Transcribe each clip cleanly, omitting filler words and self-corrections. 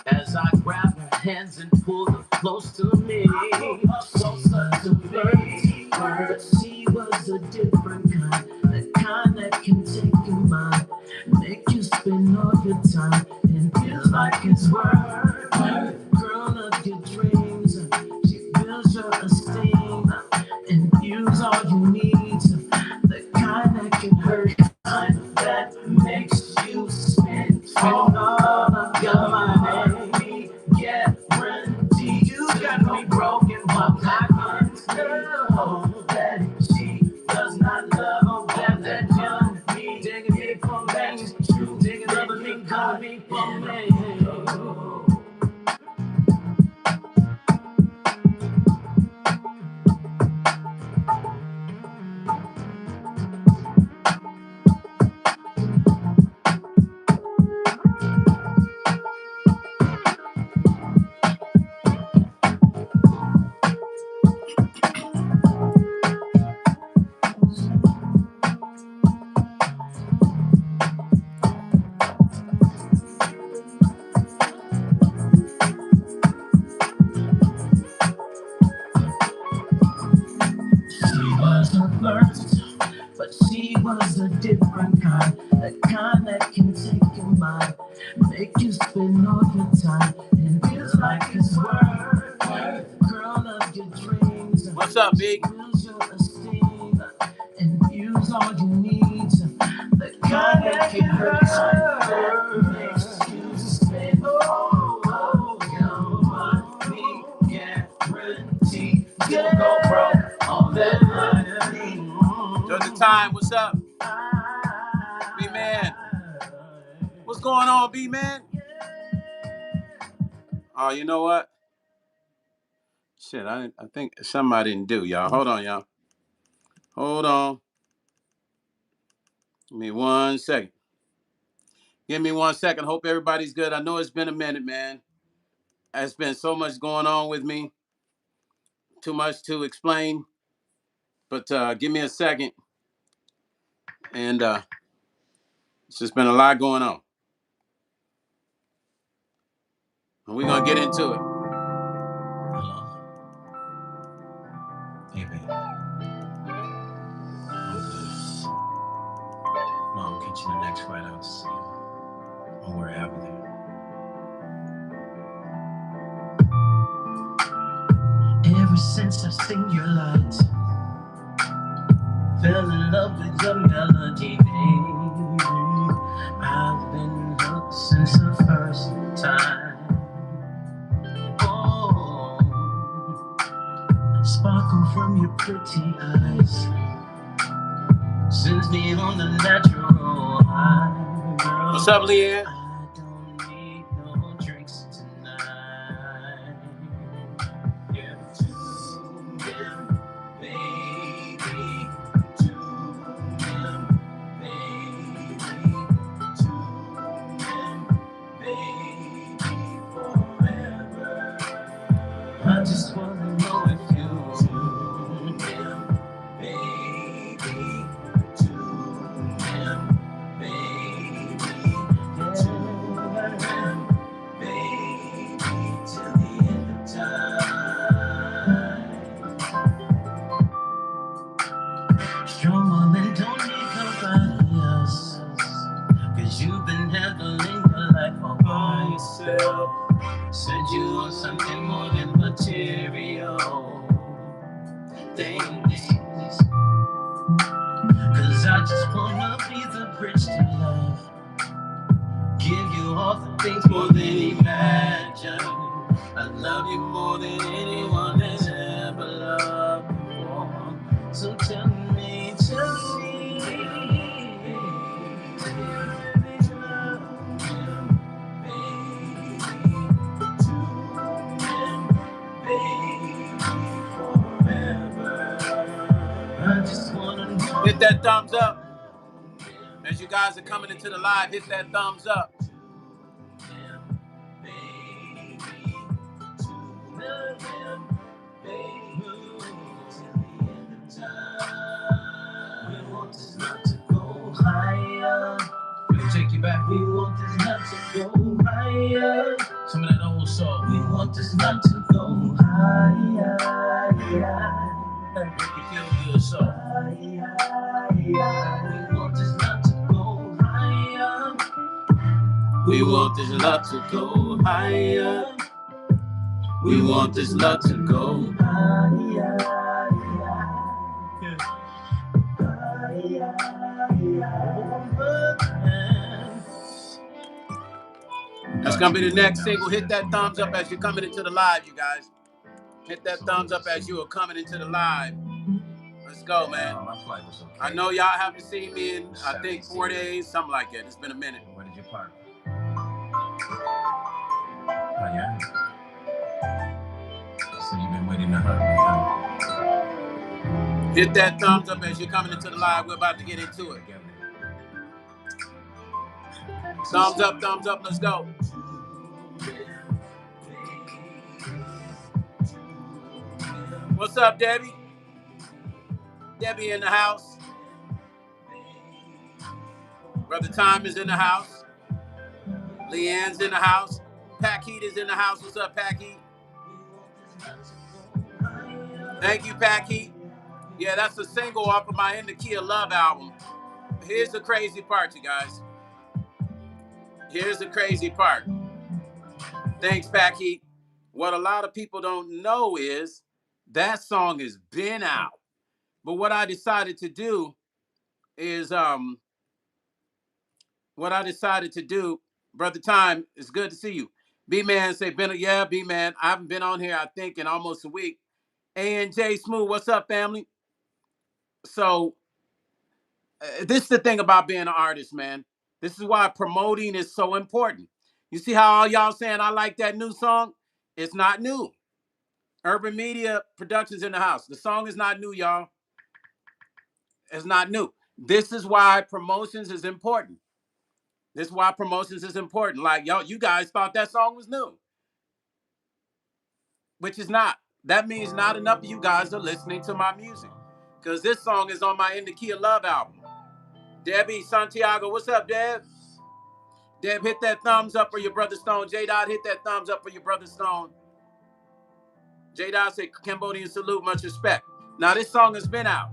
As I grab her hands and pull her close to me, closer to me. But she was a different kind, the kind that can take your mind, make you spend all your time, and feel like it's worth. Girl of your dreams, she builds your esteem, and use all you need, the kind that can hurt, kind that makes you spend all of your money. Guarantee you got me broken, but I can't tell that she does not love that young me. Digging me for me, true digging other me, calling me for me. But she was a different kind, the kind that can take your mind, make you spend all your time, and feels like it's worth. Girl of your dreams. What's up, big? Builds your esteem, and use all you need. The kind that can hurt, makes you spend all your money. Guarantee you'll go broke on that money. Georgia Time, what's up? B-Man. What's going on, B-Man? Oh, you know what? Shit, I think something I didn't do, y'all. Hold on, y'all. Hold on. Give me 1 second. Give me 1 second. Hope everybody's good. I know it's been a minute, man. There's been so much going on with me. Too much to explain. But give me a second. And it's just been a lot going on. And we're going to get into it. Hello? Hey, babe. I'm good. No, I'm catching the next flight out to see you. On Warrior Avenue. Ever since I've seen your light, fell in love with your melody, babe. I've been hooked since the first time. Oh, sparkle from your pretty eyes sends me on the natural high, girl. What's up, Leanne? I don't need no drinks tonight. Yeah, to him, baby. To him, baby. To him, baby, forever. I just wanna know if you to him, baby. To him, baby. To him, baby, till the end of time. Strong woman don't need nobody else, 'cause you've been handling your life all by yourself. Said you want something more than material things, 'cause I just wanna be the bridge to love. Give you all the things more than imagine. I love you more than anyone has ever loved before. So tell me, tell me, do you really love him, baby? To him, baby, forever. I just wanna know. Hit that thumbs up. As you guys are coming into the live, hit that thumbs up. We want this love to go higher. We'll take you back. We want this love to go higher. Some of that old soul. We want this love to go higher. Make you feel good, so. We want this love to go higher. We want this love to go higher. We want this love to go higher. That's gonna be the next single. Hit that thumbs up as you're coming into the live, you guys. Hit that thumbs up as you are coming into the live. Let's go, man. I know y'all haven't seen me in, I think, 4 days, something like that. It's been a minute. Where did you park? Oh, yeah. So you've been waiting to hug me, huh? Hit that thumbs up as you're coming into the live. We're about to get into it. Thumbs up, let's go. What's up, Debbie? Debbie in the house. Brother Time is in the house. Leanne's in the house. Pack Heat is in the house. What's up, Pack Heat? Thank you, Pack Heat. Yeah, that's a single off of my In the Key of Love album. Here's the crazy part, you guys. Here's the crazy part. Thanks, Pack Heat. What a lot of people don't know is that song has been out. But what I decided to do is, Brother Time, it's good to see you. B-Man say, yeah, B-Man, I haven't been on here, I think, in almost a week. A&J Smooth, what's up, family? So, this is the thing about being an artist, man. This is why promoting is so important. You see how all y'all saying, I like that new song? It's not new. Urban Media Productions in the house. The song is not new, y'all. It's not new. This is why promotions is important. This is why promotions is important. Like, y'all, you guys thought that song was new. Which is not. That means not enough of you guys are listening to my music. Because this song is on my In the Key of Love album. Debbie Santiago, what's up, Deb? Deb, hit that thumbs up for your brother Stone. J-Dot, hit that thumbs up for your brother Stone. J-Dot said, Cambodian salute, much respect. Now, this song has been out.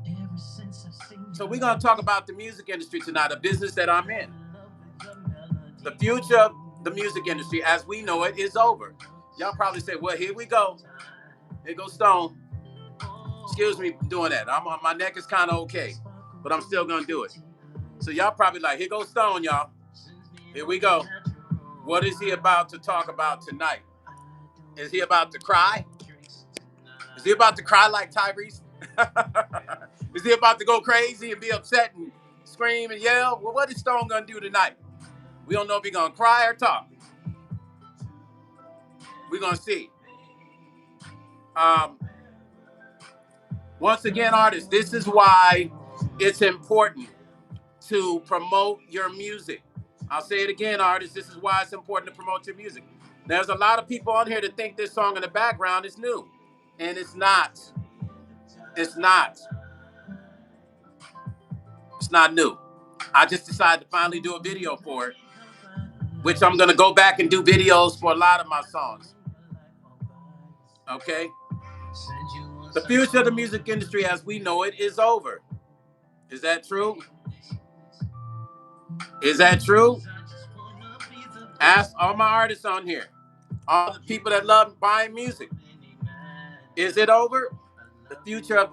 So we're going to talk about the music industry tonight, a business that I'm in. The future of the music industry, as we know it, is over. Y'all probably say, well, here we go. Here goes Stone. Excuse me for doing that. My neck is kind of okay, but I'm still going to do it. So y'all probably like, here goes Stone, y'all. Here we go. What is he about to talk about tonight? Is he about to cry? Is he about to cry like Tyrese? Is he about to go crazy and be upset and scream and yell? Well, what is Stone going to do tonight? We don't know if he's going to cry or talk. We're going to see. Once again, artists, this is why it's important to promote your music. I'll say it again, artists. This is why it's important to promote your music. There's a lot of people on here that think this song in the background is new. And it's not. It's not. It's not new. I just decided to finally do a video for it, which I'm going to go back and do videos for a lot of my songs. Okay? The future of the music industry as we know it is over. Is that true? Is that true? Ask all my artists on here, all the people that love buying music. Is it over? The future of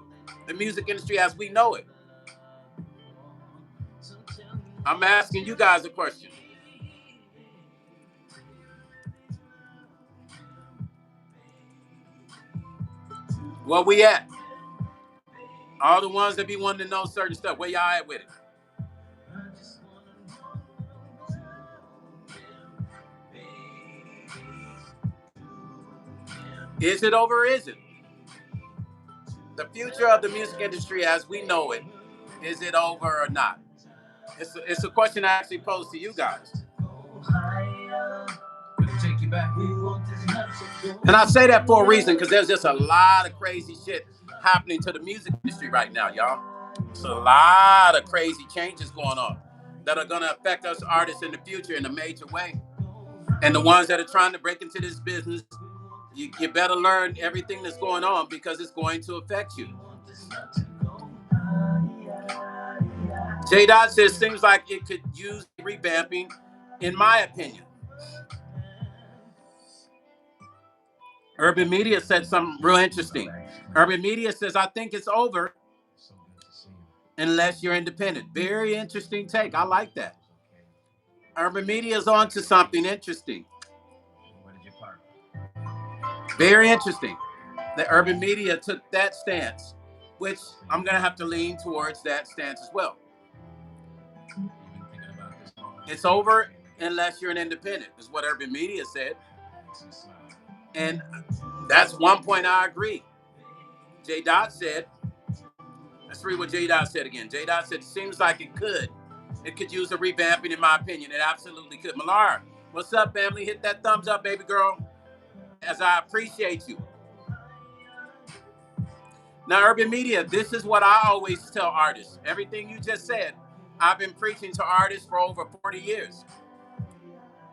the music industry as we know it. I'm asking you guys a question. Where we at? All the ones that be wanting to know certain stuff, where y'all at with it? Is it over or is it? The future of the music industry as we know it, is it over or not? It's a question I actually posed to you guys. And I say that for a reason, because there's just a lot of crazy shit happening to the music industry right now, y'all. There's a lot of crazy changes going on that are going to affect us artists in the future in a major way. And the ones that are trying to break into this business, you better learn everything that's going on because it's going to affect you. J. Dot says seems like it could use revamping, in my opinion. Urban Media said something real interesting. Urban Media says, I think it's over unless you're independent. Very interesting take. I like that. Urban Media is on to something interesting. Very interesting. The Urban Media took that stance, which I'm going to have to lean towards that stance as well. It's over unless you're an independent, is what Urban Media said. And that's one point I agree. J. Dot said, let's read what J. Dot said again. J. Dot said, it seems like it could. It could use a revamping, in my opinion. It absolutely could. Malar, what's up, family? Hit that thumbs up, baby girl, as I appreciate you. Now, Urban Media, this is what I always tell artists. Everything you just said, I've been preaching to artists for over 40 years.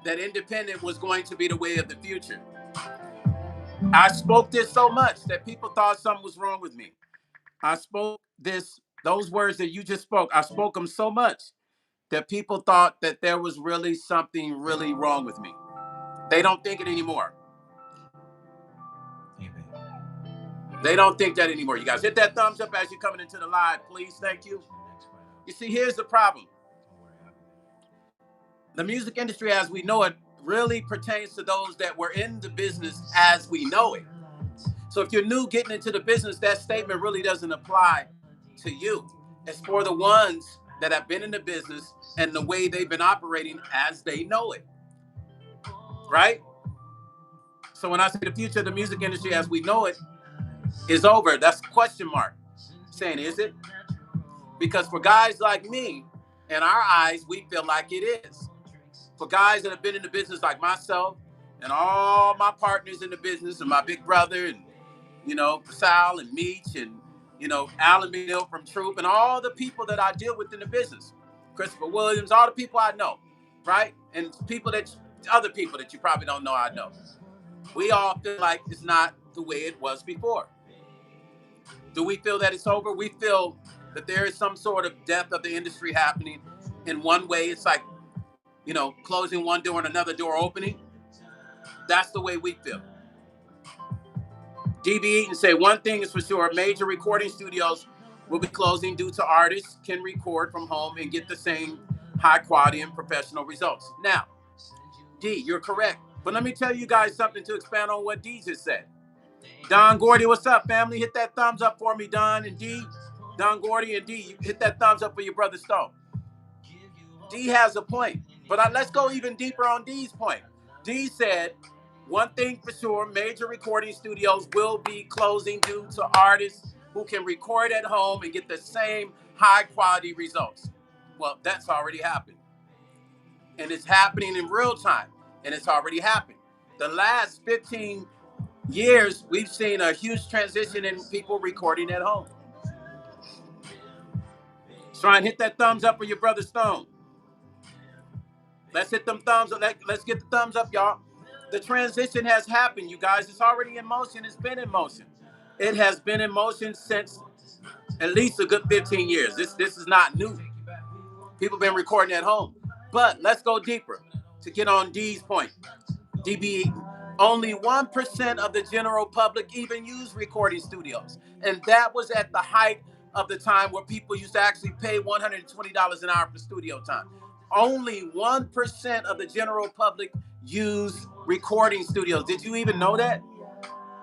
That independent was going to be the way of the future. I spoke this so much that people thought something was wrong with me. I spoke those words that you just spoke, I spoke them so much that people thought that there was really something really wrong with me. They don't think it anymore. They don't think that anymore. You guys hit that thumbs up as you're coming into the live, please. Thank you. You see, here's the problem. The music industry as we know it really pertains to those that were in the business as we know it. So if you're new getting into the business, that statement really doesn't apply to you. It's for the ones that have been in the business and the way they've been operating as they know it. Right? So when I say the future of the music industry as we know it is over, that's a question mark. Saying, is it? Because for guys like me, in our eyes, we feel like it is. For guys that have been in the business like myself and all my partners in the business and my big brother and, you know, Sal and Meech and, you know, Alan Mill from Troop and all the people that I deal with in the business, Christopher Williams, all the people I know, right? And other people that you probably don't know I know. We all feel like it's not the way it was before. Do we feel that it's over? We feel that there is some sort of death of the industry happening. In one way, it's like, you know, closing one door and another door opening. That's the way we feel. DB Eaton say, one thing is for sure, major recording studios will be closing due to artists can record from home and get the same high quality and professional results. Now, D, you're correct. But let me tell you guys something to expand on what D just said. Don Gordy, what's up, family? Hit that thumbs up for me, Don and D. Don Gordy and D, hit that thumbs up for your brother Stone. D has a point, but let's go even deeper on D's point. D said, one thing for sure, major recording studios will be closing due to artists who can record at home and get the same high quality results. Well, that's already happened. And it's happening in real time, and it's already happened. The last 15 years, we've seen a huge transition in people recording at home. Try and hit that thumbs up for your brother Stone. Let's hit them thumbs up. Let's get the thumbs up, y'all. The transition has happened, you guys. It's already in motion. It's been in motion. It has been in motion since at least a good 15 years. This is not new. People have been recording at home. But let's go deeper to get on D's point. DB, only 1% of the general public even use recording studios. And that was at the height of the time where people used to actually pay $120 an hour for studio time. Only 1% of the general public use recording studios. Did you even know that?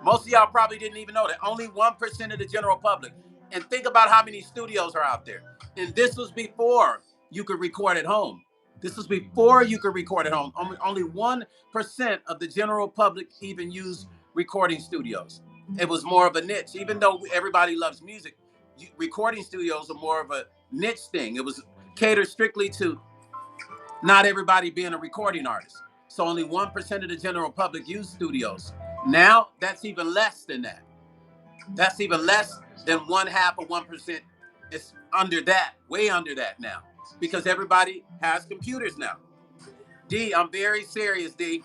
Most of y'all probably didn't even know that. Only 1% of the general public. And think about how many studios are out there. And this was before you could record at home. This was before you could record at home. Only 1% of the general public even use recording studios. It was more of a niche. Even though everybody loves music, recording studios are more of a niche thing. It was catered strictly to not everybody being a recording artist. So only 1% of the general public use studios. Now, that's even less than that. That's even less than 1/2 of 1%. It's under that, way under that now. Because everybody has computers now. D, I'm very serious, D.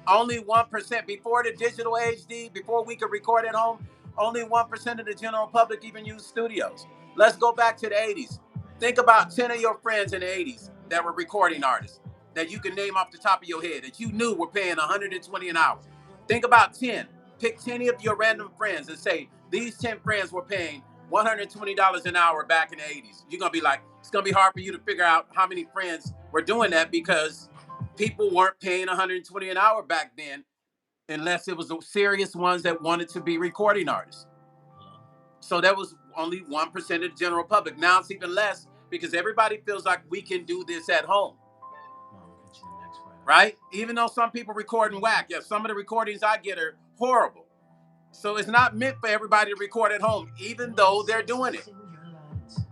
Only 1% before the digital age, D, before we could record at home, only 1% of the general public even use studios. Let's go back to the 80s. Think about 10 of your friends in the 80s that were recording artists that you can name off the top of your head that you knew were paying 120 an hour. Think about 10. Pick 10 of your random friends and say, these 10 friends were paying $120 an hour back in the 80s. You're going to be like, it's going to be hard for you to figure out how many friends were doing that because people weren't paying 120 an hour back then unless it was the serious ones that wanted to be recording artists. So that was only 1% of the general public. Now it's even less because everybody feels like we can do this at home. Right? Even though some people record in whack. Yeah, some of the recordings I get are horrible. So it's not meant for everybody to record at home, even though they're doing it.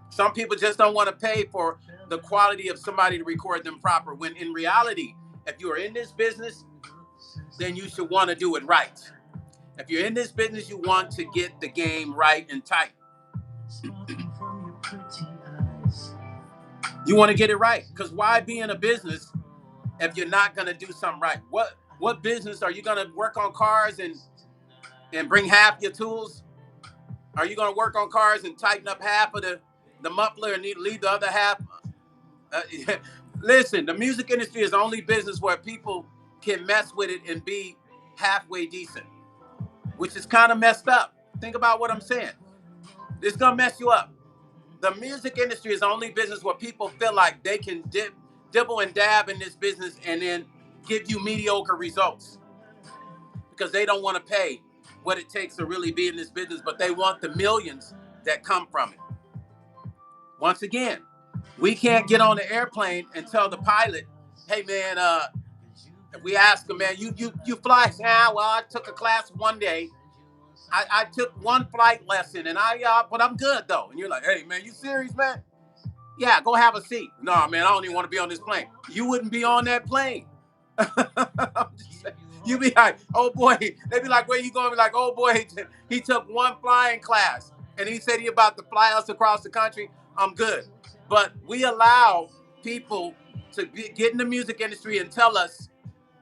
Some people just don't want to pay for the quality of somebody to record them proper, when in reality, if you are in this business, then you should want to do it right. If you're in this business, you want to get the game right and tight. You want to get it right, because why be in a business if you're not going to do something right? What business are you going to work on cars and bring half your tools? Are you going to work on cars and tighten up half of the muffler and leave the other half? Listen, the music industry is the only business where people can mess with it and be halfway decent, which is kind of messed up. Think about what I'm saying. It's going to mess you up. The music industry is the only business where people feel like they can dibble and dab in this business and then give you mediocre results because they don't want to pay what it takes to really be in this business, but they want the millions that come from it. Once again, we can't get on the airplane and tell the pilot, hey man, if we ask him, man, you fly? Well, I took a class one day. I took one flight lesson and but I'm good though. And you're like, hey man, you serious, man? Yeah, go have a seat. No, man, I don't even want to be on this plane. You wouldn't be on that plane. I'm just saying. You be like, oh boy. They be like, where you going? Be like, oh boy, he took one flying class and he said he about to fly us across the country. I'm good. But we allow people to get in the music industry and tell us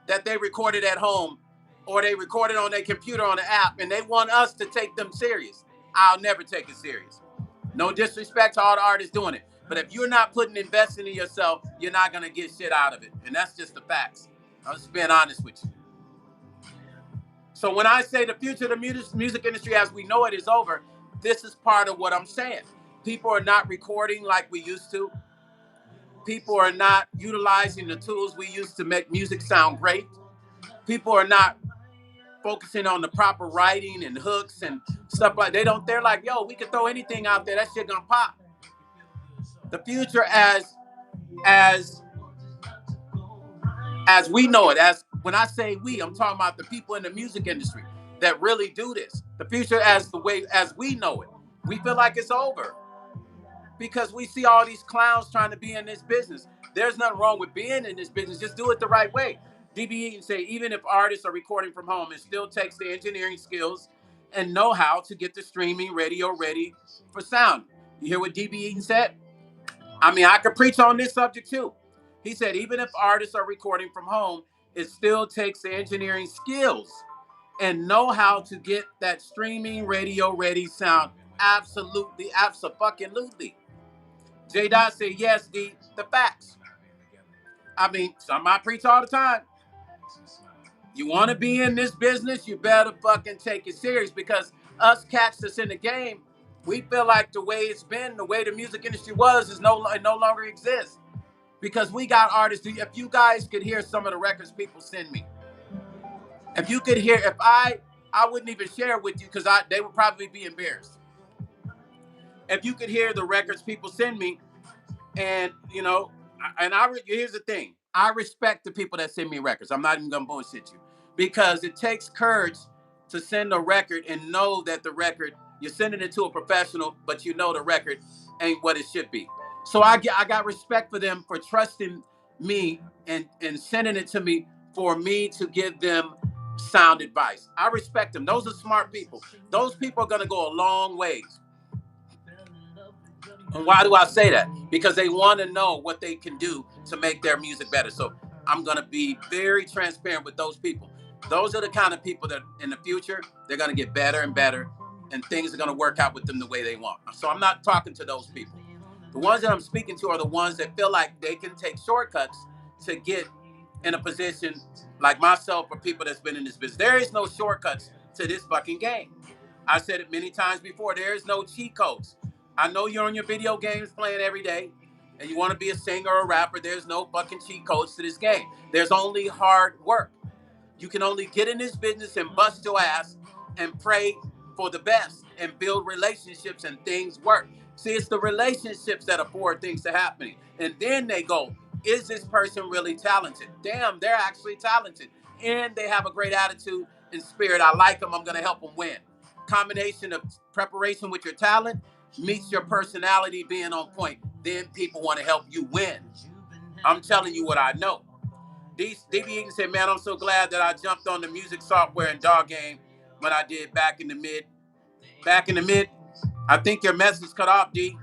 that they recorded at home or they recorded on their computer on the app, and they want us to take them serious. I'll never take it serious. No disrespect to all the artists doing it. But if you're not investing in yourself, you're not going to get shit out of it. And that's just the facts. I'm just being honest with you. So when I say the future of the music industry as we know it is over, this is part of what I'm saying. People are not recording like we used to. People are not utilizing the tools we used to make music sound great. People are not focusing on the proper writing and hooks and stuff like that. They're like, yo, we can throw anything out there. That shit gonna pop. The future as we know it, as when I say we, I'm talking about the people in the music industry that really do this. The future as we know it, we feel like it's over because we see all these clowns trying to be in this business. There's nothing wrong with being in this business. Just do it the right way. DBE can say, even if artists are recording from home, it still takes the engineering skills and know-how to get the streaming radio ready for sound. You hear what DB Eaton said? I mean, I could preach on this subject too. He said, even if artists are recording from home, it still takes the engineering skills and know-how to get that streaming radio ready sound. Absolutely, abso-fucking-lutely. J. Dot said, yes, D, the facts. I mean, something I preach all the time. You want to be in this business, you better fucking take it serious, because us cats that's in the game, we feel like the way it's been, the way the music industry was, it no longer exists. Because we got artists. If you guys could hear some of the records people send me, if you could hear, if I wouldn't even share it with you because they would probably be embarrassed. If you could hear the records people send me, and here's the thing. I respect the people that send me records. I'm not even gonna bullshit you, because it takes courage to send a record and know that the record, you're sending it to a professional, but you know the record ain't what it should be. So I got respect for them for trusting me and sending it to me for me to give them sound advice. I respect them. Those are smart people. Those people are gonna go a long ways. And why do I say that? Because they want to know what they can do to make their music better. So I'm going to be very transparent with those people. Those are the kind of people that in the future, they're going to get better and better, and things are going to work out with them the way they want. So I'm not talking to those people. The ones that I'm speaking to are the ones that feel like they can take shortcuts to get in a position like myself or people that's been in this business. There is no shortcuts to this fucking game. I said it many times before. There is no cheat codes. I know you're on your video games playing every day and you want to be a singer or a rapper. There's no fucking cheat codes to this game. There's only hard work. You can only get in this business and bust your ass and pray for the best and build relationships and things work. See, it's the relationships that afford things to happen. And then they go, is this person really talented? Damn, they're actually talented. And they have a great attitude and spirit. I like them. I'm going to help them win. Combination of preparation with your talent meets your personality being on point. Then people want to help you win. I'm telling you what I know. DB Eaton said, man, I'm so glad that I jumped on the music software and dog game when I did back in the mid. I think your message cut off, D.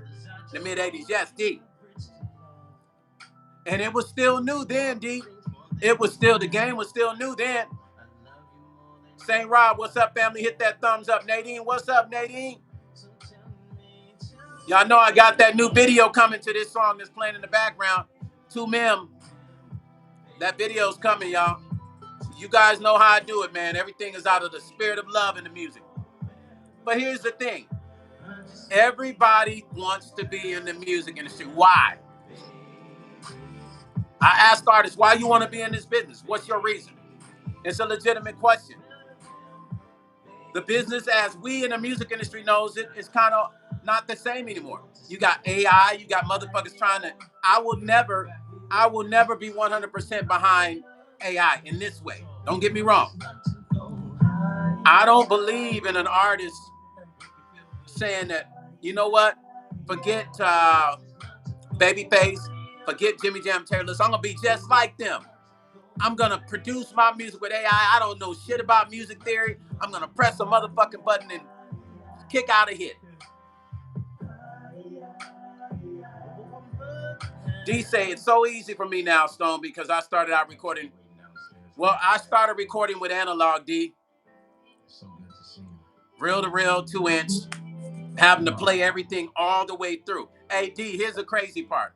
The mid 80s. Yes, D. And it was still new then, D. The game was still new then. St. Rob, what's up, family? Hit that thumbs up. Nadine, what's up, Nadine? Y'all know I got that new video coming to this song that's playing in the background. 2Mem. That video's coming, y'all. You guys know how I do it, man. Everything is out of the spirit of love in the music. But here's the thing. Everybody wants to be in the music industry. Why? I ask artists, why you want to be in this business? What's your reason? It's a legitimate question. The business as we in the music industry knows it is kind of not the same anymore. You got AI, you got motherfuckers trying to, I will never be 100% behind AI in this way. Don't get me wrong. I don't believe in an artist saying that, you know what, forget Babyface, forget Jimmy Jam, Taylor. So I'm going to be just like them. I'm going to produce my music with AI. I don't know shit about music theory. I'm going to press a motherfucking button and kick out a hit. D say, it's so easy for me now, Stone, because I started out recording. Well, I started recording with analog, D. Reel to reel, 2-inch. Having to play everything all the way through. Hey, D, here's the crazy part.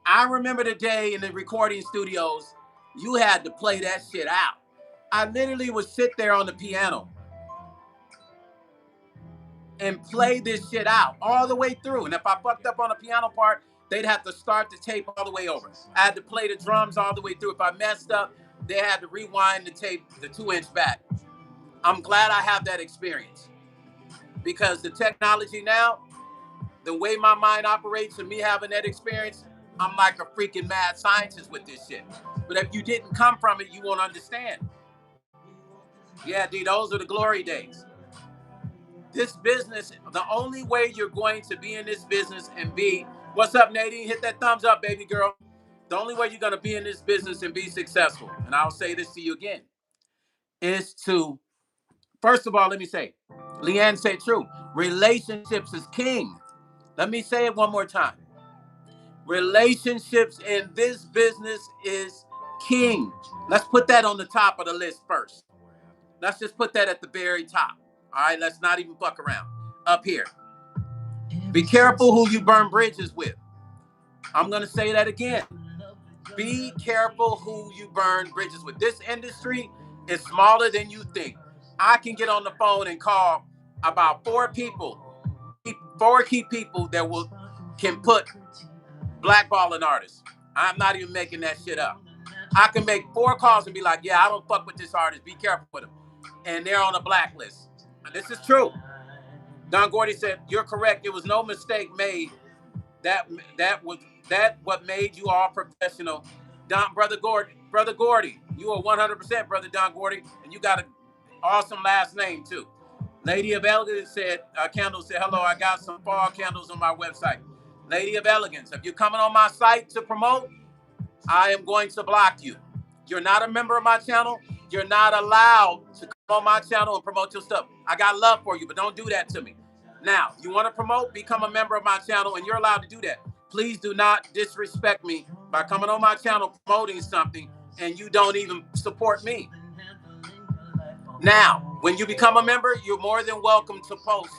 I remember the day in the recording studios, you had to play that shit out. I literally would sit there on the piano and play this shit out all the way through. And if I fucked up on a piano part, they'd have to start the tape all the way over. I had to play the drums all the way through. If I messed up, they had to rewind the tape, the 2-inch back. I'm glad I have that experience because the technology now, the way my mind operates and me having that experience, I'm like a freaking mad scientist with this shit. But if you didn't come from it, you won't understand. Yeah, D, those are the glory days. This business, the only way you're going to be in this business and be, what's up, Nadine? Hit that thumbs up, baby girl. The only way you're going to be in this business and be successful, and I'll say this to you again, is to, first of all, let me say, Leanne said true. Relationships is king. Let me say it one more time. Relationships in this business is king. Let's put that on the top of the list first. Let's just put that at the very top. All right, let's not even fuck around. Up here. Be careful who you burn bridges with. I'm going to say that again. Be careful who you burn bridges with. This industry is smaller than you think. I can get on the phone and call about 4 key people that can put blackballing artists. I'm not even making that shit up. I can make 4 calls and be like, yeah, I don't fuck with this artist. Be careful with him. And they're on a blacklist. This is true. Don Gordy said, you're correct. There was no mistake made. That what made you all professional. Brother Gordy, you are 100% Brother Don Gordy, and you got an awesome last name too. Lady of Elegance said, Candle said, hello, I got some fall candles on my website. Lady of Elegance, if you're coming on my site to promote, I am going to block you. You're not a member of my channel. You're not allowed to come on my channel and promote your stuff. I got love for you, but don't do that to me. Now, you want to promote, become a member of my channel, and you're allowed to do that. Please do not disrespect me by coming on my channel promoting something and you don't even support me. Now, when you become a member, you're more than welcome to post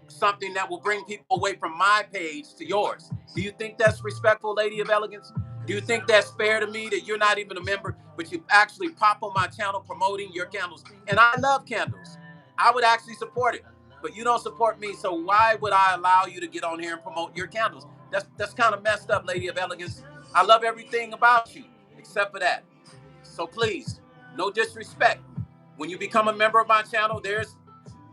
something that will bring people away from my page to yours. Do you think that's respectful, Lady of Elegance? Do you think that's fair to me that you're not even a member, but you actually pop on my channel promoting your candles? And I love candles. I would actually support it, but you don't support me, so why would I allow you to get on here and promote your candles? That's kind of messed up, Lady of Elegance. I love everything about you, except for that. So please, no disrespect. When you become a member of my channel,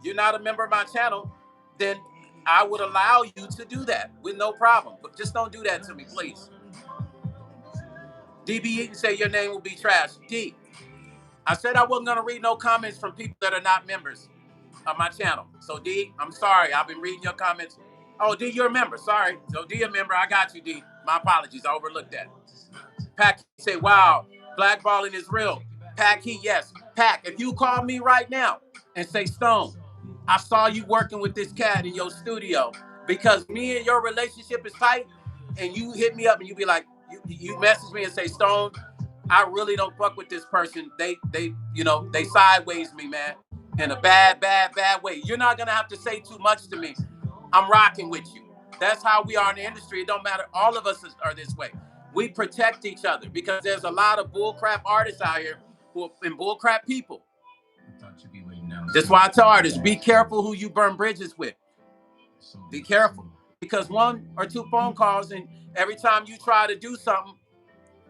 you're not a member of my channel, then I would allow you to do that with no problem. But just don't do that to me, please. DB Eaton say your name will be trash. D, I said I wasn't going to read no comments from people that are not members of my channel. So D, I'm sorry. I've been reading your comments. Oh, D, you're a member. Sorry. So D, a member. I got you, D. My apologies. I overlooked that. Pack say, wow, blackballing is real. Pack, yes. Pack, if you call me right now and say, Stone, I saw you working with this cat in your studio because me and your relationship is tight, and you hit me up and you be like, you message me and say, Stone, I really don't fuck with this person. They sideways me, man, in a bad way. You're not gonna have to say too much to me. I'm rocking with you. That's how we are in the industry. It don't matter. All of us are this way. We protect each other because there's a lot of bullcrap artists out here and bullcrap people. That's why I tell artists, be careful who you burn bridges with. Be careful. Because one or two phone calls and every time you try to do something,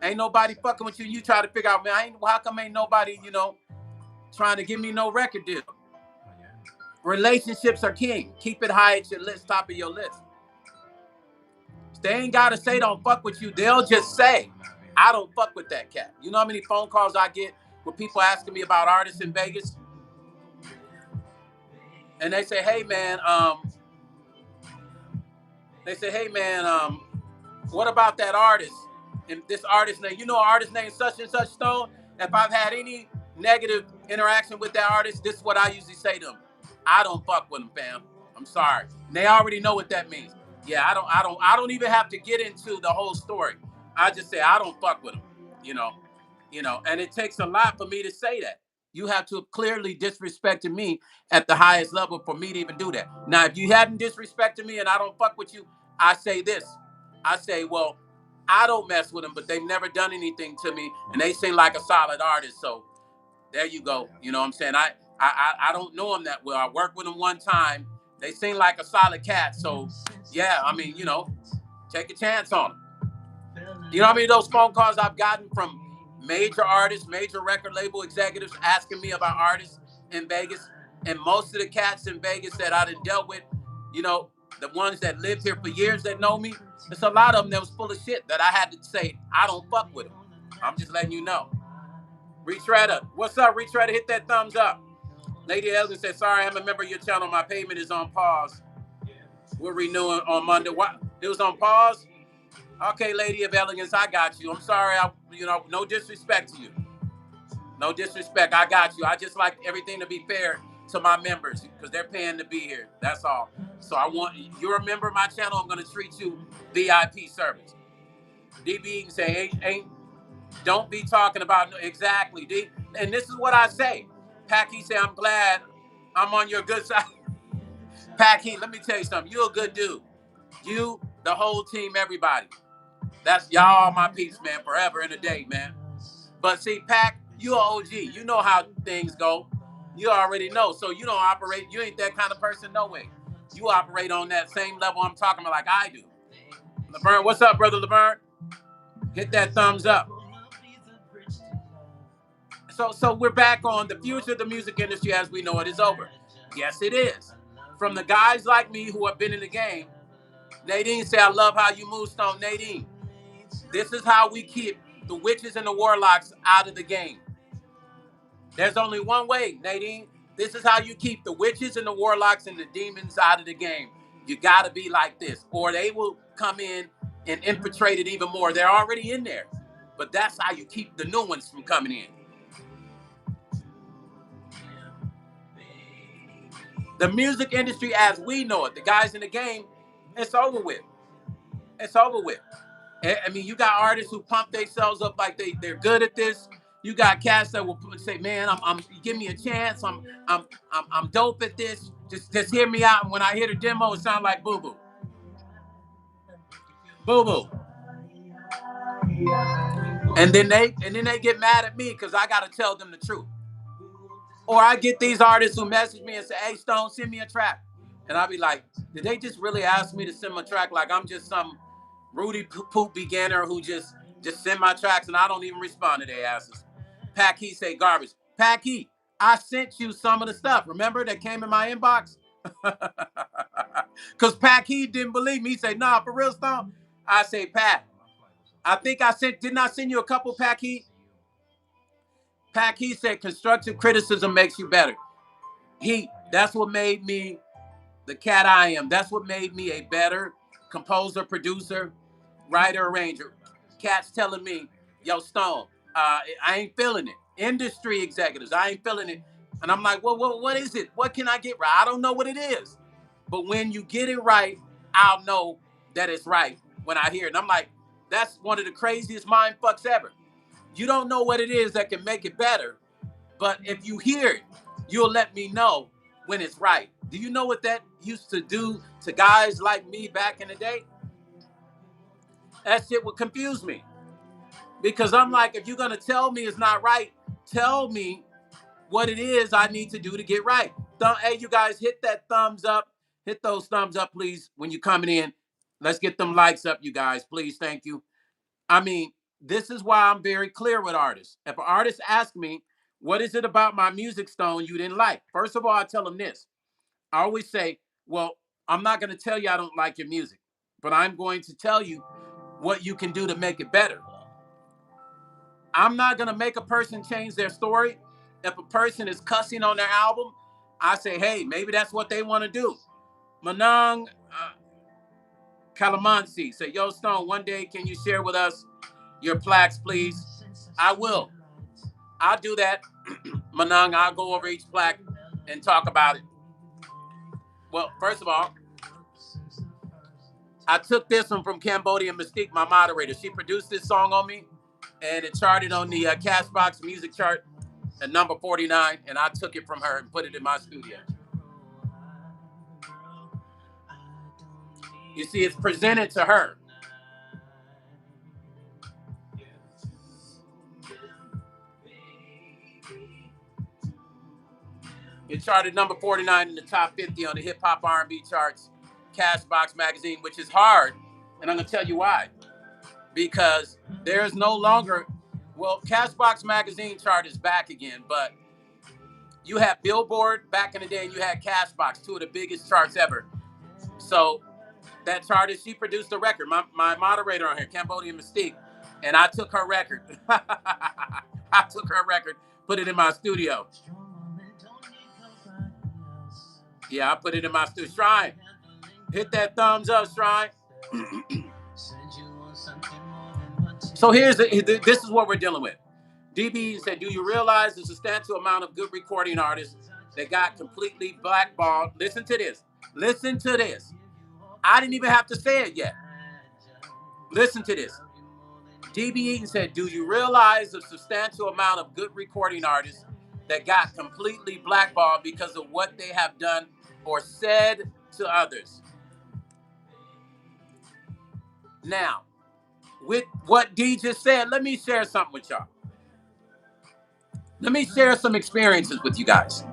ain't nobody fucking with you. You try to figure out, man, how come ain't nobody, trying to give me no record deal? Relationships are king. Keep it high at your list, top of your list. They ain't got to say don't fuck with you. They'll just say, I don't fuck with that cat. You know how many phone calls I get with people asking me about artists in Vegas? And they say, hey, man, what about that artist? And this artist name, artist name such and such, Stone? If I've had any negative interaction with that artist, this is what I usually say to them. I don't fuck with them, fam. I'm sorry. And they already know what that means. Yeah, I don't even have to get into the whole story. I just say I don't fuck with them, and it takes a lot for me to say that. You have to have clearly disrespected me at the highest level for me to even do that. Now, if you hadn't disrespected me and I don't fuck with you, I say this. I say, well, I don't mess with them, but they've never done anything to me, and they seem like a solid artist. So there you go. You know what I'm saying? I don't know them that well. I worked with them one time. They seem like a solid cat. So yeah, I mean, take a chance on them. You know how many of those phone calls I've gotten from major artists, major record label executives asking me about artists in Vegas? And most of the cats in Vegas that I done dealt with, the ones that lived here for years that know me, there's a lot of them that was full of shit that I had to say, I don't fuck with them. I'm just letting you know. Retreader, what's up, Retreader? Hit that thumbs up. Lady Elgin said, sorry, I'm a member of your channel. My payment is on pause. We're renewing on Monday. What? It was on pause? Okay, Lady of Elegance, I got you. I'm sorry, no disrespect to you. No disrespect, I got you. I just like everything to be fair to my members because they're paying to be here. That's all. So you're a member of my channel, I'm going to treat you VIP service. DB can say, don't be talking about, exactly, D. And this is what I say. Packy say, I'm glad I'm on your good side. Packy, let me tell you something. You're a good dude. You, the whole team, everybody. That's y'all my peeps, man, forever and a day, man. But see, Pac, you an OG. You know how things go. You already know. So you don't operate. You ain't that kind of person, no way. You operate on that same level I'm talking about like I do. Laverne, what's up, brother Laverne? Hit that thumbs up. So we're back on the future of the music industry as we know it is over. Yes, it is. From the guys like me who have been in the game, Nadine said, I love how you move, Stone. Nadine, this is how we keep the witches and the warlocks out of the game. There's only one way, Nadine. This is how you keep the witches and the warlocks and the demons out of the game. You got to be like this, or they will come in and infiltrate it even more. They're already in there. But that's how you keep the new ones from coming in. The music industry as we know it, the guys in the game, it's over with. It's over with. I mean, you got artists who pump themselves up like they're good at this. You got cats that will say, "Man, I'm give me a chance. I'm dope at this. Just hear me out." And when I hear the demo, it sounds like boo boo, boo boo. And then they get mad at me because I gotta tell them the truth. Or I get these artists who message me and say, "Hey, Stone, send me a track," and I'll be like, "Did they just really ask me to send my track? Like I'm just some Rudy Poop beginner who just send my tracks and I don't even respond to their asses." Pack Heat say garbage. Pack Heat, I sent you some of the stuff. Remember that came in my inbox? Because Pack Heat didn't believe me. He said, "Nah, for real, Stone." I say, "Pat, I think didn't I send you a couple, Pack Heat?" Pack Heat said, "Constructive criticism makes you better." That's what made me the cat I am. That's what made me a better composer, producer, writer, arranger. Cat's telling me, "Yo, Stone, I ain't feeling it." Industry executives, I ain't feeling it. And I'm like, "Well, what is it? What can I get right?" I don't know what it is. But when you get it right, I'll know that it's right when I hear it. And I'm like, that's one of the craziest mind fucks ever. You don't know what it is that can make it better, but if you hear it, you'll let me know when it's right. Do you know what that used to do to guys like me back in the day? That shit would confuse me. Because I'm like, if you're going to tell me it's not right, tell me what it is I need to do to get right. Hey, you guys, hit that thumbs up. Hit those thumbs up, please, when you're coming in. Let's get them likes up, you guys. Please, thank you. I mean, this is why I'm very clear with artists. If an artist asks me, "What is it about my music, Stone, you didn't like?" First of all, I tell them this. I always say, "Well, I'm not going to tell you I don't like your music, but I'm going to tell you what you can do to make it better." I'm not going to make a person change their story. If a person is cussing on their album, I say, "Hey, maybe that's what they want to do." Manang Calamansi say, "Yo, Stone, one day can you share with us your plaques, please?" I will. I'll do that. Manang, I'll go over each plaque and talk about it. Well, first of all, I took this one from Cambodian Mystique, my moderator. She produced this song on me, and it charted on the Cashbox music chart at number 49, and I took it from her and put it in my studio. You see, it's presented to her. It charted number 49 in the top 50 on the hip hop R&B charts, Cashbox magazine, which is hard, and I'm gonna tell you why. Because there is no longer, well, Cashbox magazine chart is back again, but you had Billboard back in the day and you had Cashbox, two of the biggest charts ever. So that chart is, she produced a record. My moderator on here, Cambodian Mystique, and I took her record. I took her record, put it in my studio. Yeah, I put it in my studio. Shrine, hit that thumbs up, Shrine. So this is what we're dealing with. DB said, "Do you realize the substantial amount of good recording artists that got completely blackballed?" Listen to this. Listen to this. I didn't even have to say it yet. Listen to this. DB Eaton said, "Do you realize the substantial amount of good recording artists that got completely blackballed because of what they have done or said to others?" Now, with what D just said, let me share something with y'all. Let me share some experiences with you guys.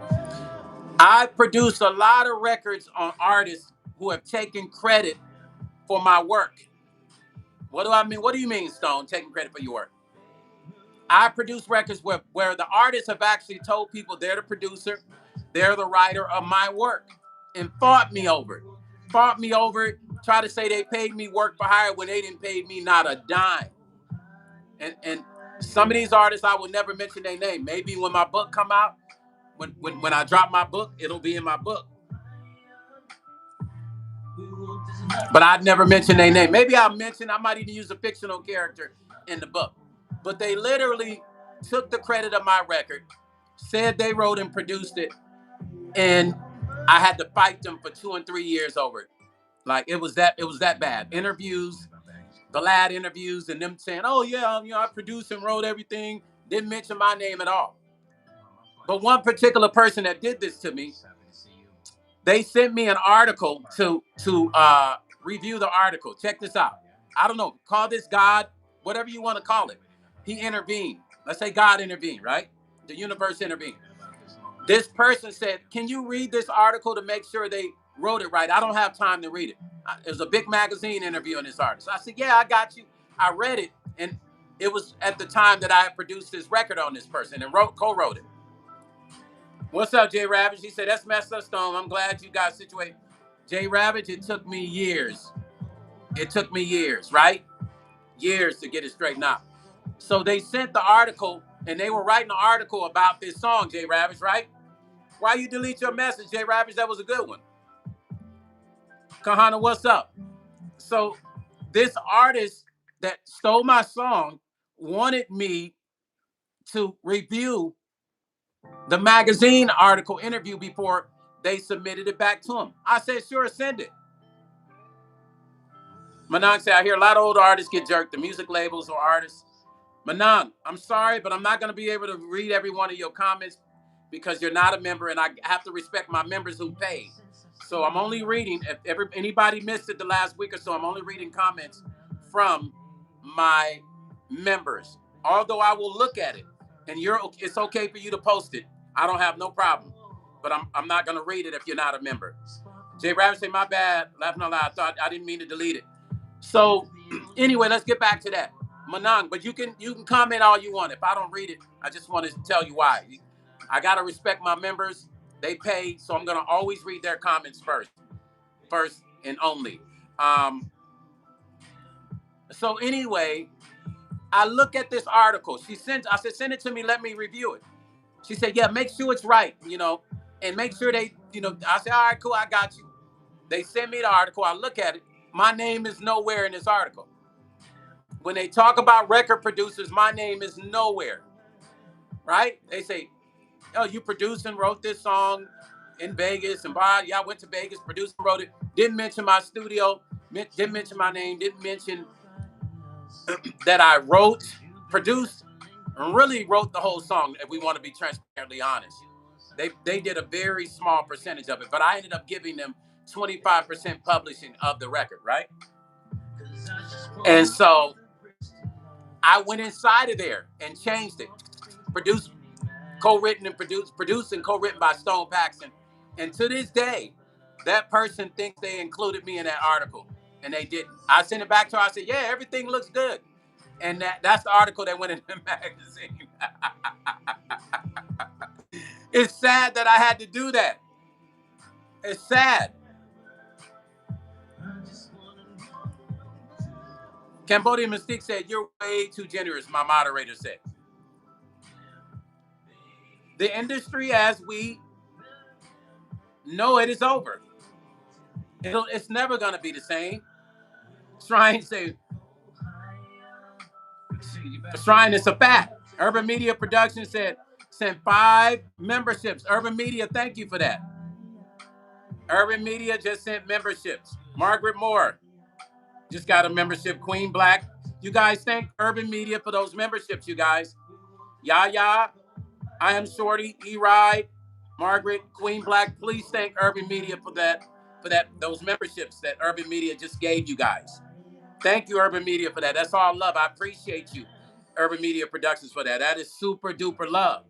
I produced a lot of records on artists who have taken credit for my work. What do I mean? What do you mean, Stone, taking credit for your work? I produce records where the artists have actually told people they're the producer, they're the writer of my work, and fought me over it. Fought me over it, try to say they paid me work for hire when they didn't pay me not a dime. And some of these artists, I will never mention their name. Maybe when my book come out, when I drop my book, it'll be in my book. But I'd never mention their name. Maybe I might even use a fictional character in the book. But they literally took the credit of my record, said they wrote and produced it, and I had to fight them for 2 and 3 years over it. Like it was that bad. Interviews, glad interviews and them saying, oh yeah, I produced and wrote everything, didn't mention my name at all. But one particular person that did this to me, they sent me an article to review the article. Check this out. I don't know, call this God, whatever you want to call it. He intervened. Let's say God intervened, right? The universe intervened. This person said, can you read this article to make sure they wrote it right? I don't have time to read it. It was a big magazine interview on this artist. I said, yeah, I got you. I read it. And it was at the time that I had produced this record on this person and co-wrote it. What's up, Jay Ravage? He said, that's messed up, Stone. I'm glad you got situated. Jay Ravage, it took me years. It took me years, right? Years to get it straightened out. So they sent the article, and they were writing an article about this song, Jay Ravage, right? Why you delete your message, Jay Ravage? That was a good one. Kahana, what's up? So this artist that stole my song wanted me to review the magazine article interview before they submitted it back to him. I said, sure, send it. Manan said, I hear a lot of old artists get jerked, the music labels or artists. Manan, I'm sorry, but I'm not going to be able to read every one of your comments because you're not a member, and I have to respect my members who pay. So I'm only reading, if anybody missed it the last week or so, I'm only reading comments from my members. Although I will look at it, and it's okay for you to post it. I don't have no problem, but I'm not going to read it if you're not a member. Jay Rabbit say, my bad, laughing out loud, I didn't mean to delete it. So anyway, let's get back to that. Manang, but you can comment all you want. If I don't read it, I just want to tell you why. I got to respect my members. They pay, so I'm going to always read their comments first and only. So anyway, I look at this article. I said, send it to me. Let me review it. She said, yeah, make sure it's right, and make sure they, I said, all right, cool, I got you. They send me the article. I look at it. My name is nowhere in this article. When they talk about record producers, my name is nowhere, right? They say, oh, you produced and wrote this song in Vegas, and yeah, I went to Vegas, produced and wrote it. Didn't mention my studio, didn't mention my name, didn't mention that I wrote, produced, and really wrote the whole song, if we want to be transparently honest. They did a very small percentage of it, but I ended up giving them 25% publishing of the record, right? And so I went inside of there and changed it. Produced, co-written and produced and co-written by Stone Paxton. And to this day, that person thinks they included me in that article, and they didn't. I sent it back to her. I said, yeah, everything looks good. And that's the article that went in the magazine. It's sad that I had to do that. It's sad. Cambodian Mystique said, you're way too generous, my moderator said. The industry as we know it is over. It's never going to be the same. Shrine said, Shrine is a fact. Urban Media Production said, sent 5 memberships. Urban Media, thank you for that. Urban Media just sent memberships. Margaret Moore just got a membership. Queen Black. You guys thank Urban Media for those memberships, you guys. Yaya, I Am Shorty, E-Ride, Margaret, Queen Black. Please thank Urban Media for those memberships that Urban Media just gave you guys. Thank you, Urban Media, for that. That's all love. I appreciate you, Urban Media Productions, for that. That is super duper love.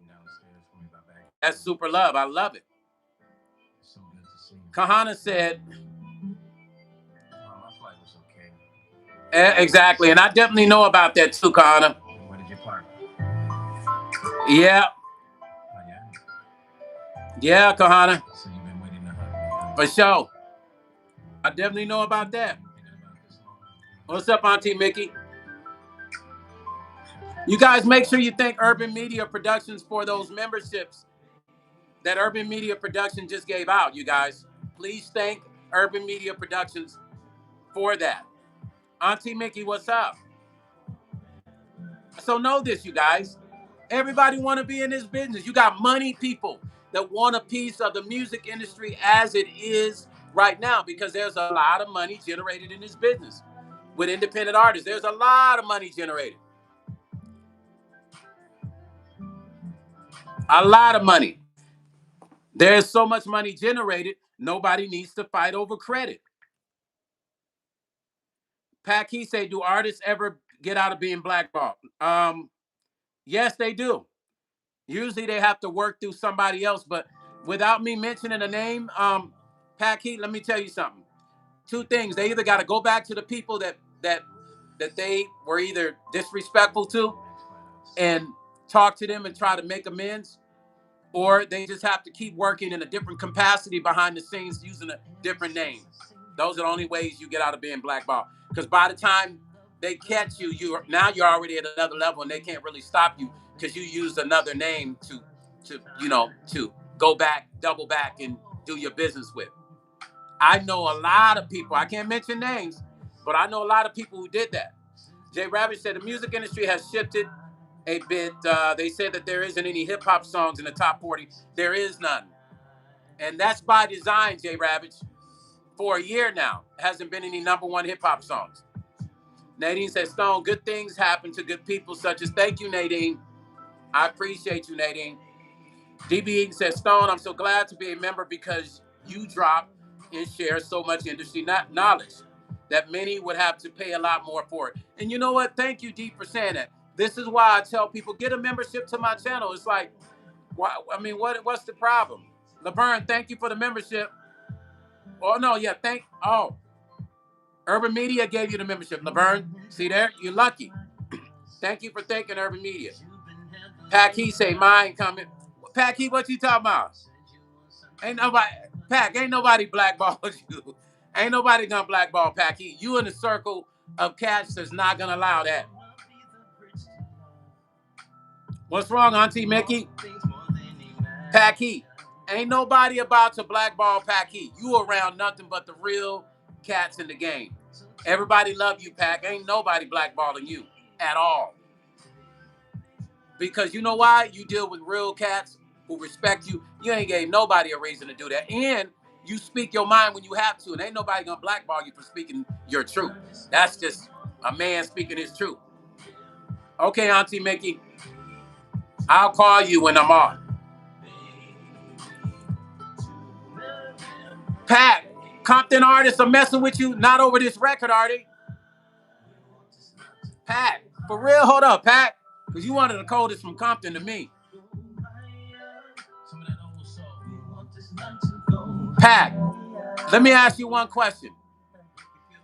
That's super love. I love it. Kahana said, exactly. And I definitely know about that too, Kahana. Where did you park? Yeah. Yeah, Kahana. So you've been waiting to hug me. For sure. I definitely know about that. What's up, Auntie Mickey? You guys make sure you thank Urban Media Productions for those memberships that Urban Media Production just gave out, you guys. Please thank Urban Media Productions for that. Auntie Mickey, what's up? So know this, you guys. Everybody want to be in this business. You got money people that want a piece of the music industry as it is right now, because there's a lot of money generated in this business. with independent artists. There's a lot of money generated. A lot of money. There's so much money generated, nobody needs to fight over credit. Pat Key say, do artists ever get out of being blackballed? Yes, they do. Usually they have to work through somebody else, but without me mentioning a name, Pat Key, let me tell you something. Two things. They either got to go back to the people that they were either disrespectful to and talk to them and try to make amends, or they just have to keep working in a different capacity behind the scenes using a different name. Those are the only ways you get out of being blackballed. Because by the time they catch you, you're already at another level, and they can't really stop you because you used another name to go back, double back, and do your business with. I know a lot of people. I can't mention names, but I know a lot of people who did that. Jay Rabbit said the music industry has shifted a bit. They said that there isn't any hip hop songs in the top 40. There is none. And that's by design, Jay Ravage. For a year now, hasn't been any number one hip hop songs. Nadine says, Stone, good things happen to good people such as, thank you, Nadine. I appreciate you, Nadine. DB Eaton says, Stone, I'm so glad to be a member because you drop and share so much industry knowledge that many would have to pay a lot more for it. And you know what? Thank you, D, for saying that. This is why I tell people, get a membership to my channel. It's like, what's the problem? Laverne, thank you for the membership. Oh, no, yeah, Urban Media gave you the membership. Laverne, see there? You're lucky. Thank you for thanking Urban Media. Pack, he say, mine coming. Pack, he, what you talking about? Ain't nobody blackballed you. Ain't nobody gonna blackball Packy. You in a circle of cats that's not gonna allow that. What's wrong, Auntie Mickey? Packy. Ain't nobody about to blackball Packy. You around nothing but the real cats in the game. Everybody love you, Pack. Ain't nobody blackballing you at all. Because you know why? You deal with real cats who respect you. You ain't gave nobody a reason to do that. And you speak your mind when you have to, and ain't nobody gonna blackball you for speaking your truth. That's just a man speaking his truth. Okay, Auntie Mickey, I'll call you when I'm on. Pat, Compton artists are messing with you, not over this record, are they? Pat, for real, hold up, Pat, because you one of the coldest from Compton to me. Pat, let me ask you one question.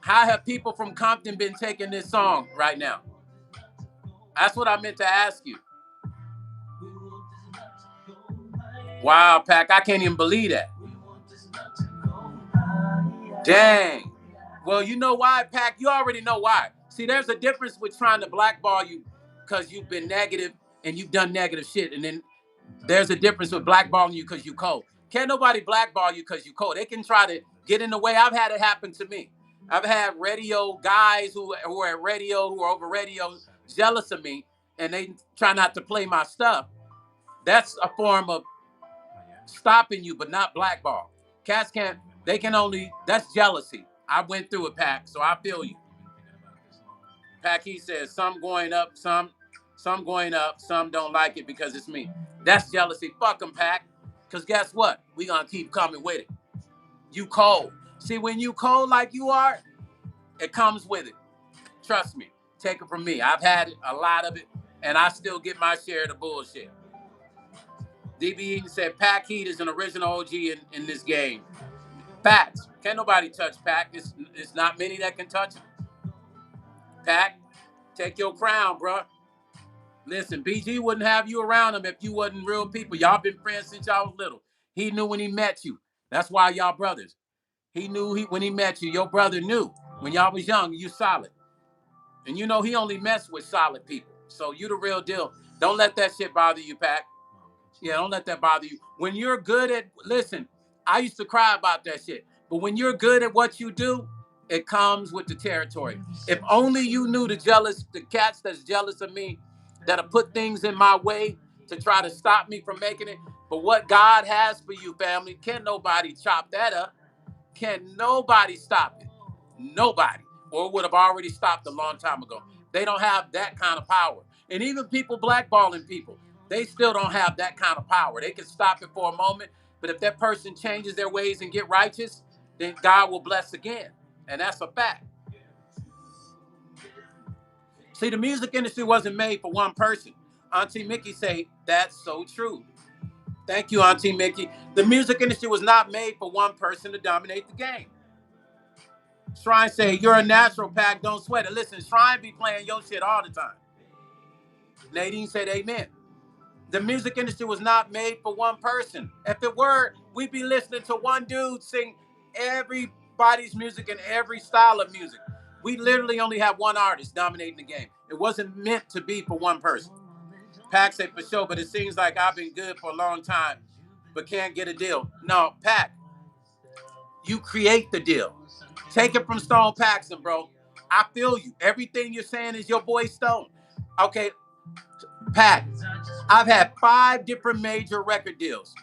How have people from Compton been taking this song right now? That's what I meant to ask you. Wow, Pac, I can't even believe that. Dang. Well, you know why, Pac? You already know why. See, there's a difference with trying to blackball you because you've been negative and you've done negative shit. And then there's a difference with blackballing you because you cold. Can't nobody blackball you because you cold. They can try to get in the way. I've had it happen to me. I've had radio guys who are at radio, who are over radio, jealous of me, and they try not to play my stuff. That's a form of stopping you, but not blackball. Cats can't, they can only, that's jealousy. I went through it, Pac, so I feel you. Pac, he says, some going up, some going up, some don't like it because it's me. That's jealousy. Fuck them, Pac. Because guess what? We gonna keep coming with it. You cold. See, when you cold like you are, it comes with it. Trust me. Take it from me. I've had a lot of it, and I still get my share of the bullshit. DB Eaton said, Pac Heat is an original OG in this game. Facts. Can't nobody touch Pac. It's not many that can touch him. Pac, take your crown, bro. Listen, BG wouldn't have you around him if you wasn't real people. Y'all been friends since y'all was little. He knew when he met you. That's why y'all brothers. He knew when he met you. Your brother knew when y'all was young, you solid. And you know he only messed with solid people. So you the real deal. Don't let that shit bother you, Pac. Yeah, don't let that bother you. When you're good at, listen, I used to cry about that shit. But when you're good at what you do, it comes with the territory. If only you knew the cats that's jealous of me, that'll put things in my way to try to stop me from making it. But what God has for you, family, can't nobody chop that up. Can nobody stop it? Nobody. or would have already stopped a long time ago. They don't have that kind of power. And even people blackballing people, they still don't have that kind of power. They can stop it for a moment, but if that person changes their ways and get righteous, then God will bless again. And that's a fact. See, the music industry wasn't made for one person. Auntie Mickey say, that's so true. Thank you, Auntie Mickey. The music industry was not made for one person to dominate the game. Shrine say, you're a natural, Pack, don't sweat it. Listen, Shrine be playing your shit all the time. Nadine said amen. The music industry was not made for one person. If it were, we'd be listening to one dude sing everybody's music and every style of music. We literally only have one artist dominating the game. It wasn't meant to be for one person. Pack said for sure, but it seems like I've been good for a long time, but can't get a deal. No, Pack, you create the deal. Take it from Stone Paxton, bro. I feel you. Everything you're saying is your boy Stone. Okay, Pack, I've had 5 different major record deals.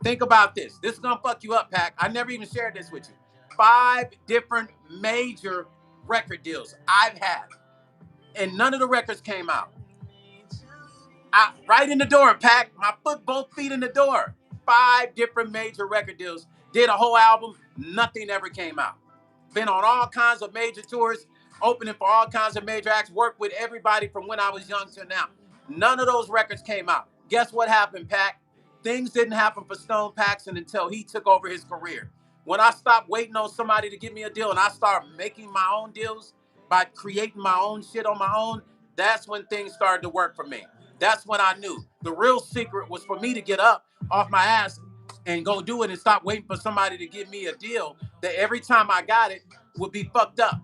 Think about this. This is going to fuck you up, Pack. I never even shared this with you. 5 different major record deals I've had, and none of the records came out. Right in the door, Pack. My foot, both feet in the door. 5 different major record deals. Did a whole album. Nothing ever came out. Been on all kinds of major tours, opening for all kinds of major acts, worked with everybody from when I was young to now. None of those records came out. Guess what happened, Pack? Things didn't happen for Stone Paxton until he took over his career. When I stopped waiting on somebody to give me a deal and I started making my own deals by creating my own shit on my own, that's when things started to work for me. That's when I knew. The real secret was for me to get up off my ass and go do it and stop waiting for somebody to give me a deal that every time I got it would be fucked up.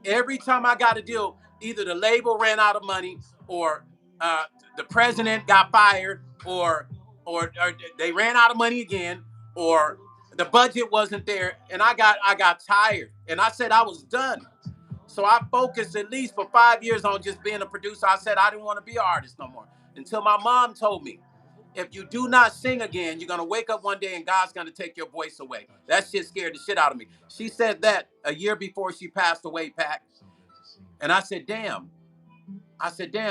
Every time I got a deal, either the label ran out of money or the president got fired or they ran out of money again or the budget wasn't there, and I got tired and I said I was done. So I focused at least for 5 years on just being a producer. I said I didn't want to be an artist no more until my mom told me, if you do not sing again, you're going to wake up one day and God's going to take your voice away. That shit scared the shit out of me. She said that a year before she passed away, Pack. And I said, damn,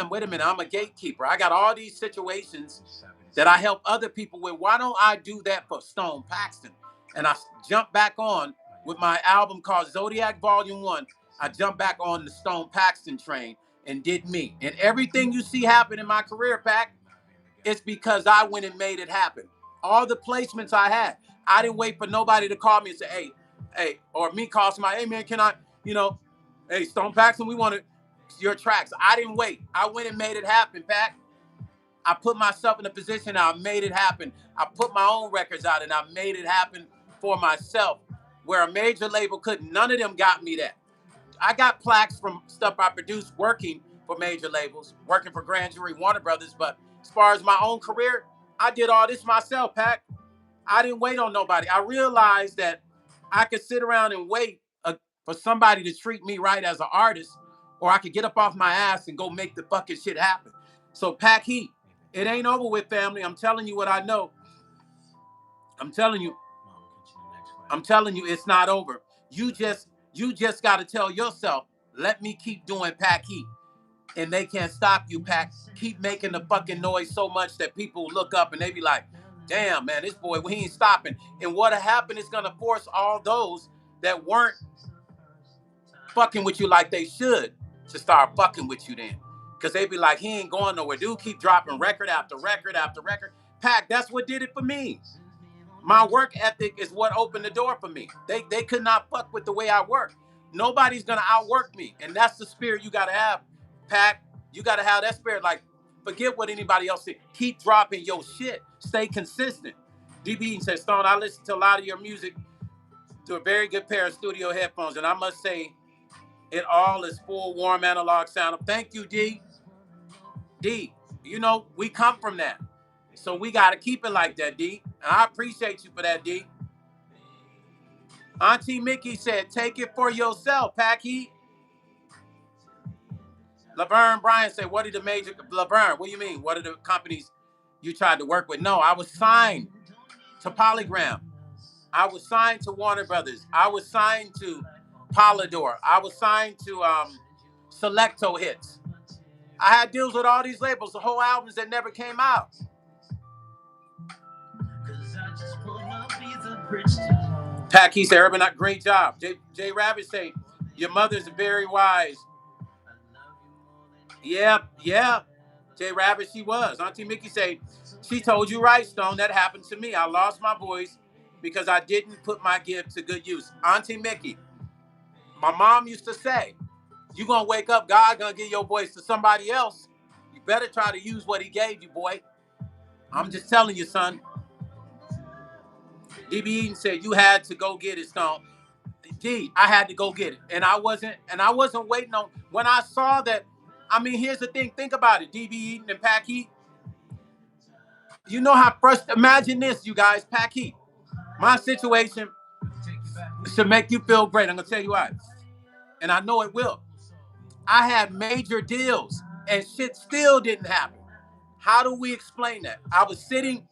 wait a minute. I'm a gatekeeper. I got all these situations that I help other people with. Why don't I do that for Stone Paxton? And I jumped back on with my album called Zodiac Volume 1. I jumped back on the Stone Paxton train and did me. And everything you see happen in my career, Pack, it's because I went and made it happen. All the placements I had, I didn't wait for nobody to call me and say, hey, or me call somebody, hey man, can I, hey, Stone Paxton, we want your tracks. I didn't wait. I went and made it happen, Pack. I put myself in a position and I made it happen. I put my own records out and I made it happen for myself where a major label couldn't. None of them got me that. I got plaques from stuff I produced working for major labels, working for Grand Jury, Warner Brothers. But as far as my own career, I did all this myself, Pack. I didn't wait on nobody. I realized that I could sit around and wait for somebody to treat me right as an artist, or I could get up off my ass and go make the fucking shit happen. So Pack Heat, it ain't over with, family. I'm telling you what I know. I'm telling you, it's not over. You just got to tell yourself, let me keep doing Pack Heat. And they can't stop you, Pack. Keep making the fucking noise so much that people look up and they be like, damn, man, this boy, he ain't stopping. And what'll happen is going to force all those that weren't fucking with you like they should to start fucking with you then. Because they be like, he ain't going nowhere. Dude keep dropping record after record after record. Pack, that's what did it for me. My work ethic is what opened the door for me. They could not fuck with the way I work. Nobody's going to outwork me. And that's the spirit you got to have, Pack. You got to have that spirit. Like, forget what anybody else said. Keep dropping your shit. Stay consistent. DB says, Stone, I listen to a lot of your music to a very good pair of studio headphones. And I must say, it all is full, warm, analog sound. Thank you, D. D, we come from that. So we got to keep it like that, D. And I appreciate you for that, D. Auntie Mickey said, take it for yourself, Pack Heat. Laverne Bryan said, what are the major... Laverne, what do you mean? What are the companies you tried to work with? No, I was signed to Polygram. I was signed to Warner Brothers. I was signed to Polydor. I was signed to Selecto Hits. I had deals with all these labels, the whole albums that never came out. Packy said, Urban, great job. Jay Rabbit say, your mother's very wise. Yeah. Jay Rabbit, she was. Auntie Mickey say, she told you right, Stone. That happened to me. I lost my voice because I didn't put my gift to good use. Auntie Mickey, my mom used to say, you're going to wake up, God going to give your voice to somebody else. You better try to use what he gave you, boy. I'm just telling you, son. DB Eaton said, you had to go get it, Stone. D, I had to go get it. And I wasn't waiting on, when I saw that, I mean, here's the thing. Think about it, DB Eaton and Pack Heat. You know how first, imagine this, you guys, Pack Heat. My situation should make you feel great. I'm going to tell you why. And I know it will. I had major deals and shit still didn't happen. How do we explain that? I was sitting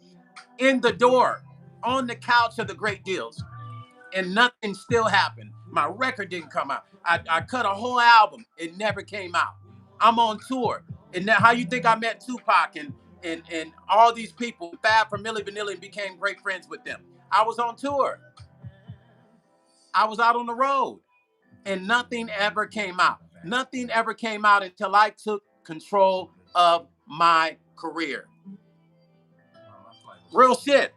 in the door on the couch of the great deals and nothing still happened. My record didn't come out. I cut a whole album. It never came out. I'm on tour. And now how you think I met Tupac and all these people, Fab from Milli Vanilli, and became great friends with them? I was on tour. I was out on the road and nothing ever came out. Nothing ever came out until I took control of my career. Real shit.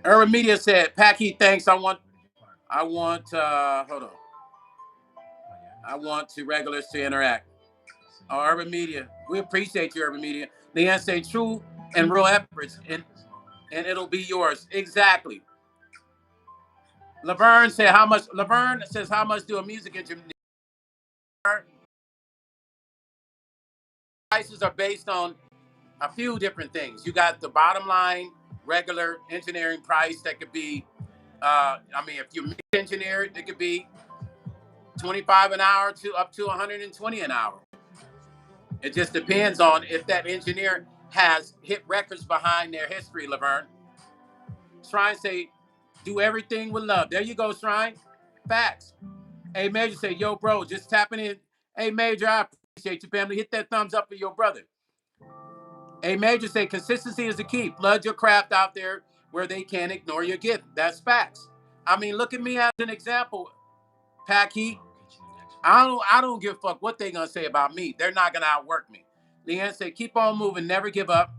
Urban Media said, Packy, thanks. I want regulars to interact. Oh, Urban Media. We appreciate you, Urban Media. Leanne say true and real efforts, and it'll be yours. Exactly. Laverne said how much do a music engineer? Prices are based on a few different things. You got the bottom line, regular engineering price that could be, if you're mid engineer, it could be $25 an hour to up to $120 an hour. It just depends on if that engineer has hit records behind their history, Laverne. Shrine say, do everything with love. There you go, Shrine. Facts. Hey, Major say, yo, bro, just tapping in. Hey, Major, I appreciate you, family. Hit that thumbs up for your brother. Hey, Major say, consistency is the key. Flood your craft out there where they can't ignore your gift. That's facts. I mean, look at me as an example, Packy. I don't give a fuck what they're going to say about me. They're not going to outwork me. Leanne said, keep on moving, never give up.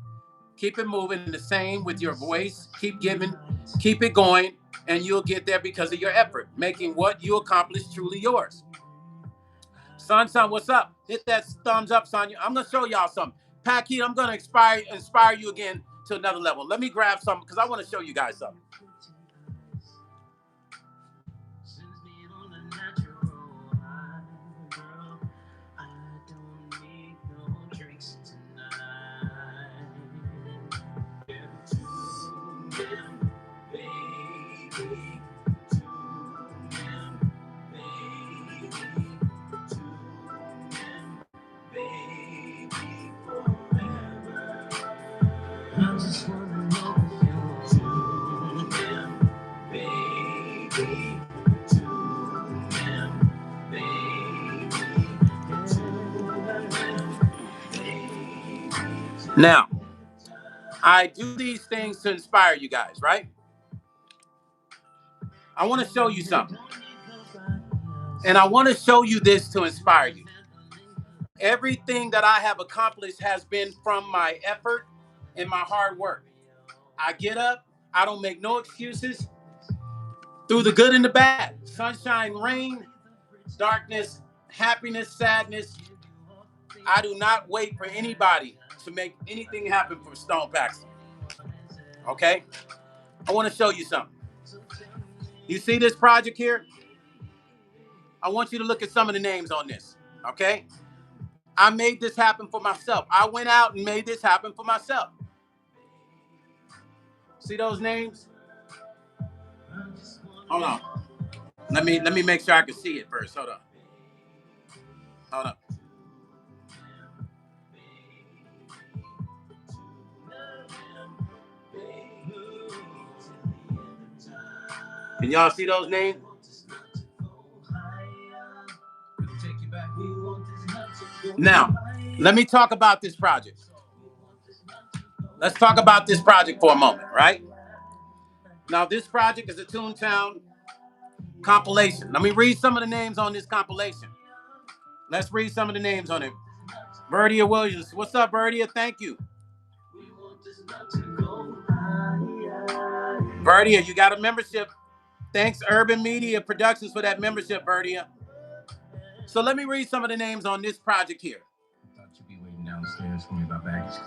Keep it moving. The same with your voice. Keep giving, keep it going, and you'll get there because of your effort, making what you accomplish truly yours. Son, what's up? Hit that thumbs up, son. I'm going to show y'all something. Packy, I'm going to inspire you again to another level. Let me grab something because I want to show you guys something. Now, I do these things to inspire you guys, right? I want to show you something. And I want to show you this to inspire you. Everything that I have accomplished has been from my effort and my hard work. I get up, I don't make no excuses. Through the good and the bad, sunshine, rain, darkness, happiness, sadness, I do not wait for anybody to make anything happen for Stone Paxton. Okay? I want to show you something. You see this project here? I want you to look at some of the names on this. Okay? I made this happen for myself. I went out and made this happen for myself. See those names? Hold on. Let me make sure I can see it first. Hold on. Can y'all see those names? Now, let me talk about this project. Let's talk about this project for a moment, right? Now, this project is a Toontown compilation. Let me read some of the names on this compilation. Let's read some of the names on it. Verdia Williams. What's up, Verdia? Thank you. Verdia, you got a membership. Thanks, Urban Media Productions, for that membership, Verdia. So let me read some of the names on this project here.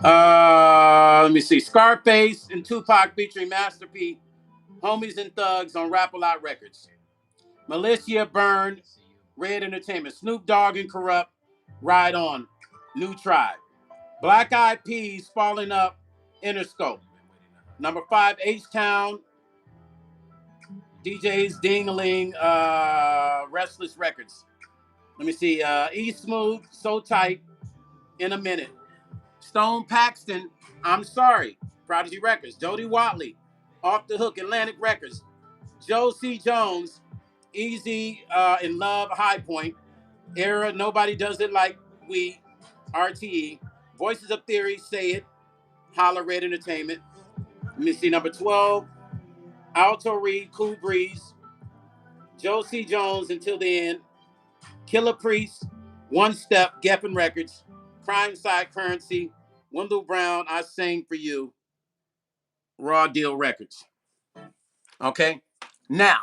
Let me see. Scarface and Tupac featuring Master P, Homies and Thugs on Rap-A-Lot Records. Militia Burn, Red Entertainment. Snoop Dogg and Corrupt, Ride On, New Tribe. Black Eyed Peas, Falling Up, Interscope. Number 5, H-Town, DJs Ding-a-Ling, Restless Records. Let me see. E Smooth, So Tight, In a Minute. Stone Paxton, I'm Sorry, Prodigy Records. Jody Watley, Off the Hook, Atlantic Records. Joe C. Jones, Easy in Love, High Point. Era, Nobody Does It Like We, RTE. Voices of Theory, Say It, Holla, Red Entertainment. Let me see. Number 12, Alto Reed, Cool Breeze. Joe C. Jones, Until the End. Killer Priest, One Step, Geffen Records. Crime Side Currency, Wendell Brown, I Sing For You, Raw Deal Records. Okay? Now,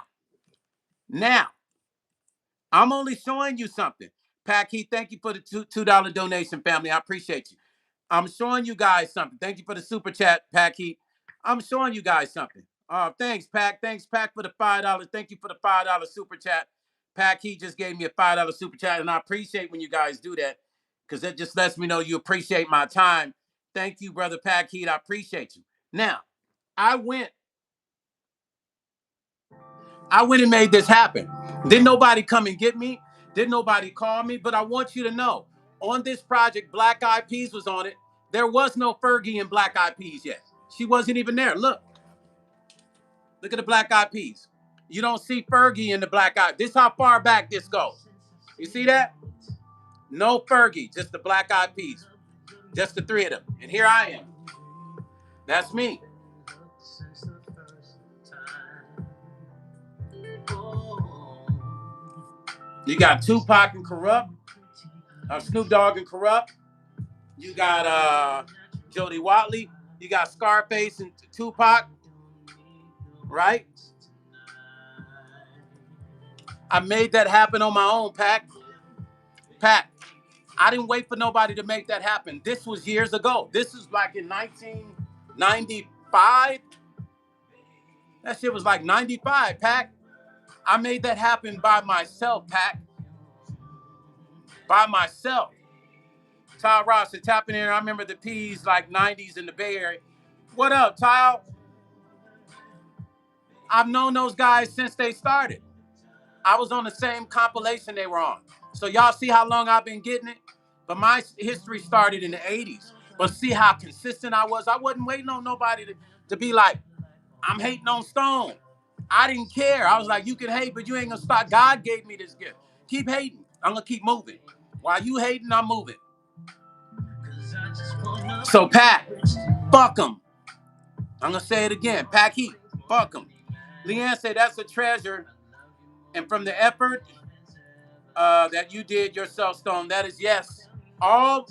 I'm only showing you something. Pat Key, thank you for the $2 donation, family. I appreciate you. I'm showing you guys something. Thank you for the super chat, Pat Key. I'm showing you guys something. Thanks, Pac. Thanks, Pac, for the $5. Thank you for the $5 super chat. Pac Key just gave me a $5 super chat, and I appreciate when you guys do that because it just lets me know you appreciate my time. Thank you, brother Pac Key. I appreciate you. Now, I went and made this happen. Didn't nobody come and get me. Didn't nobody call me. But I want you to know, on this project, Black Eyed Peas was on it. There was no Fergie in Black Eyed Peas yet. She wasn't even there. Look at the Black Eyed Peas. You don't see Fergie in the Black Eyed. This is how far back this goes. You see that? No Fergie, just the Black Eyed Peas. Just the three of them. And here I am. That's me. You got Tupac and Corrupt, Snoop Dogg and Corrupt. You got Jody Watley. You got Scarface and Tupac, right? I made that happen on my own, Pac. I didn't wait for nobody to make that happen. This was years ago. This is like in 1995. That shit was like 95, Pac. I made that happen by myself, Pac. By myself. Ty Ross is tapping in. I remember the P's like 90s in the Bay Area. What up, Ty? I've known those guys since they started. I was on the same compilation they were on. So y'all see how long I've been getting it? But my history started in the 80s. But see how consistent I was? I wasn't waiting on nobody to be like, I'm hating on Stone. I didn't care. I was like, you can hate, but you ain't gonna stop. God gave me this gift. Keep hating. I'm gonna keep moving. While you hating, I'm moving. So Pat, fuck him. I'm gonna say it again. Pac Heat, fuck him. Leanne said that's a treasure. And from the effort that you did yourself, Stone, that is yes. All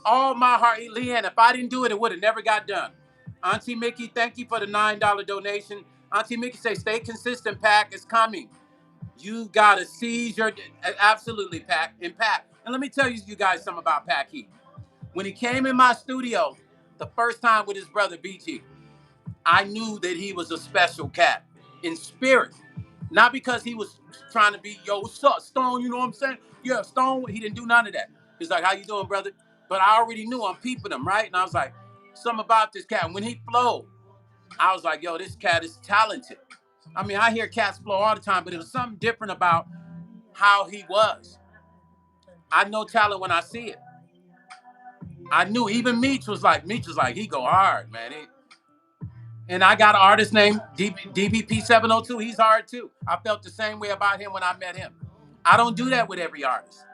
my heart, Leanne. If I didn't do it, it would have never got done. Auntie Mickey, thank you for the $9 donation. Auntie Mickey say, stay consistent, Pac. It's coming. You gotta seize your absolutely, Pac. And Pac. And let me tell you guys something about Pac Heat. When he came in my studio the first time with his brother BG, I knew that he was a special cat in spirit. Not because he was trying to be, yo, what's up, Stone? You know what I'm saying? Yeah, Stone. He didn't do none of that. He's like, how you doing, brother? But I already knew I'm peeping him, right? And I was like, something about this cat. When he flowed, I was like, yo, this cat is talented. I mean, I hear cats flow all the time, but it was something different about how he was. I know talent when I see it. I knew even Meech was like, he go hard, man. And I got an artist named DBP702. He's hard too. I felt the same way about him when I met him. I don't do that with every artist.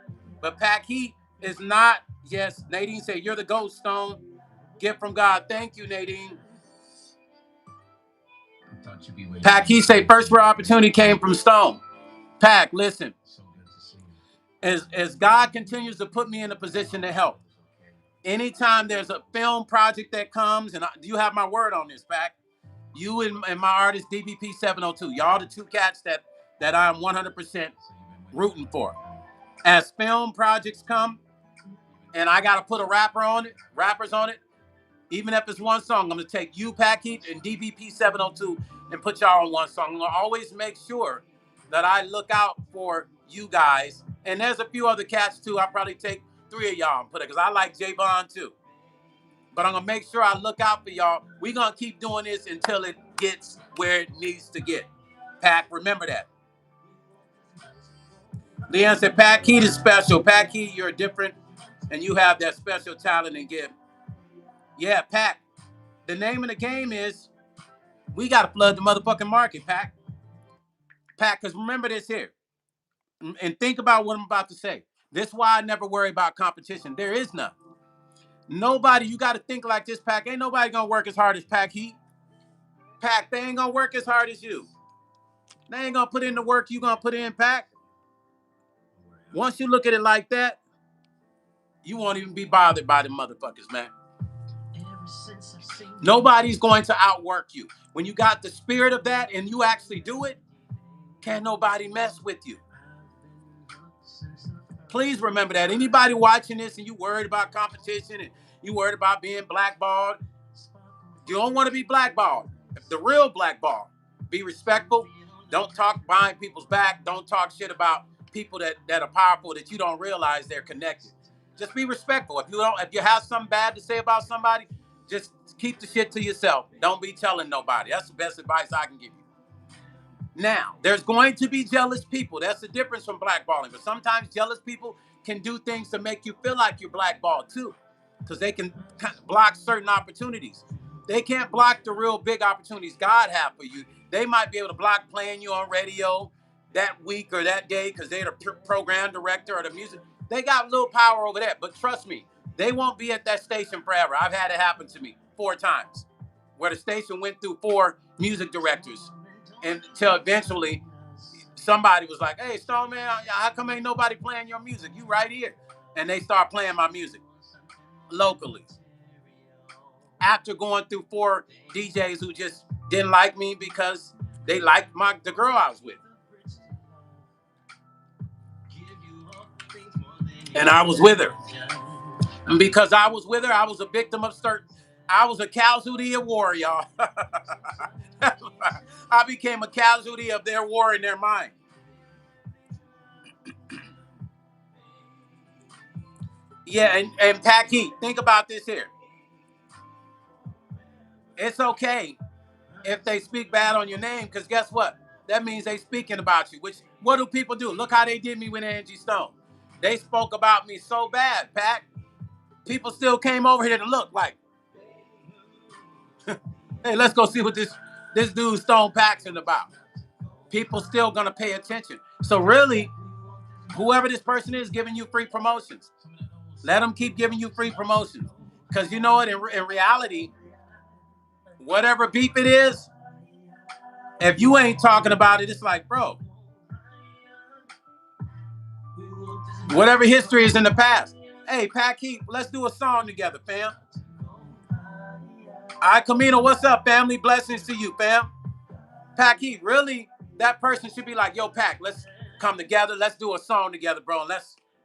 But Pac Heat is not Yes, Nadine said, you're the ghost, Stone. Gift from God. Thank you, Nadine. Pac, he say, first real opportunity came from Stone. Pac, listen. As God continues to put me in a position to help, anytime there's a film project that comes, and you have my word on this, Pac, you and my artist, DBP 702, y'all the two cats that I'm 100% rooting for. As film projects come, and I got to put rappers on it, even if it's one song, I'm going to take you, Pac Heat, and DBP 702 and put y'all on one song. I'm going to always make sure that I look out for you guys. And there's a few other cats, too. I'll probably take 3 of y'all and put it, because I like Javon, too. But I'm going to make sure I look out for y'all. We're going to keep doing this until it gets where it needs to get. Pac, remember that. Leanne said, Pac Heat is special. Pac Heat, you're different, and you have that special talent and gift. Yeah, Pac. The name of the game is we got to flood the motherfucking market, Pac. Pac, because remember this here. And think about what I'm about to say. This is why I never worry about competition. There is none. Nobody, you got to think like this, Pac. Ain't nobody going to work as hard as Pac Heat. Pac, they ain't going to work as hard as you. They ain't going to put in the work you going to put in, Pac. Once you look at it like that, you won't even be bothered by the motherfuckers, man. Nobody's going to outwork you. When you got the spirit of that and you actually do it, can't nobody mess with you. Please remember that. Anybody watching this and you worried about competition and you worried about being blackballed, you don't want to be blackballed. The real blackball. Be respectful. Don't talk behind people's back. Don't talk shit about people that are powerful that you don't realize they're connected. Just be respectful. If you have something bad to say about somebody, just keep the shit to yourself. Don't be telling nobody. That's the best advice I can give you. Now, there's going to be jealous people. That's the difference from blackballing. But sometimes jealous people can do things to make you feel like you're blackballed too, because they can block certain opportunities. They can't block the real big opportunities God have for you. They might be able to block playing you on radio that week or that day because they're the program director or the music. They got little power over that. But trust me, they won't be at that station forever. I've had it happen to me 4 times where the station went through 4 music directors until eventually somebody was like, hey, Stone, man, how come ain't nobody playing your music? You right here. And they start playing my music locally. After going through 4 DJs who just didn't like me because they liked the girl I was with. And I was with her. And because I was with her, I was a victim of I was a casualty of war, y'all. I became a casualty of their war in their mind. Yeah, and Pac Heat, think about this here. It's okay if they speak bad on your name, because guess what? That means they speaking about you. Which, what do people do? Look how they did me with Angie Stone. They spoke about me so bad, Pac. People still came over here to look like, hey, let's go see what this dude Stone Paxton about. People still gonna pay attention. So really, whoever this person is giving you free promotions, let them keep giving you free promotions. Because you know what, in reality, whatever beef it is, if you ain't talking about it, it's like, bro, whatever history is in the past. Hey, Pac Heat, let's do a song together, fam. All right, Camino, what's up, family? Blessings to you, fam. Pac Heat, really, that person should be like, yo, Pac, let's come together. Let's do a song together, bro. And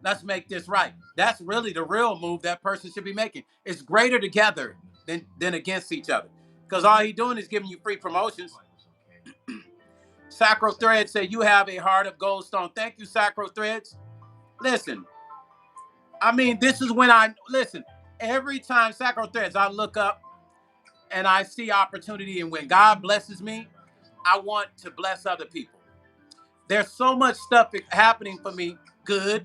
let's make this right. That's really the real move that person should be making. It's greater together than against each other. Because all he's doing is giving you free promotions. Sacro Threads say, you have a heart of gold, Stone. Thank you, Sacro Threads. Listen, I mean, this is when every time, Sacro Threads, I look up and I see opportunity, and when God blesses me, I want to bless other people. There's so much stuff happening for me, good,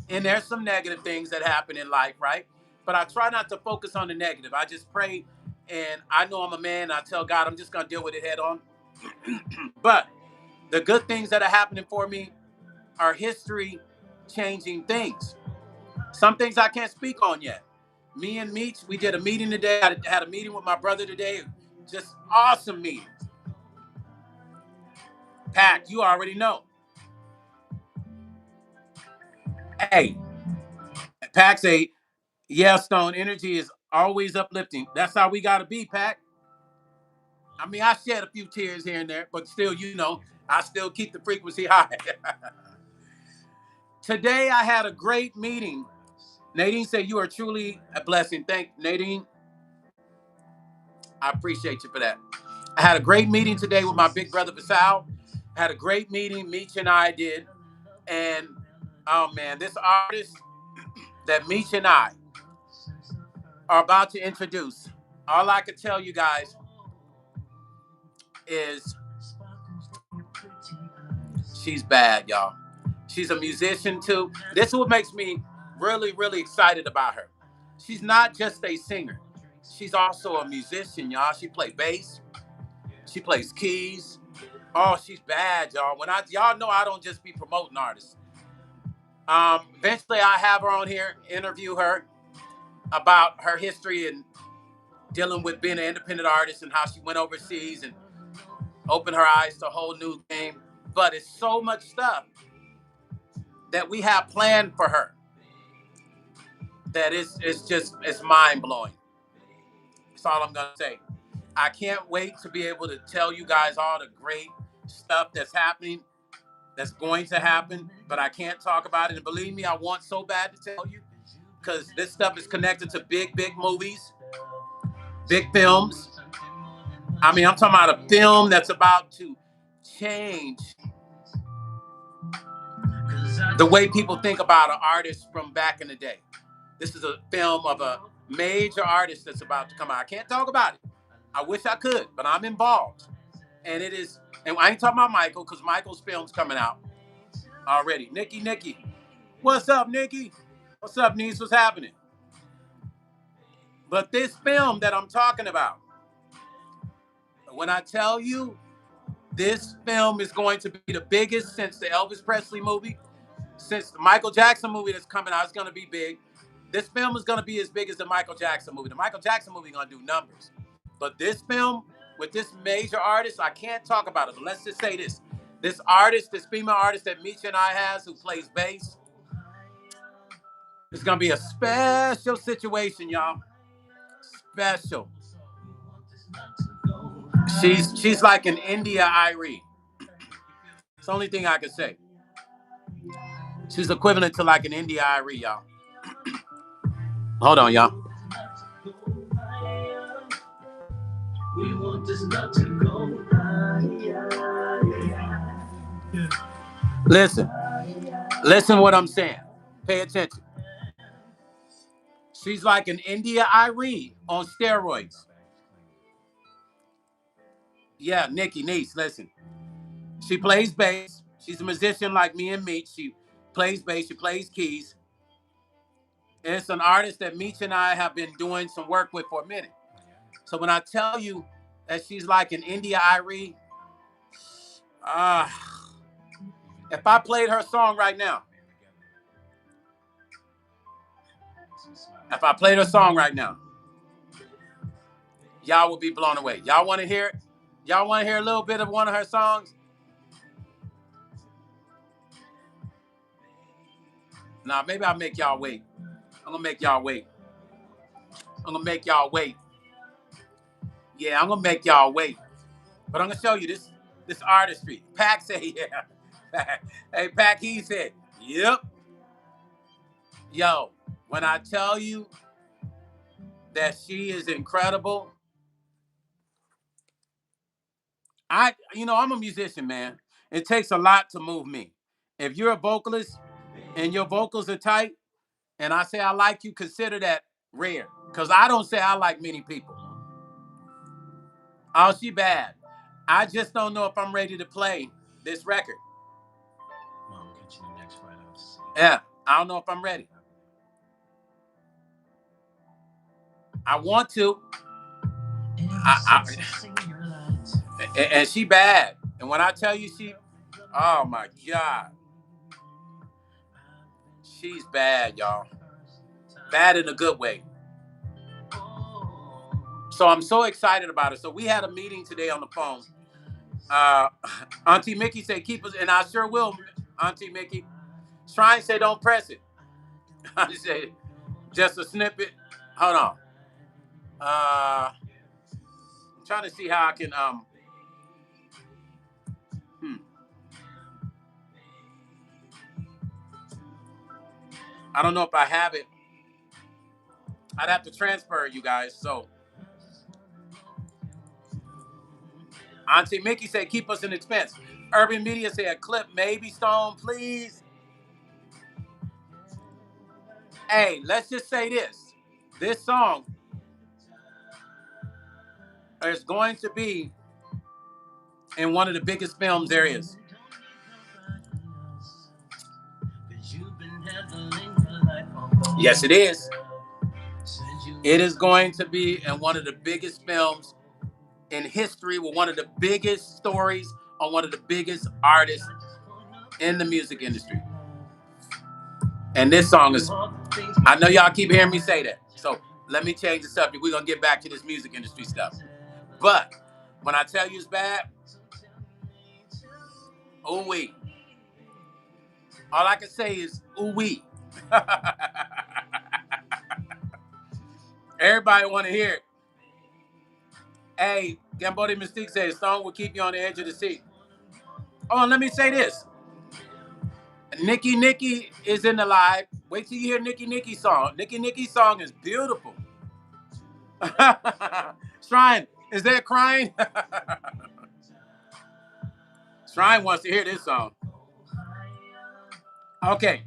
and there's some negative things that happen in life, right? But I try not to focus on the negative. I just pray, and I know I'm a man, and I tell God I'm just going to deal with it head on. But the good things that are happening for me are history-changing things. Some things I can't speak on yet. Me and Meech, we did a meeting today. I had a meeting with my brother today. Just awesome meeting. Pac, you already know. Hey, Pac say, yeah, Stone, energy is always uplifting. That's how we got to be, Pac. I mean, I shed a few tears here and there, but still, you know, I still keep the frequency high. Today, I had a great meeting. Nadine said, you are truly a blessing. Thank Nadine. I appreciate you for that. I had a great meeting today with my big brother, Vasal. I had a great meeting, Meech and I did. And, oh, man, this artist that Meech and I are about to introduce, all I can tell you guys is she's bad, y'all. She's a musician, too. This is what makes me really, really excited about her. She's not just a singer. She's also a musician, y'all. She plays bass. She plays keys. Oh, she's bad, y'all. Y'all know I don't just be promoting artists. Eventually, I have her on here, interview her about her history and dealing with being an independent artist and how she went overseas and opened her eyes to a whole new game. But it's so much stuff that we have planned for her that it's mind blowing. That's all I'm gonna say. I can't wait to be able to tell you guys all the great stuff that's happening, that's going to happen, but I can't talk about it. And believe me, I want so bad to tell you because this stuff is connected to big, big movies, big films. I mean, I'm talking about a film that's about to change the way people think about an artist from back in the day. This is a film of a major artist that's about to come out. I can't talk about it. I wish I could, but I'm involved. And it is, and I ain't talking about Michael because Michael's film's coming out already. Nikki. What's up, Nikki? What's up, niece? What's happening? But this film that I'm talking about, when I tell you this film is going to be the biggest since the Elvis Presley movie, since the Michael Jackson movie that's coming out, it's going to be big. This film is going to be as big as the Michael Jackson movie. The Michael Jackson movie is going to do numbers. But this film with this major artist, I can't talk about it, but let's just say this. This artist, this female artist that Meech and I has who plays bass, it's going to be a special situation, y'all. Special. She's like an India Irie. It's the only thing I can say. She's equivalent to like an India Irie, y'all. Hold on, y'all. We want this not to go. Listen what I'm saying. Pay attention. She's like an India Irie on steroids. Yeah, Nikki, niece, listen. She plays bass. She's a musician like me and Meech. She plays bass. She plays keys. And it's an artist that Meech and I have been doing some work with for a minute. So when I tell you that she's like an India Irie, if I played her song right now, y'all would be blown away. Y'all want to hear it? Y'all want to hear a little bit of one of her songs? Nah, maybe I'll make y'all wait. I'm going to make y'all wait. Yeah, I'm going to make y'all wait. But I'm going to show you this artistry. Pac said, yeah. Hey, Pac, he said, yep. Yo, when I tell you that she is incredible, I'm a musician, man. It takes a lot to move me. If you're a vocalist and your vocals are tight, and I say I like you, consider that rare. Because I don't say I like many people. Oh, she bad. I just don't know if I'm ready to play this record. Yeah, I don't know if I'm ready. I want to. And she bad. And when I tell you oh my God. She's bad, y'all. Bad in a good way. So I'm so excited about it. So we had a meeting today on the phone. Auntie Mickey said, keep us, and I sure will, Auntie Mickey. Shrine said, don't press it. I said, just a snippet. Hold on. I'm trying to see how I can, I don't know if I have it. I'd have to transfer you guys. So Auntie Mickey said, keep us in expense. Urban Media said, clip maybe Stone, please. Hey, let's just say this. This song is going to be in one of the biggest films there is. Yes, it is. It is going to be in one of the biggest films in history with one of the biggest stories on one of the biggest artists in the music industry. And this song is, I know y'all keep hearing me say that. So let me change the subject. We're going to get back to this music industry stuff. But when I tell you it's bad, ooh-wee. All I can say is ooh-wee. Everybody want to hear it. Hey, Gambodi Mystique says, song will keep you on the edge of the seat. Oh, let me say this. Nikki is in the live. Wait till you hear Nikki's song. Nikki's song is beautiful. Shrine, is there crying? Shrine wants to hear this song. Okay.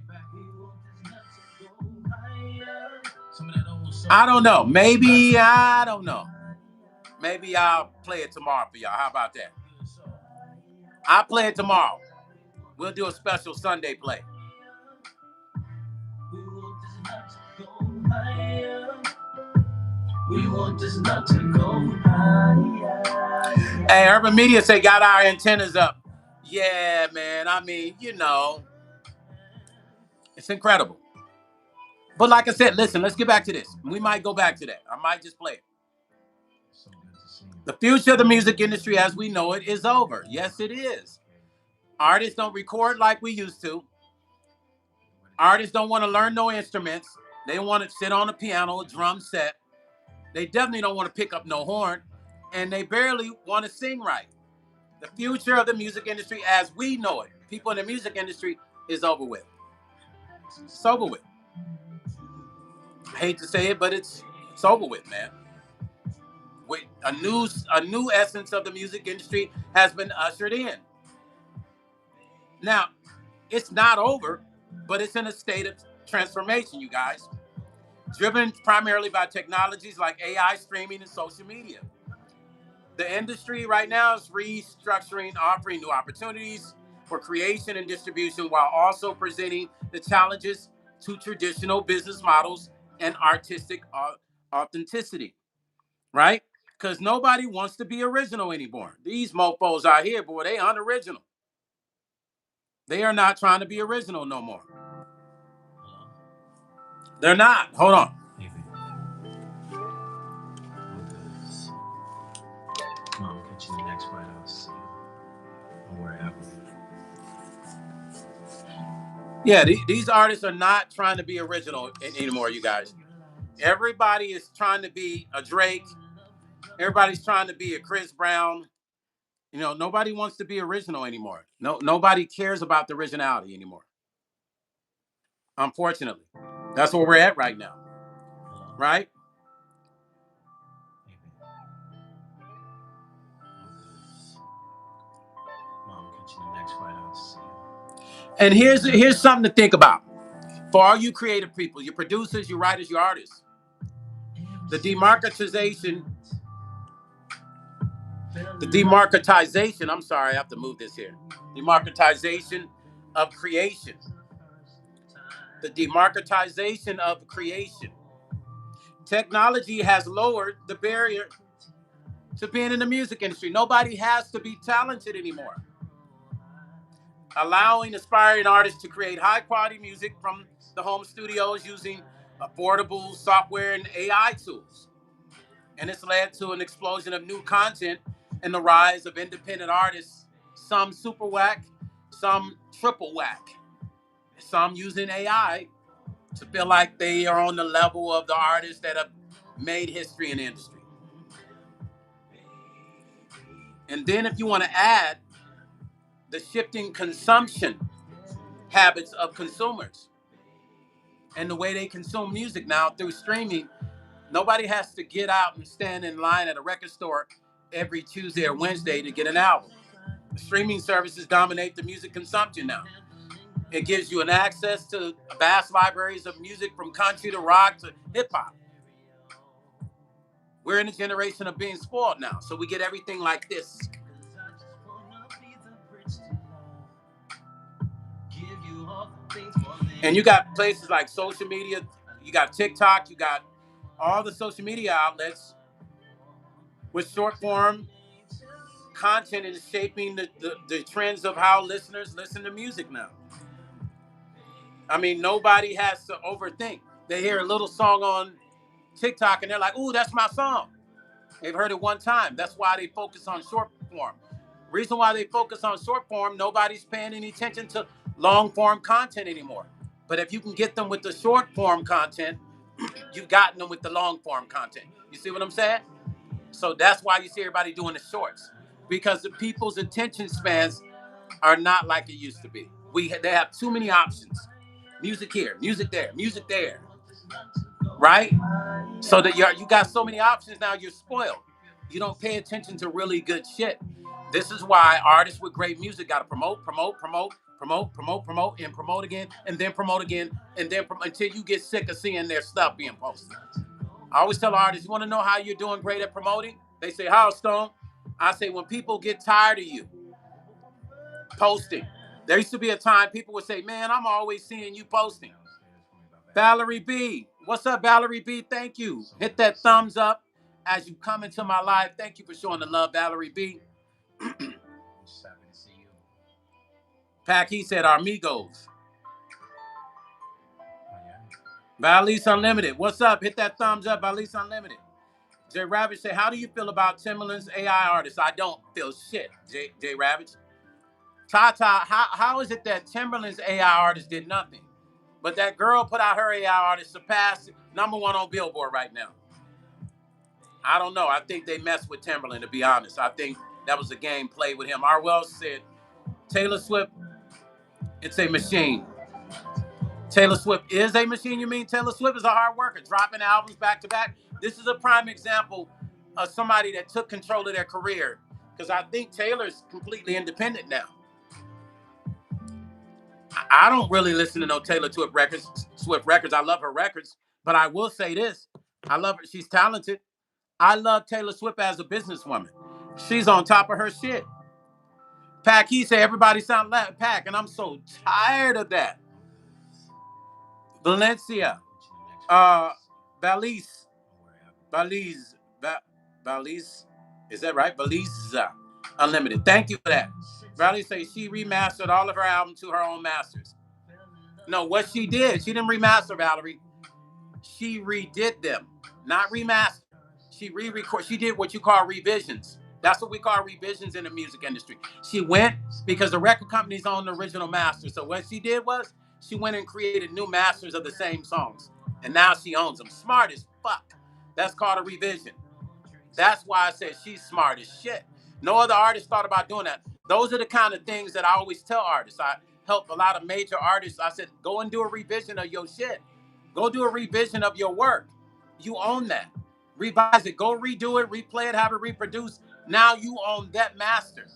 I don't know. Maybe, I don't know. Maybe I'll play it tomorrow for y'all. How about that? I'll play it tomorrow. We'll do a special Sunday play. We want this not to go higher. Hey, Urban Media say got our antennas up. Yeah, man. I mean, you know, it's incredible. But like I said, listen, let's get back to this. We might go back to that. I might just play it. The future of the music industry as we know it is over. Yes, it is. Artists don't record like we used to. Artists don't want to learn no instruments. They want to sit on a piano, a drum set. They definitely don't want to pick up no horn. And they barely want to sing right. The future of the music industry as we know it, people in the music industry, is over with. It's over with. I hate to say it, but it's over with, man. With a new essence of the music industry has been ushered in. Now, it's not over, but it's in a state of transformation, you guys. Driven primarily by technologies like AI, streaming, and social media. The industry right now is restructuring, offering new opportunities for creation and distribution while also presenting the challenges to traditional business models and artistic authenticity, right? Because nobody wants to be original anymore. These mofos out here, boy, they unoriginal. They are not trying to be original no more. They're not. Hold on. Mom, catch you in the next White House. Don't worry, yeah, these artists are not trying to be original anymore, you guys. Everybody is trying to be a Drake. Everybody's trying to be a Chris Brown. You know, nobody wants to be original anymore. Nobody cares about the originality anymore. Unfortunately, that's where we're at right now, right? And here's something to think about for all you creative people, your producers, your writers, your artists. The demarketization. I'm sorry, I have to move this here. Demarketization of creation. The demarketization of creation. Technology has lowered the barrier to being in the music industry. Nobody has to be talented anymore. Allowing aspiring artists to create high quality music from the home studios using affordable software and AI tools. And it's led to an explosion of new content and the rise of independent artists, some super whack, some triple whack, some using AI to feel like they are on the level of the artists that have made history in the industry. And then if you want to add the shifting consumption habits of consumers and the way they consume music now through streaming, nobody has to get out and stand in line at a record store every Tuesday or Wednesday to get an album. The streaming services dominate the music consumption now. It gives you an access to vast libraries of music from country to rock to hip hop. We're in a generation of being spoiled now, so we get everything like this. And you got places like social media, you got TikTok, you got all the social media outlets with short form content is shaping the trends of how listeners listen to music now. I mean, nobody has to overthink. They hear a little song on TikTok and they're like, ooh, that's my song. They've heard it one time. That's why they focus on short form. Reason why they focus on short form, nobody's paying any attention to long form content anymore. But if you can get them with the short form content, you've gotten them with the long form content. You see what I'm saying? So that's why you see everybody doing the shorts, because the people's attention spans are not like it used to be. They have too many options. Music here, music there, right? So that you got so many options now, you're spoiled. You don't pay attention to really good shit. This is why artists with great music got to promote, and promote again, and then promote again, and then until you get sick of seeing their stuff being posted. I always tell artists, you want to know how you're doing great at promoting? They say, how, Stone? I say, when people get tired of you posting. There used to be a time people would say, man, I'm always seeing you posting. Valerie B. What's up, Valerie B? Thank you. Hit that thumbs up as you come into my live. Thank you for showing the love, Valerie B. Pac, he said, Amigos. Valise Unlimited. What's up? Hit that thumbs up, Valise Unlimited. Jay Ravage said, how do you feel about Timbaland's AI artist? I don't feel shit, Jay Ravage. Tata, how is it that Timbaland's AI artist did nothing? But that girl put out her AI artist, surpassed #1 on Billboard right now. I don't know. I think they messed with Timbaland, to be honest. I think that was a game played with him. Arwell said, Taylor Swift, it's a machine. Taylor Swift is a machine, you mean? Taylor Swift is a hard worker, dropping albums back to back. This is a prime example of somebody that took control of their career, because I think Taylor's completely independent now. I don't really listen to no Taylor Swift records. I love her records, but I will say this. I love her. She's talented. I love Taylor Swift as a businesswoman. She's on top of her shit. Pac, he said everybody sound like Pac, and I'm so tired of that. Valencia, Valise, is that right? Valise Unlimited. Thank you for that. Valerie says she remastered all of her albums to her own masters. No, what she didn't remaster, Valerie. She redid them, not remaster. She re-record. She did what you call revisions. That's what we call revisions in the music industry. She went, because the record companies own the original master. So what she did was she went and created new masters of the same songs. And now she owns them. Smart as fuck. That's called a revision. That's why I said she's smart as shit. No other artist thought about doing that. Those are the kind of things that I always tell artists. I help a lot of major artists. I said, go and do a revision of your shit. Go do a revision of your work. You own that. Revise it. Go redo it, replay it, have it reproduced. Now you own that master.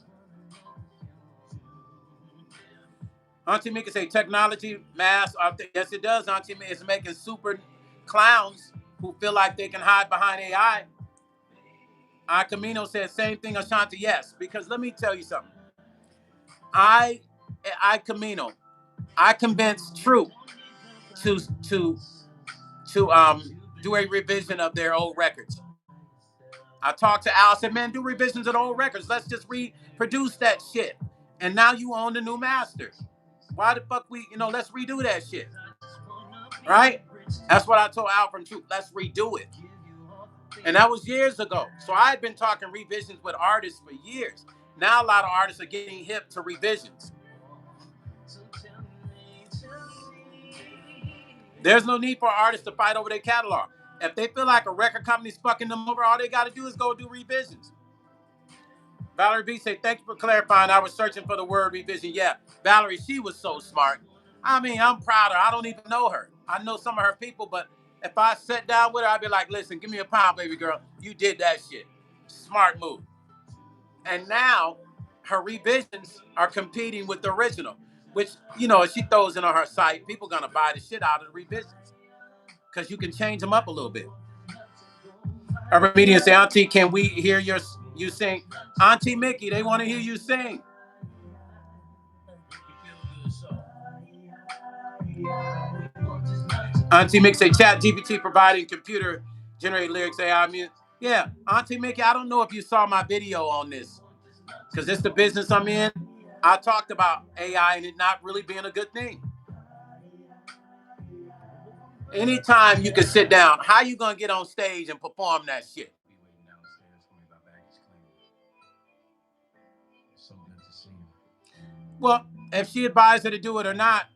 Auntie Mika say technology, mass. Yes, it does, Auntie Mika. It's making super clowns who feel like they can hide behind AI. Camino said same thing, Ashanti. Yes, because let me tell you something. Camino, I convinced True to do a revision of their old records. I talked to Al, said, man, do revisions of the old records. Let's just reproduce that shit. And now you own the new masters. Why the fuck let's redo that shit. Right? That's what I told Alfred Troop. Let's redo it. And that was years ago. So I had been talking revisions with artists for years. Now a lot of artists are getting hip to revisions. There's no need for artists to fight over their catalog. If they feel like a record company's fucking them over, all they got to do is go do revisions. Valerie B said, thank you for clarifying. I was searching for the word revision. Yeah, Valerie, she was so smart. I mean, I'm proud of her. I don't even know her. I know some of her people, but if I sat down with her, I'd be like, listen, give me a pound, baby girl. You did that shit. Smart move. And now her revisions are competing with the original, which, you know, if she throws it on her site, people going to buy the shit out of the revisions because you can change them up a little bit. Urban Media say, Auntie, can we hear you sing? Auntie Mickey, they want to hear you sing. Auntie Mickey say, Chat GPT providing computer generated lyrics AI music. Yeah, Auntie Mickey, I don't know if you saw my video on this because it's the business I'm in. I talked about AI and it not really being a good thing. Anytime you can sit down, how you gonna get on stage and perform that shit? Well, if she advised her to do it or not,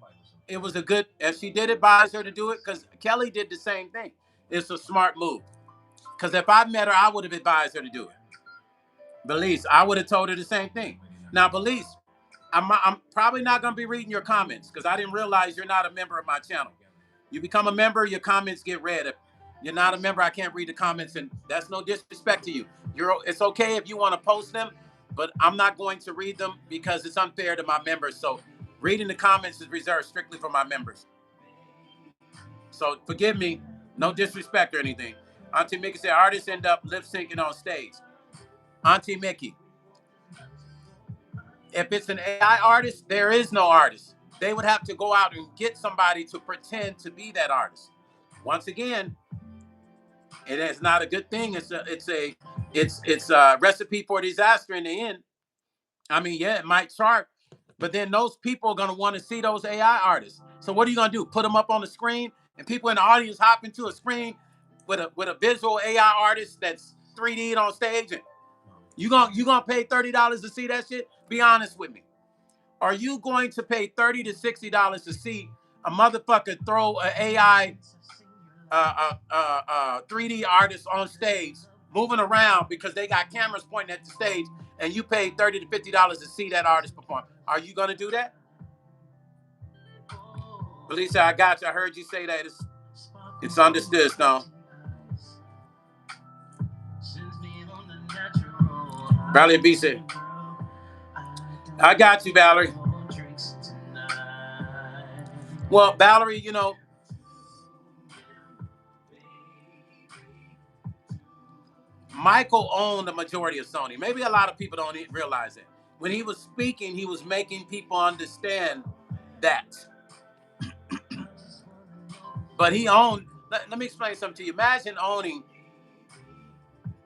it was a good. If she did advise her to do it, because Kelly did the same thing. It's a smart move. Because if I met her, I would have advised her to do it. Belize, I would have told her the same thing. Now, Belize, I'm probably not gonna be reading your comments because I didn't realize you're not a member of my channel. You become a member, your comments get read. If you're not a member, I can't read the comments, and that's no disrespect to you. It's okay if you want to post them, but I'm not going to read them because it's unfair to my members. So reading the comments is reserved strictly for my members. So forgive me, no disrespect or anything. Auntie Mickey said artists end up lip syncing on stage. Auntie Mickey, if it's an AI artist, there is no artist. They would have to go out and get somebody to pretend to be that artist. Once again, it is not a good thing. It's a recipe for disaster in the end. I mean, yeah, it might chart, but then those people are gonna want to see those AI artists. So what are you gonna do? Put them up on the screen, and people in the audience hop into a screen with a visual AI artist that's 3D on stage, and you gonna pay $30 to see that shit? Be honest with me. Are you going to pay $30 to $60 to see a motherfucker throw an AI 3D artist on stage moving around because they got cameras pointing at the stage and you paid $30 to $50 to see that artist perform? Are you going to do that? Lisa, I got you. I heard you say that. It's understood, Stone. Valerie B said, I got you, Valerie. Well, Valerie, you know, Michael owned the majority of Sony. Maybe a lot of people don't realize it. When he was speaking, he was making people understand that. But he owned, let me explain something to you. Imagine owning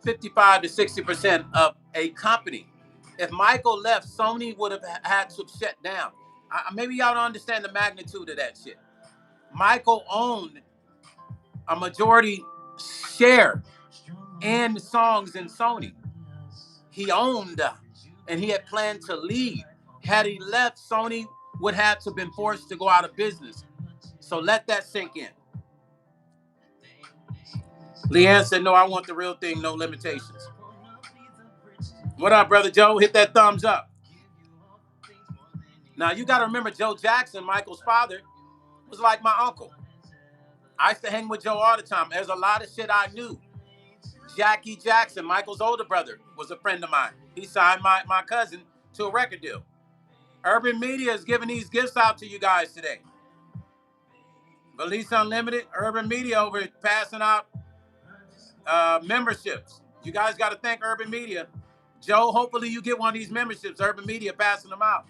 55 to 60% of a company. If Michael left, Sony would have had to shut down. Maybe y'all don't understand the magnitude of that shit. Michael owned a majority share in songs in Sony. He owned, and he had planned to leave. Had he left, Sony would have to been forced to go out of business. So let that sink in. Leanne said, no, I want the real thing, no limitations. What up, Brother Joe? Hit that thumbs up. Now, you got to remember, Joe Jackson, Michael's father, was like my uncle. I used to hang with Joe all the time. There's a lot of shit I knew. Jackie Jackson, Michael's older brother, was a friend of mine. He signed my cousin to a record deal. Urban Media is giving these gifts out to you guys today. Release Unlimited, Urban Media over passing out memberships. You guys got to thank Urban Media. Joe, hopefully you get one of these memberships. Urban Media passing them out.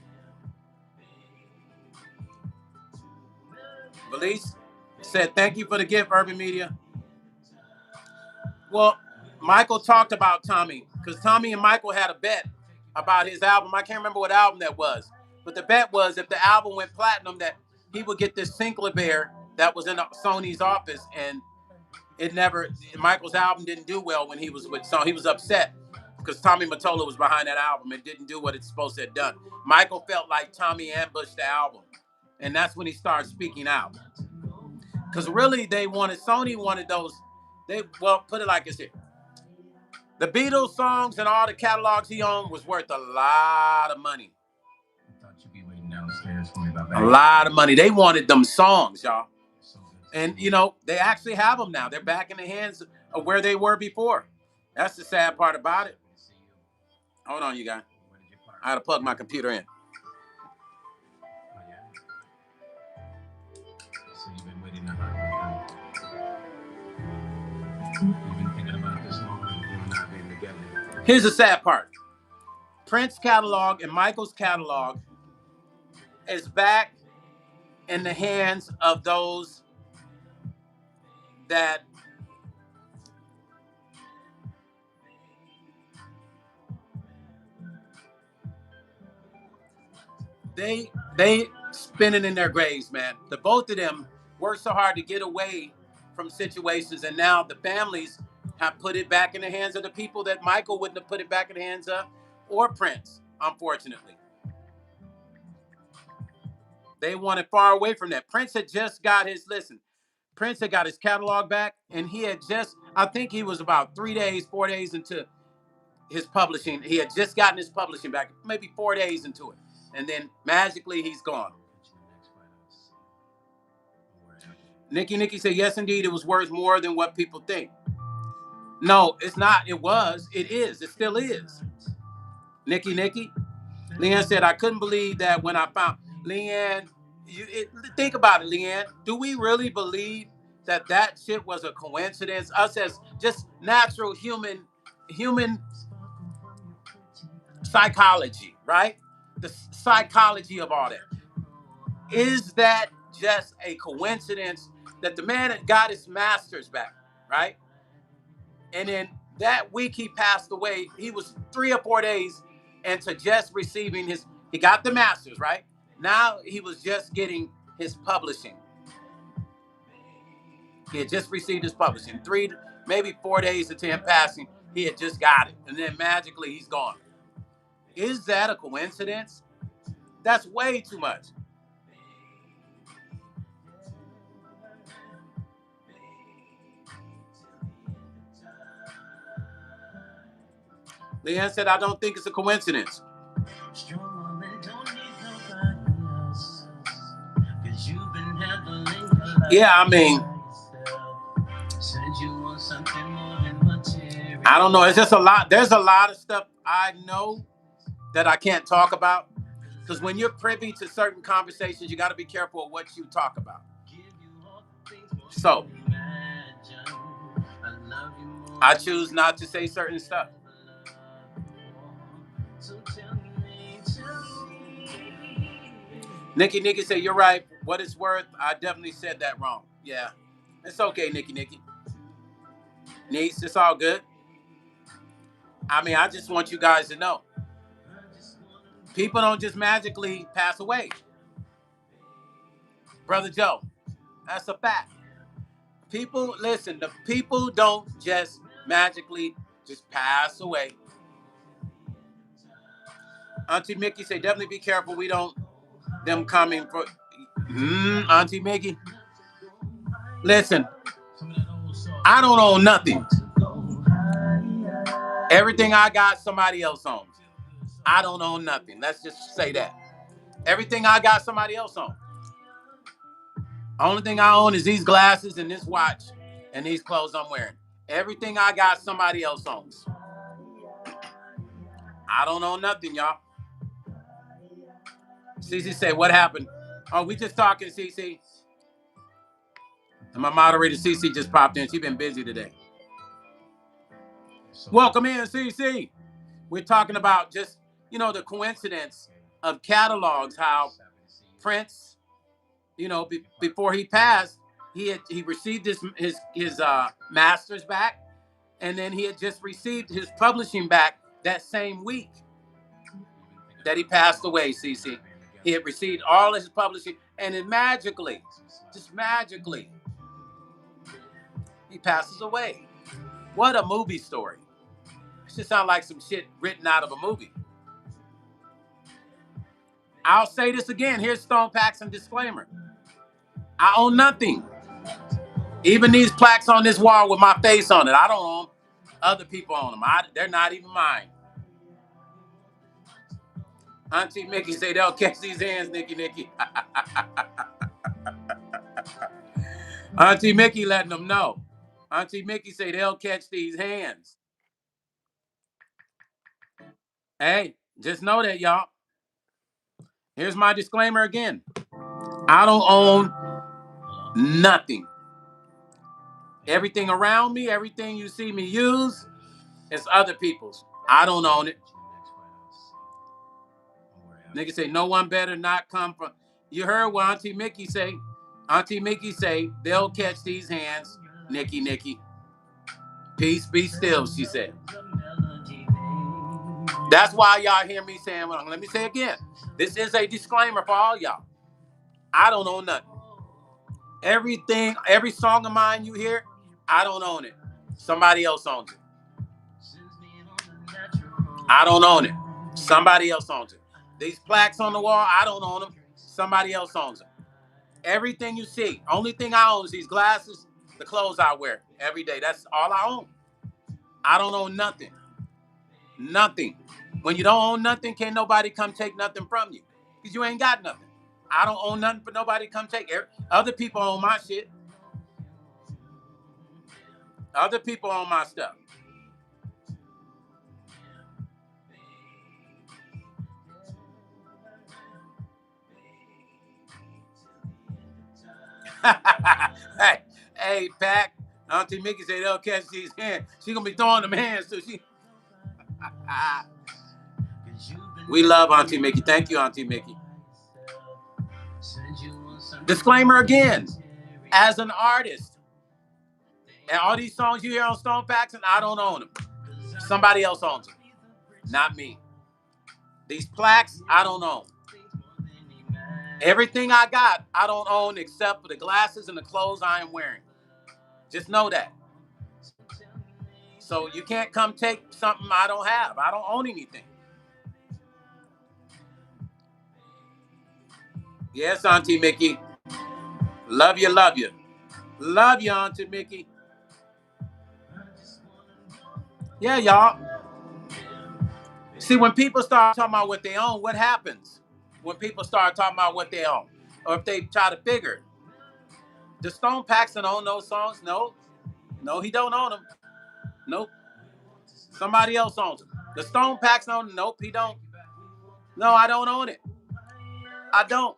Release said, thank you for the gift, Urban Media. Well, Michael talked about Tommy because Tommy and Michael had a bet about his album. I can't remember what album that was, but the bet was if the album went platinum that he would get this Sinclair Bear that was in Sony's office, and Michael's album didn't do well when he was with Sony. He was upset because Tommy Mottola was behind that album and didn't do what it's supposed to have done. Michael felt like Tommy ambushed the album, and that's when he started speaking out. Because really, Sony wanted those. Put it like this here. The Beatles songs and all the catalogs he owned was worth a lot of money. I thought you'd be waiting downstairs for me about that. A lot of money. They wanted them songs, y'all. And, they actually have them now. They're back in the hands of where they were before. That's the sad part about it. Hold on, you guys. I had to plug my computer in. Oh, yeah. So you've been waiting to hurt me. You've been thinking about this moment, you and I being together. Here's the sad part. Prince's catalog and Michael's catalog is back in the hands of those that they spinning in their graves, man. The both of them worked so hard to get away from situations, and now the families have put it back in the hands of the people that Michael wouldn't have put it back in the hands of, or Prince, unfortunately. They wanted far away from that. Prince had just got Prince had got his catalog back, and he had I think he was about 4 days into his publishing. He had just gotten his publishing back, maybe 4 days into it. And then magically he's gone. Nikki said, yes, indeed, it was worth more than what people think. No, it's not. It is. It still is. Nikki. Leanne said, I couldn't believe that when I found. Leanne, think about it, Leanne. Do we really believe that shit was a coincidence? Us as just natural human psychology, right? The psychology of all that. Is that just a coincidence that the man that got his master's back, right? And then that week he passed away. He was 3 or 4 days into just receiving he got the master's, right? Now he was just getting his publishing. He had just received his publishing. 3, maybe 4 days into him passing, he had just got it. And then magically he's gone. Is that a coincidence? That's way too much. Leanne said, I don't think it's a coincidence. Yeah, I mean, I don't know. It's just a lot. There's a lot of stuff I know that I can't talk about. Because when you're privy to certain conversations, you got to be careful of what you talk about. So, I choose not to say certain stuff. Nikki said, you're right. What it's worth, I definitely said that wrong. Yeah. It's okay, Nikki. Niece, it's all good. I mean, I just want you guys to know. People don't just magically pass away. Brother Joe, that's a fact. People, listen, the people don't just magically just pass away. Auntie Mickey said, definitely be careful. We don't, them coming for, Auntie Mickey. Listen, I don't own nothing. Everything I got, somebody else owns. I don't own nothing. Let's just say that. Everything I got, somebody else owns. Only thing I own is these glasses and this watch and these clothes I'm wearing. Everything I got, somebody else owns. I don't own nothing, y'all. Cece said, what happened? Oh, we just talking, Cece. And my moderator, Cece, just popped in. She's been busy today. Welcome in, Cece. We're talking about just, the coincidence of catalogs, how Prince, before he passed, he received his master's back, and then he had just received his publishing back that same week that he passed away, Cece. He had received all his publishing, and then magically, just magically, he passes away. What a movie story. It should sound like some shit written out of a movie. I'll say this again. Here's Stone Paxton disclaimer. I own nothing. Even these plaques on this wall with my face on it, I don't own them. Other people own them. They're not even mine. Auntie Mickey say they'll catch these hands, Nikki. Auntie Mickey letting them know. Auntie Mickey say they'll catch these hands. Hey, just know that, y'all. Here's my disclaimer again. I don't own nothing. Everything around me, everything you see me use, is other people's. I don't own it. Nigga say no one better not come from. You heard what Auntie Mickey say. Auntie Mickey say they'll catch these hands, Nikki. Peace be still, she said. That's why y'all hear me saying, well, let me say again. This is a disclaimer for all y'all. I don't own nothing. Everything, every song of mine you hear, I don't own it. Somebody else owns it. I don't own it. Somebody else owns it. These plaques on the wall, I don't own them. Somebody else owns them. Everything you see, only thing I own is these glasses, the clothes I wear every day. That's all I own. I don't own nothing. Nothing. When you don't own nothing, can't nobody come take nothing from you. Because you ain't got nothing. I don't own nothing for nobody to come take. Other people own my shit. Other people own my stuff. hey, Pac. Auntie Mickey said they'll catch these hands. She gonna be throwing them hands too. We love Auntie Mickey. Thank you, Auntie Mickey. Disclaimer again. As an artist, and all these songs you hear on Stone Paxton, I don't own them. Somebody else owns them. Not me. These plaques, I don't own. Everything I got, I don't own except for the glasses and the clothes I am wearing. Just know that. So you can't come take something I don't have. I don't own anything. Yes, Auntie Mickey. Love you, love you. Love you, Auntie Mickey. Yeah, y'all. See, when people start talking about what they own, what happens? When people start talking about what they own, or if they try to figure, does Stone Paxton own those songs? No, he don't own them. Nope. Somebody else owns them. The Stone Paxton own them? Nope, he don't. No, I don't own it. I don't.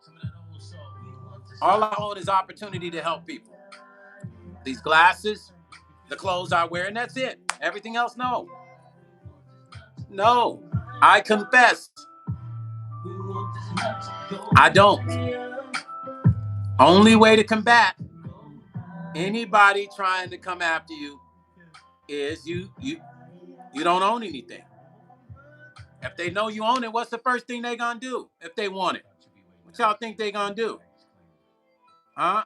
All I own is opportunity to help people. These glasses, the clothes I wear, and that's it. Everything else, no. No, I confess. I don't. Only way to combat anybody trying to come after you is you don't own anything. If they know you own it, what's the first thing they gonna do if they want it? What y'all think they gonna do? Huh?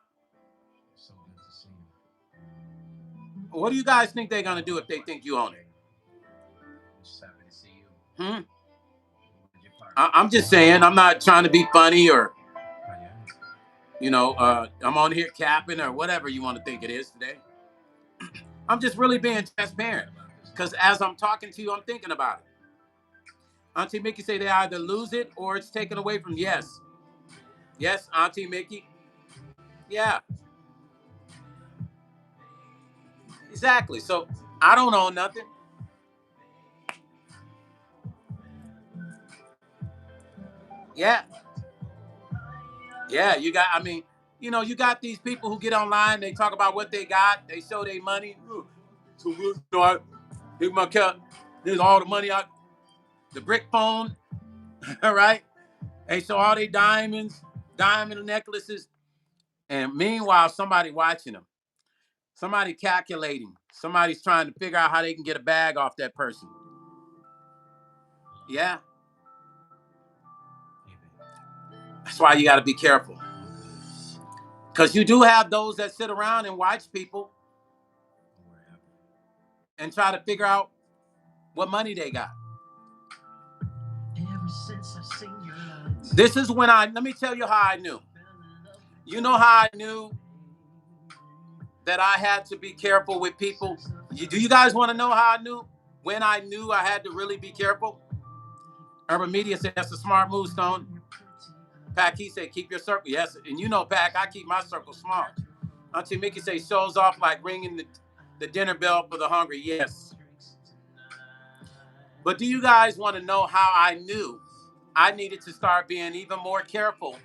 What do you guys think they're gonna do if they think you own it? I'm just saying, I'm not trying to be funny or, I'm on here capping or whatever you want to think it is today. I'm just really being transparent because as I'm talking to you, I'm thinking about it. Auntie Mickey say they either lose it or it's taken away from. Yes, Auntie Mickey. Yeah, exactly. So I don't own nothing. Yeah, you got. I mean, you got these people who get online. They talk about what they got. They show their money. So here's my cut. Here's all the money the brick phone. All right. They show all their diamonds, diamond necklaces, and meanwhile, somebody watching them. Somebody calculating. Somebody's trying to figure out how they can get a bag off that person. Yeah. That's why you got to be careful. Because you do have those that sit around and watch people and try to figure out what money they got. This is when let me tell you how I knew. You know how I knew that I had to be careful with people? Do you guys want to know how I knew? When I knew I had to really be careful? Urban Media said that's a smart move, Stone. Pac, he said, keep your circle. Yes, and you know, Pac, I keep my circle small. Auntie Mickey say, shows off like ringing the dinner bell for the hungry. Yes. But do you guys want to know how I knew I needed to start being even more careful?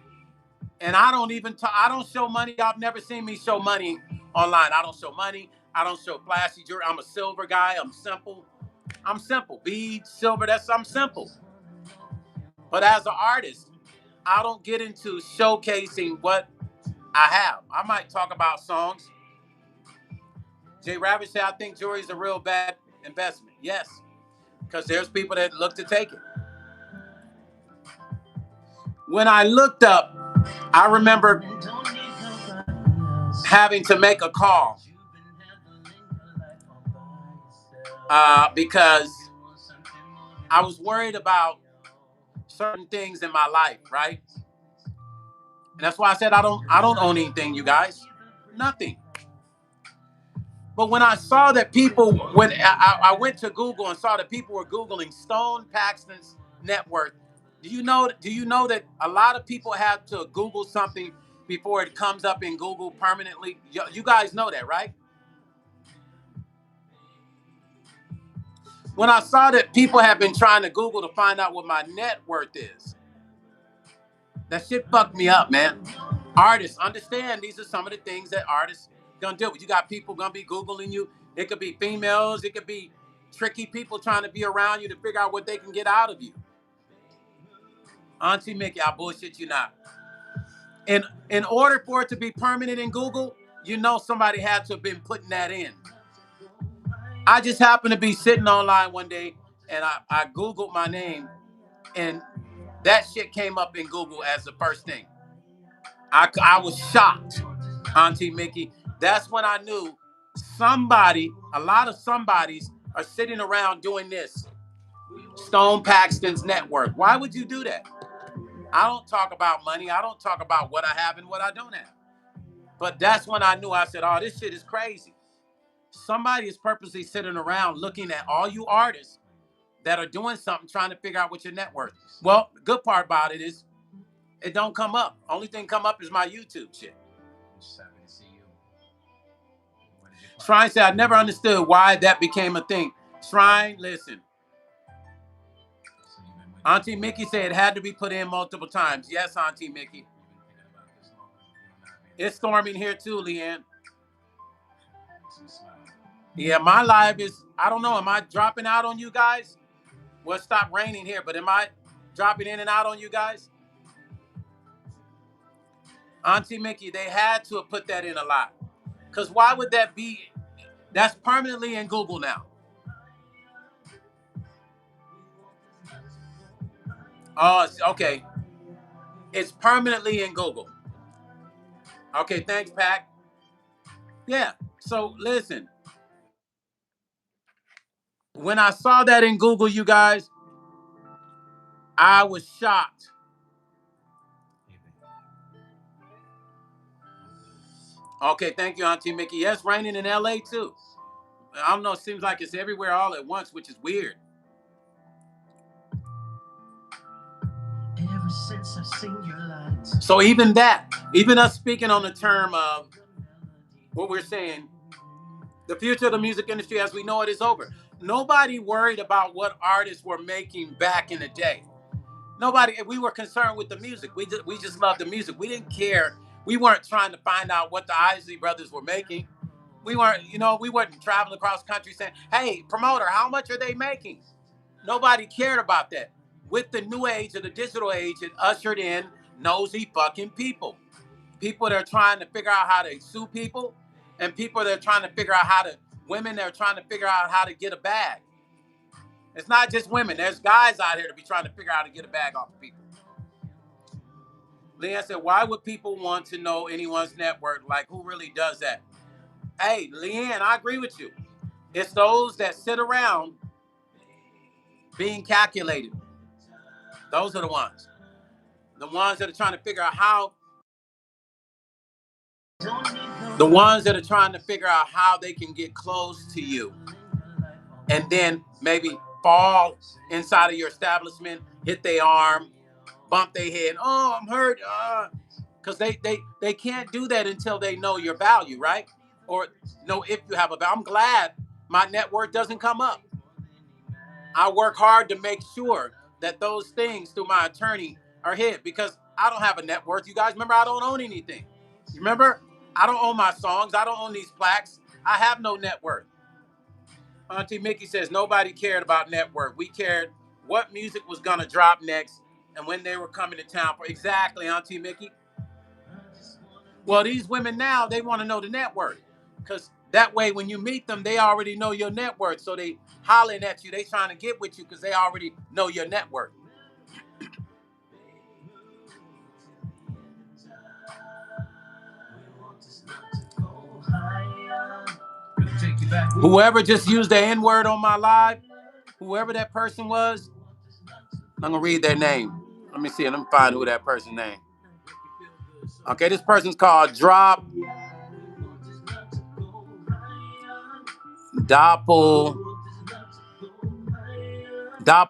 And I don't even I don't show money. Y'all have never seen me show money online. I don't show money. I don't show flashy jewelry. I'm a silver guy. I'm simple. I'm simple. Beads, silver, I'm simple. But as an artist, I don't get into showcasing what I have. I might talk about songs. Jay Rabbit said, I think jewelry is a real bad investment. Yes, because there's people that look to take it. When I looked up, I remember having to make a call because I was worried about certain things in my life, right? And that's why I said I don't own anything, you guys. Nothing. But when I saw that people, when I went to Google and saw that people were Googling Stone Paxton's net worth, do you know that a lot of people have to Google something before it comes up in Google permanently? You guys know that, right? When I saw that people have been trying to Google to find out what my net worth is, that shit fucked me up, man. Artists, understand these are some of the things that artists gonna deal with. You got people gonna be Googling you. It could be females, it could be tricky people trying to be around you to figure out what they can get out of you. Auntie Mickey, I bullshit you not. In order for it to be permanent in Google, you know somebody had to have been putting that in. I just happened to be sitting online one day and I Googled my name and that shit came up in Google as the first thing. I was shocked, Auntie Mickey. That's when I knew a lot of somebodies are sitting around doing this. Stone Paxton's network. Why would you do that? I don't talk about money. I don't talk about what I have and what I don't have. But that's when I knew. I said, oh, this shit is crazy. Somebody is purposely sitting around looking at all you artists that are doing something, trying to figure out what your net worth. Well, the good part about it is it don't come up. Only thing come up is my YouTube shit. Shrine said, I never understood why that became a thing. Shrine, listen. Auntie Mickey said it had to be put in multiple times. Yes, Auntie Mickey. It's storming here too, Leanne. Yeah, my live is, I don't know, am I dropping out on you guys? Well, it stopped raining here, but am I dropping in and out on you guys? Auntie Mickey, they had to have put that in a lot. Because why would that be? That's permanently in Google now. Oh, okay. It's permanently in Google. Okay, thanks, Pac. Yeah, so listen. When I saw that in Google, you guys, I was shocked. Okay, thank you, Auntie Mickey. Yes, raining in LA too. I don't know, it seems like it's everywhere all at once, which is weird. Ever since I've seen your lights. So even us speaking on the term of what we're saying, the future of the music industry as we know it is over. Nobody worried about what artists were making back in the day. Nobody, we were concerned with the music. We just loved the music. We didn't care. We weren't trying to find out what the Isley brothers were making. We weren't traveling across the country saying, hey, promoter, how much are they making? Nobody cared about that. With the new age of the digital age, it ushered in nosy fucking people. People that are trying to figure out how to sue people, and people that are trying to figure out women that are trying to figure out how to get a bag. It's not just women. There's guys out here to be trying to figure out how to get a bag off of people. Leanne said, why would people want to know anyone's network? Like, who really does that? Hey, Leanne, I agree with you. It's those that sit around being calculated. Those are the ones. The ones that are trying to figure out how. The ones that are trying to figure out how they can get close to you. And then maybe fall inside of your establishment, hit their arm, bump their head. Oh, I'm hurt. Because they can't do that until they know your value, right? Or know if you have a value. I'm glad my net worth doesn't come up. I work hard to make sure that those things through my attorney are hid because I don't have a net worth. You guys remember I don't own anything. You remember? I don't own my songs. I don't own these plaques. I have no net worth. Auntie Mickey says nobody cared about net worth. We cared what music was gonna drop next and when they were coming to town for. Exactly, Auntie Mickey. Well, these women now, they want to know the net worth. Because that way when you meet them, they already know your net worth. So they hollering at you. They trying to get with you because they already know your net worth. Whoever just used the N-word on my live, whoever that person was, I'm going to read their name. Let me see. Let me find who that person's name. Okay, this person's called Drop Doppel OG.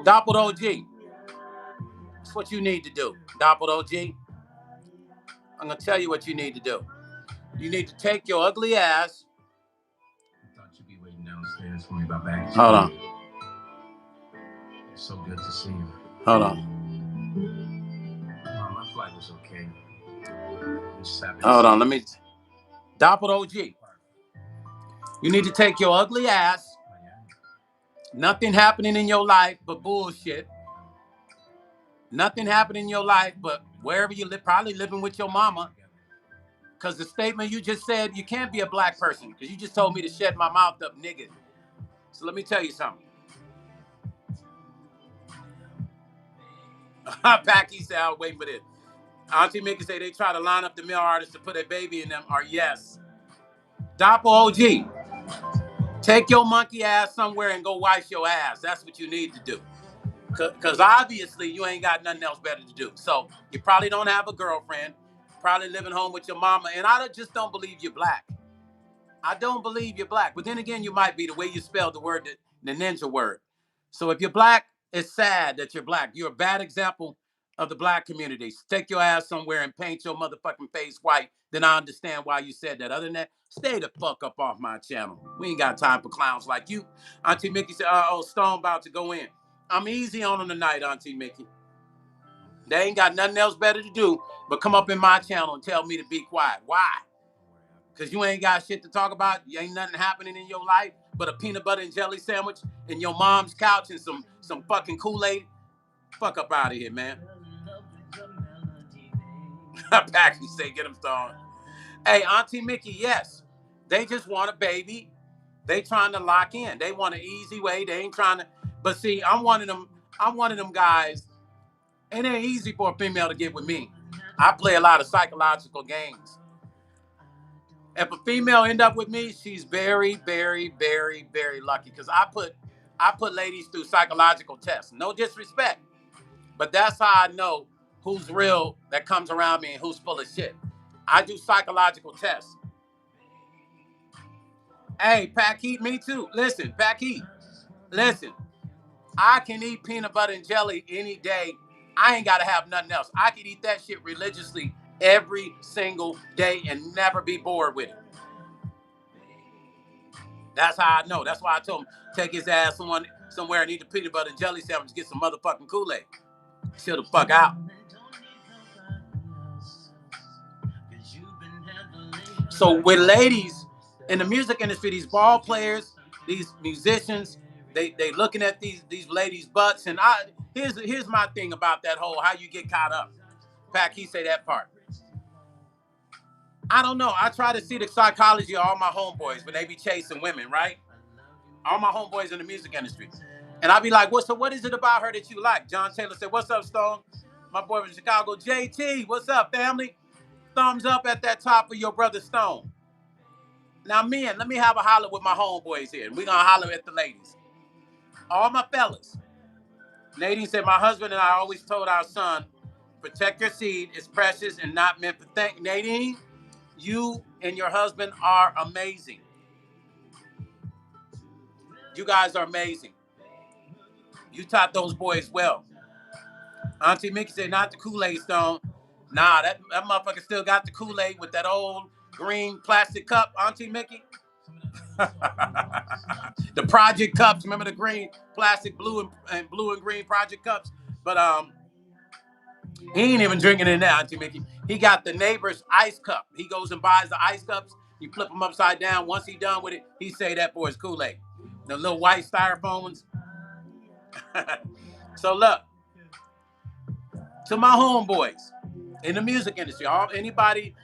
Doppel OG. That's what you need to do. Doppel OG. I'm going to tell you what you need to do. You need to take your ugly ass. I thought you'd be waiting downstairs for me by back. Hold on. It's so good to see you. Hold on. My flight was okay. Hold on. Let me. Doppel OG. You need to take your ugly ass. Nothing happening in your life but bullshit. Nothing happening in your life but wherever you live, probably living with your mama. Because the statement you just said, you can't be a black person. Because you just told me to shut my mouth up, nigga. So let me tell you something. Packy said, I'll wait for this. Auntie Mickey say they try to line up the male artists to put a baby in them. Or yes. Doppel OG. Take your monkey ass somewhere and go wash your ass. That's what you need to do. Because obviously you ain't got nothing else better to do. So you probably don't have a girlfriend. Probably living home with your mama. And I just don't believe you're black. I don't believe you're black. But then again, you might be the way you spelled the word, the ninja word. So if you're black, it's sad that you're black. You're a bad example of the black community. Take your ass somewhere and paint your motherfucking face white. Then I understand why you said that. Other than that, stay the fuck up off my channel. We ain't got time for clowns like you. Auntie Mickey said, oh, Stone about to go in. I'm easy on them tonight, Auntie Mickey. They ain't got nothing else better to do but come up in my channel and tell me to be quiet. Why? Because you ain't got shit to talk about. You ain't nothing happening in your life but a peanut butter and jelly sandwich and your mom's couch and some fucking Kool-Aid. Fuck up out of here, man. Paxton say, get him started. Hey, Auntie Mickey, yes. They just want a baby. They trying to lock in. They want an easy way. They ain't trying to. But see, I'm one of them guys. It ain't easy for a female to get with me. I play a lot of psychological games. If a female end up with me, she's very, very, very, very lucky. Because I put ladies through psychological tests. No disrespect. But that's how I know who's real that comes around me and who's full of shit. I do psychological tests. Hey, Pack Heat, me too. Listen, Pack Heat. Listen. I can eat peanut butter and jelly any day. I ain't got to have nothing else. I can eat that shit religiously every single day and never be bored with it. That's how I know. That's why I told him, take his ass somewhere and eat a peanut butter and jelly sandwich, get some motherfucking Kool-Aid. Chill the fuck out. So with ladies in the music industry, these ball players, these musicians, they looking at these ladies' butts. And here's my thing about that whole how you get caught up. Pack, he say that part. I don't know. I try to see the psychology of all my homeboys when they be chasing women, right? All my homeboys in the music industry. And I'll be like, what is it about her that you like? John Taylor said, what's up, Stone? My boy from Chicago, JT, what's up, family? Thumbs up at that top for your brother Stone. Now, men, let me have a holler with my homeboys here. We're going to holler at the ladies. All my fellas. Nadine said, my husband and I always told our son, protect your seed. It's precious and not meant for thank. Nadine, you and your husband are amazing. You guys are amazing. You taught those boys well. Auntie Mickey said, not the Kool-Aid Stone. Nah, that motherfucker still got the Kool-Aid with that old green plastic cup, Auntie Mickey. The project cups, remember the green plastic blue and green project cups? But he ain't even drinking in that, Auntie Mickey. He got the neighbor's ice cup. He goes and buys the ice cups. You flip them upside down. Once he done with it, he say that for his Kool-Aid. The little white styrofoam ones. So look, to my homeboys in the music industry, anybody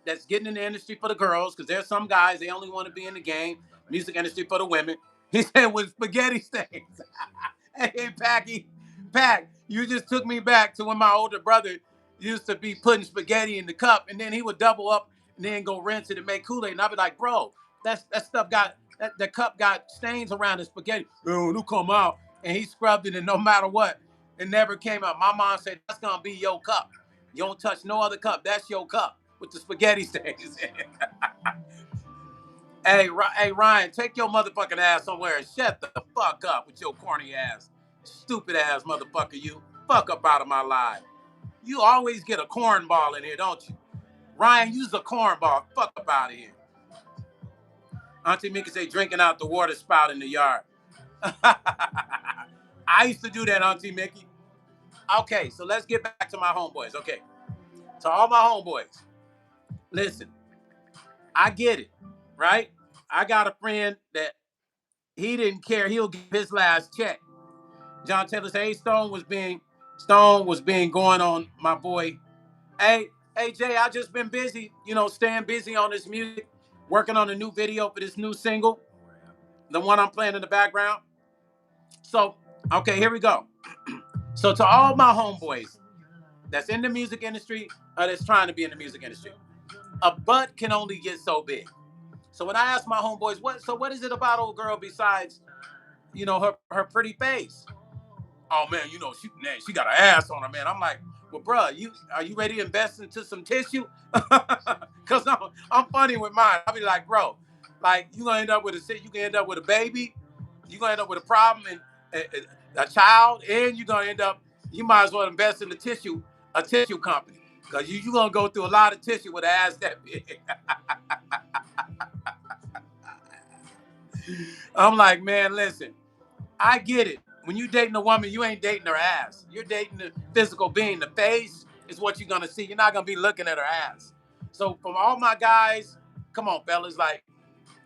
that's getting in the industry for the girls, because there's some guys, they only want to be in the game, music industry for the women. He said with spaghetti stains. Hey, Pack, you just took me back to when my older brother used to be putting spaghetti in the cup, and then he would double up and then go rinse it and make Kool-Aid. And I'd be like, bro, that stuff got, the cup got stains around the spaghetti. Oh, it'll come out. And he scrubbed it, and no matter what, it never came out. My mom said, that's going to be your cup. You don't touch no other cup. That's your cup with the spaghetti stains in it. Hey, Ryan, take your motherfucking ass somewhere and shut the fuck up with your corny ass. Stupid ass motherfucker, you. Fuck up out of my life. You always get a cornball in here, don't you? Ryan, use a cornball. Fuck up out of here. Auntie Mickey say drinking out the water spout in the yard. I used to do that, Auntie Mickey. Okay, so let's get back to my homeboys. Okay. To all my homeboys, listen, I get it, right? I got a friend that he didn't care. He'll give his last check. John Taylor said, hey, Stone was being going on, my boy. Hey, Jay, I just been busy, staying busy on this music, working on a new video for this new single, the one I'm playing in the background. So, okay, here we go. So to all my homeboys that's in the music industry or that's trying to be in the music industry, a butt can only get so big. So when I ask my homeboys, what is it about old girl besides, her pretty face? Oh man, she got an ass on her, man. I'm like, well, bro, are you ready to invest into some tissue? Cause I'm funny with mine. I'll be like, bro, like you can end up with a baby, you gonna end up with a problem and a child, and you might as well invest in a tissue company. Cause you gonna go through a lot of tissue with an ass that big. I'm like, man, listen, I get it. When you dating a woman, you ain't dating her ass. You're dating the physical being. The face is what you're going to see. You're not going to be looking at her ass. So from all my guys, come on, fellas, like,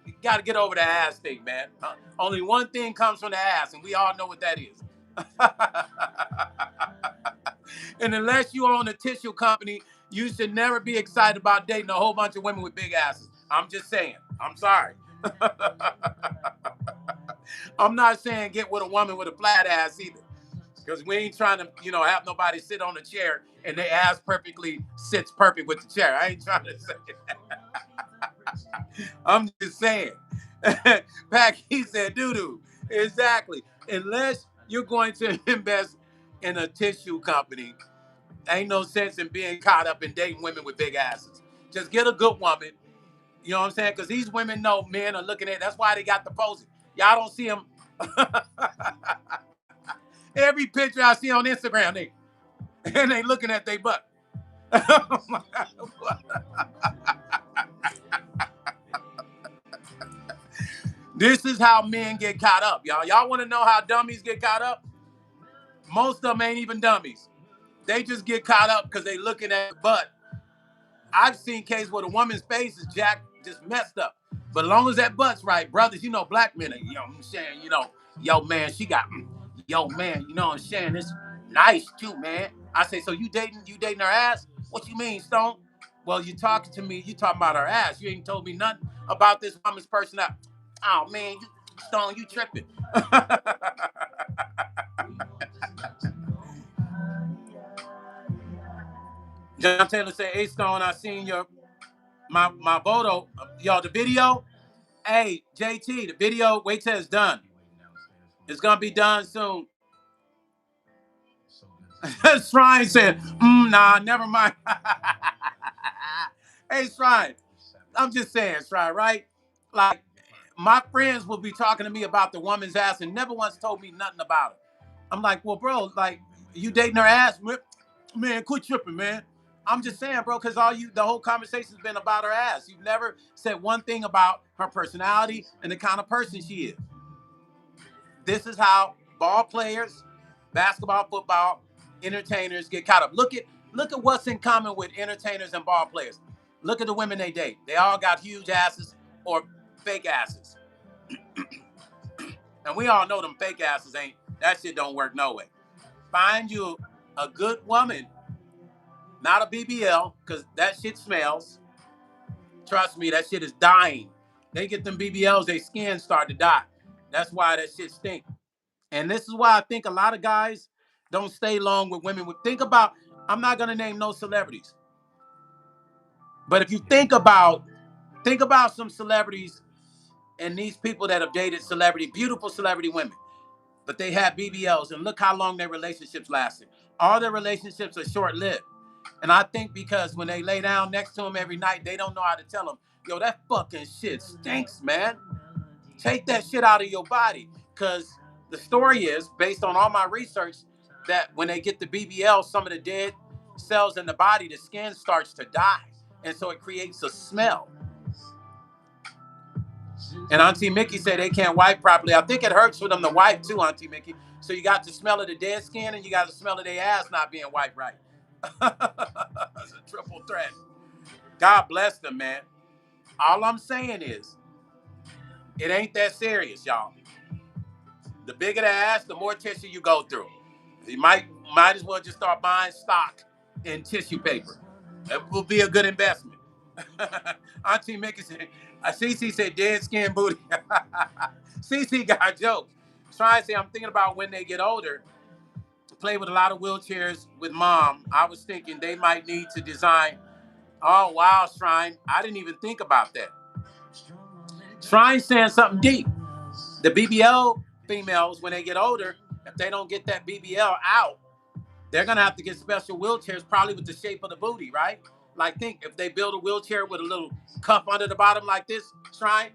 you got to get over the ass thing, man. Only one thing comes from the ass, and we all know what that is. And unless you own a tissue company, you should never be excited about dating a whole bunch of women with big asses. I'm just saying. I'm sorry. I'm not saying get with a woman with a flat ass either. Because we ain't trying to, have nobody sit on a chair and their ass sits perfect with the chair. I ain't trying to say that. I'm just saying. Pack, he said doo-doo. Exactly. Unless you're going to invest in a tissue company, ain't no sense in being caught up in dating women with big asses. Just get a good woman. You know what I'm saying? Because these women know men are looking at. That's why they got the posing. Y'all don't see them. Every picture I see on Instagram, they looking at their butt. This is how men get caught up, y'all. Y'all want to know how dummies get caught up? Most of them ain't even dummies. They just get caught up because they looking at the butt. I've seen cases where the woman's face is jacked, just messed up. But as long as that butt's right, brothers, black men are, I'm saying, yo, man, yo, man, you know what I'm saying? It's nice too, man. I say, so you dating her ass? What you mean, Stone? Well, you talking to me, you talking about her ass. You ain't told me nothing about this woman's personality. Oh, man, Stone, you tripping. John Taylor said, "Hey Stone, I seen my photo, y'all. The video. Hey JT, the video. Wait till it's done. It's gonna be done soon." Shrine said, "Nah, never mind." Hey Shrine, I'm just saying, Shrine, right? Like my friends will be talking to me about the woman's ass and never once told me nothing about it. I'm like, well, bro, like you dating her ass, man? Quit tripping, man. I'm just saying, bro, because the whole conversation's been about her ass. You've never said one thing about her personality and the kind of person she is. This is how ball players, basketball, football, entertainers get caught up. Look at what's in common with entertainers and ball players. Look at the women they date. They all got huge asses or fake asses. And we all know them fake asses ain't, that shit don't work no way. Find you a good woman, not a BBL, because that shit smells. Trust me, that shit is dying. They get them BBLs, their skin start to die. That's why that shit stink. And this is why I think a lot of guys don't stay long with women. Think about, I'm not gonna name no celebrities, but if you think about some celebrities and these people that have dated beautiful celebrity women, but they have BBLs, and look how long their relationships lasted. All their relationships are short-lived. And I think because when they lay down next to them every night, they don't know how to tell them, yo, that fucking shit stinks, man. Take that shit out of your body. Because the story is, based on all my research, that when they get the BBL, some of the dead cells in the body, the skin starts to die. And so it creates a smell. And Auntie Mickey said they can't wipe properly. I think it hurts for them to wipe too, Auntie Mickey. So you got the smell of the dead skin and you got the smell of their ass not being wiped right. It's a triple threat. God bless them, man. All I'm saying is, it ain't that serious, y'all. The bigger the ass, the more tissue you go through. You might as well just start buying stock in tissue paper. It will be a good investment. Auntie Mickey said, Cece said dead skin booty. Cece got jokes. Trying to say, I'm thinking about when they get older, play with a lot of wheelchairs with mom. I was thinking they might need to design. Oh, wow, Shrine. I didn't even think about that. Shrine's saying something deep. The BBL females, when they get older, if they don't get that BBL out, they're going to have to get special wheelchairs, probably with the shape of the booty, right? Like, think if they build a wheelchair with a little cup under the bottom like this, Shrine,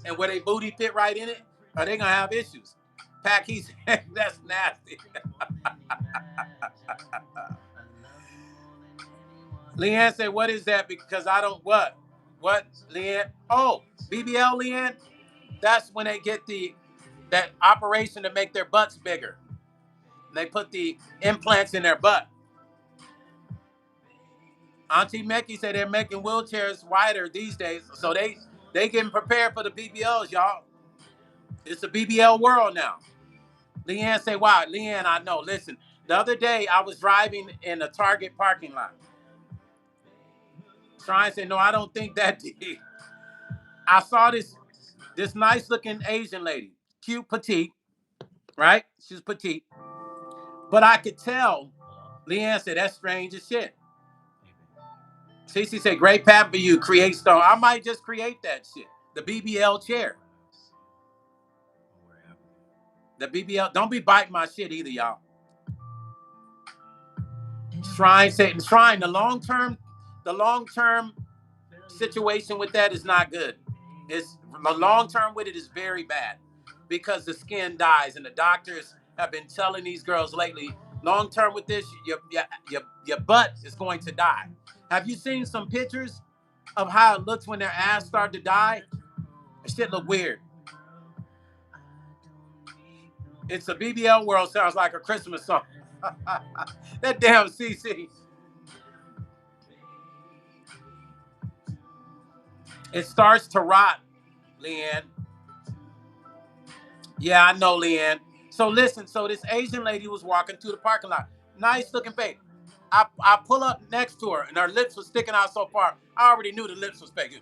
and where they booty fit right in it, are they going to have issues? Pack, he said, that's nasty. Leanne said, what is that? Because I don't, what? What, Leanne? Oh, BBL, Leanne? That's when they get that operation to make their butts bigger. They put the implants in their butt. Auntie Mickey said they're making wheelchairs wider these days, so they getting prepared for the BBLs, y'all. It's a BBL world now. Leanne say, wow, Leanne, I know. Listen, the other day I was driving in a Target parking lot. Trying to say, no, I don't think that deep. I saw this nice looking Asian lady, cute, petite, right? She's petite. But I could tell, Leanne said, that's strange as shit. Cece said, great patent for you, create stone. I might just create that shit. The BBL chair. The BBL, don't be biting my shit either, y'all. Shrine said, Shrine, the long-term situation with that is not good. The long-term with it is very bad because the skin dies, and the doctors have been telling these girls lately, long-term with this, your butt is going to die. Have you seen some pictures of how it looks when their ass start to die? That shit look weird. It's a BBL world, sounds like a Christmas song. That damn CC. It starts to rot, Leanne. Yeah, I know, Leanne. So listen, this Asian lady was walking through the parking lot. Nice looking face. I pull up next to her, and her lips were sticking out so far. I already knew the lips was fake.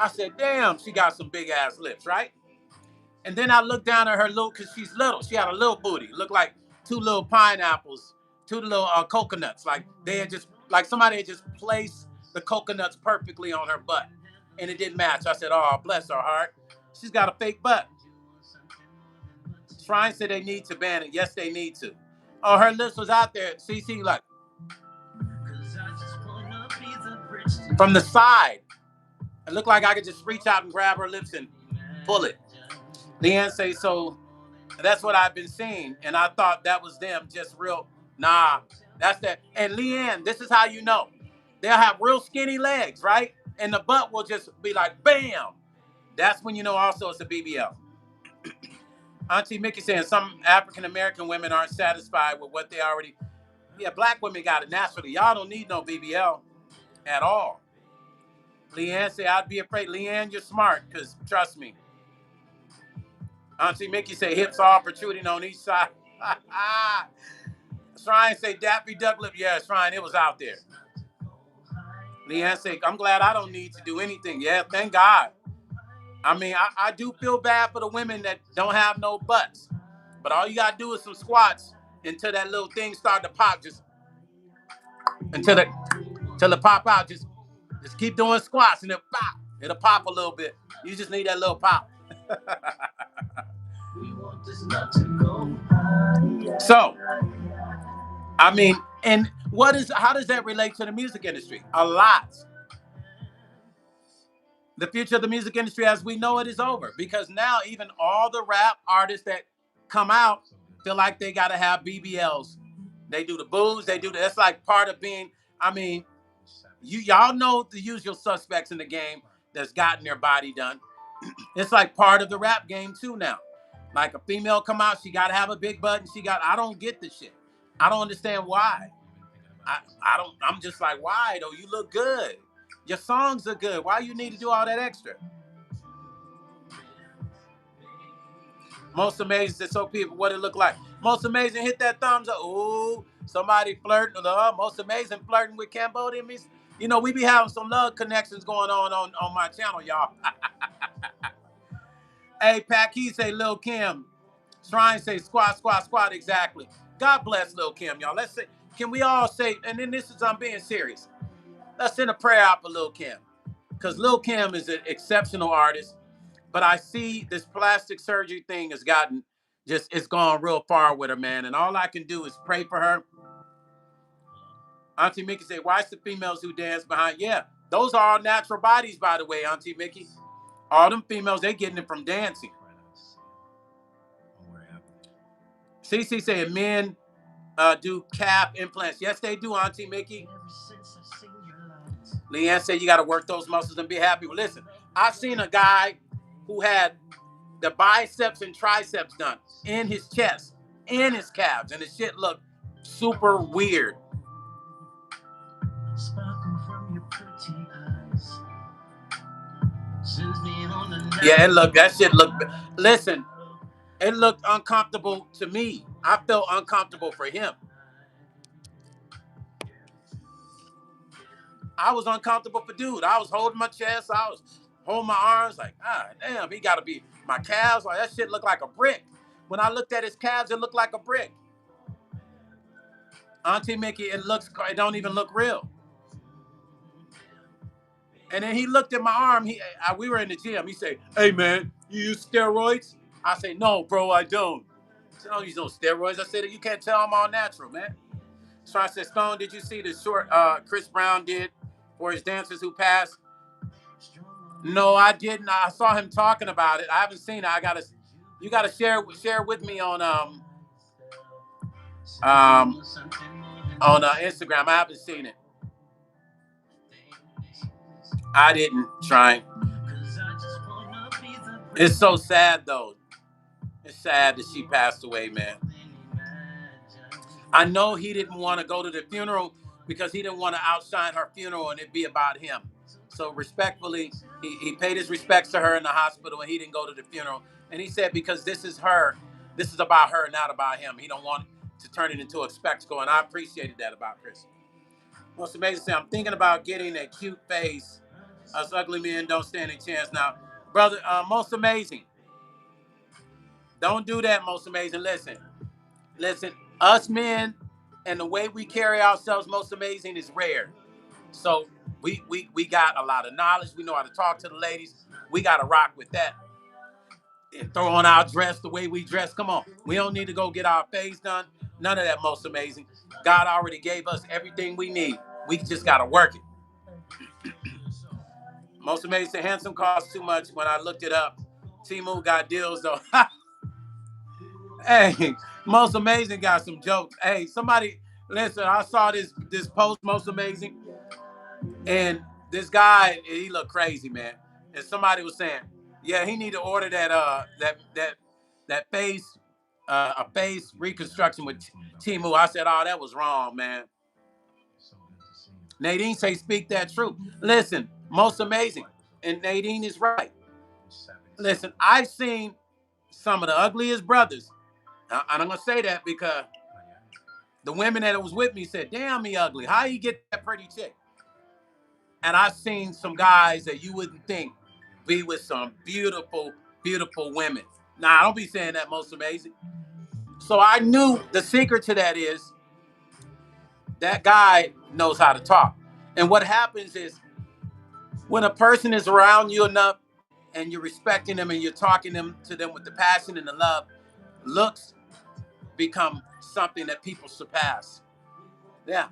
I said, damn, she got some big ass lips, right? And then I looked down at her little, cause she's little. She had a little booty. Looked like two little pineapples, two little coconuts. Like they had just, like somebody had just placed the coconuts perfectly on her butt. And it didn't match. I said, oh, bless her heart. She's got a fake butt. Shrine said they need to ban it. Yes, they need to. Oh, her lips was out there. CC like, from the side. It looked like I could just reach out and grab her lips and pull it. Leanne say, so that's what I've been seeing. And I thought that was them just real. Nah, that's that. And Leanne, this is how you know. They'll have real skinny legs, right? And the butt will just be like, bam. That's when you know also it's a BBL. Auntie Mickey saying some African-American women aren't satisfied with what they already. Yeah, black women got it naturally. Y'all don't need no BBL at all. Leanne say, I'd be afraid. Leanne, you're smart, because trust me. Auntie Mickey say, hips all protruding on each side. Shrine say, Daffy Duck lip. Yeah, Shrine, it was out there. Leanne say, I'm glad I don't need to do anything. Yeah, thank God. I mean, I do feel bad for the women that don't have no butts. But all you got to do is some squats until that little thing start to pop. Just until it pop out. Just keep doing squats and it'll pop a little bit. You just need that little pop. So, I mean, and how does that relate to the music industry? A lot. The future of the music industry as we know it is over, because now even all the rap artists that come out feel like they got to have BBLs. They do the boobs, that's like part of being, I mean, y'all know the usual suspects in the game that's gotten their body done. It's like part of the rap game too now. Like a female come out, she got to have a big butt, and I don't get this shit. I don't understand why. I'm just like, why though? You look good. Your songs are good. Why you need to do all that extra? Most amazing, so people, what it look like. Most amazing, hit that thumbs up. Ooh, somebody flirting. Most amazing flirting with Cambodia. You know, we be having some love connections going on my channel, y'all. Hey, Pat Key say Lil Kim. Shrine say squat, squat, squat. Exactly. God bless Lil Kim, y'all. Let's say, can we all say, and then I'm being serious. Let's send a prayer out for Lil Kim. Because Lil Kim is an exceptional artist. But I see this plastic surgery thing has it's gone real far with her, man. And all I can do is pray for her. Auntie Mickey say, watch the females who dance behind. Yeah, those are all natural bodies, by the way, Auntie Mickey. All them females, they getting it from dancing. CC saying men do calf implants. Yes, they do, Auntie Mickey. Leanne said you got to work those muscles and be happy. Well, listen, I seen a guy who had the biceps and triceps done in his chest, in his calves, and the shit looked super weird. Yeah, listen, it looked uncomfortable to me. I felt uncomfortable for him. I was uncomfortable for dude. I was holding my chest. I was holding my arms like, damn, he got to be, my calves, like that shit looked like a brick. When I looked at his calves, it looked like a brick. Auntie Mickey, it don't even look real. And then he looked at my arm. We were in the gym. He said, hey, man, you use steroids? I say, no, bro, I don't. I don't use no steroids. I said, you can't tell I'm all natural, man. So I said, Stone, did you see the short Chris Brown did for his dancers who passed? No, I didn't. I saw him talking about it. I haven't seen it. You gotta share with me on Instagram. I haven't seen it. I didn't try. It's so sad though. It's sad that she passed away, man. I know he didn't want to go to the funeral because he didn't want to outshine her funeral and it be about him. So respectfully, he paid his respects to her in the hospital and he didn't go to the funeral. And he said, because this is about her, not about him. He don't want to turn it into a spectacle. And I appreciated that about Chris. Most amazing thing, I'm thinking about getting a cute face Us ugly men don't stand a chance now. Brother, most amazing. Don't do that, most amazing. Listen, us men and the way we carry ourselves, most amazing, is rare. So we got a lot of knowledge. We know how to talk to the ladies. We got to rock with that. And throw on our dress the way we dress. Come on. We don't need to go get our face done. None of that, most amazing. God already gave us everything we need. We just got to work it. Most amazing, handsome costs too much. When I looked it up, Temu got deals though. Hey, most amazing got some jokes. Hey, somebody, listen, I saw this post, most amazing, and this guy, he looked crazy, man. And somebody was saying, yeah, he need to order that face, a face reconstruction with Temu. I said, oh, that was wrong, man. Nadine say, speak that truth. Listen, most amazing, and Nadine is right. Listen, I've seen some of the ugliest brothers. I'm gonna say that because the women that was with me said, damn, he ugly. How you get that pretty chick? And I've seen some guys that you wouldn't think be with some beautiful, beautiful women. Nah, I don't be saying that, most amazing. So I knew the secret to that is that guy knows how to talk. And what happens is when a person is around you enough and you're respecting them and you're talking to them with the passion and the love, looks become something that people surpass. Yeah.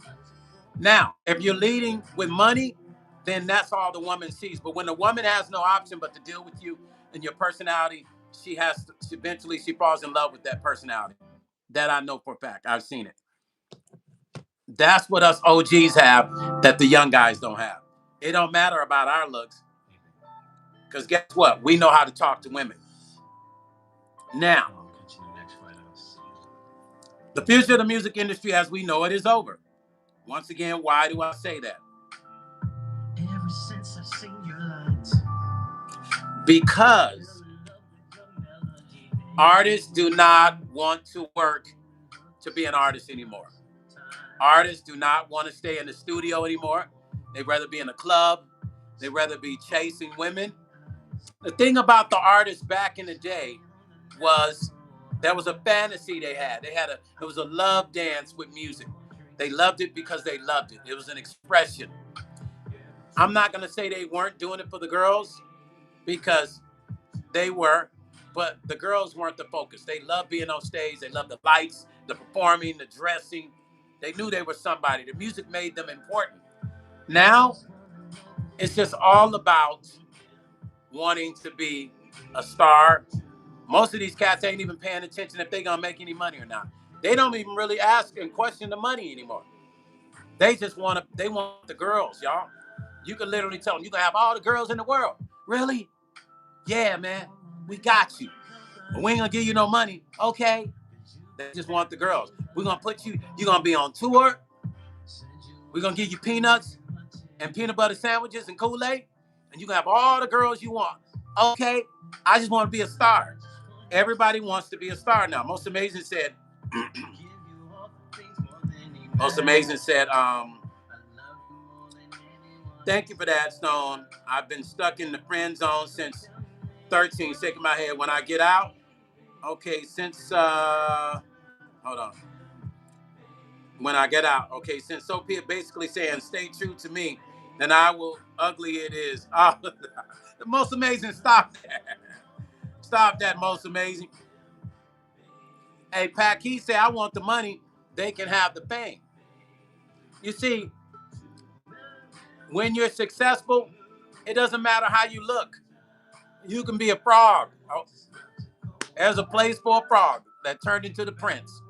Now, if you're leading with money, then that's all the woman sees. But when the woman has no option but to deal with you and your personality, eventually she falls in love with that personality. That I know for a fact. I've seen it. That's what us OGs have that the young guys don't have. It don't matter about our looks. Because guess what? We know how to talk to women. Now, the future of the music industry as we know it is over. Once again, why do I say that? Ever since I've seen your light. Because artists do not want to work to be an artist anymore. Artists do not want to stay in the studio anymore. They'd rather be in a club. They'd rather be chasing women. The thing about the artists back in the day was there was a fantasy they had. It was a love dance with music. They loved it because they loved it. It was an expression. I'm not going to say they weren't doing it for the girls because they were, but the girls weren't the focus. They loved being on stage. They loved the lights, the performing, the dressing. They knew they were somebody. The music made them important. Now, it's just all about wanting to be a star. Most of these cats ain't even paying attention if they're going to make any money or not. They don't even really ask and question the money anymore. They just they want the girls, y'all. You can literally tell them, you can have all the girls in the world. Really? Yeah, man, we got you. But we ain't gonna give you no money. Okay. They just want the girls. We're gonna you're gonna be on tour. We're gonna give you peanuts and peanut butter sandwiches and Kool-Aid, and you can have all the girls you want. Okay. I just want to be a star. Everybody wants to be a star now. Most Amazing said, thank you for that, Stone. I've been stuck in the friend zone since 13, shaking my head. When I get out, okay, hold on. When I get out, okay, since Sophia basically saying, stay true to me, then I will, ugly it is. Oh, the Most Amazing, stop that. Stop that, Most Amazing. Hey, Pat Key say, I want the money, they can have the fame. You see, when you're successful, it doesn't matter how you look. You can be a frog. Oh, there's a place for a frog that turned into the prince.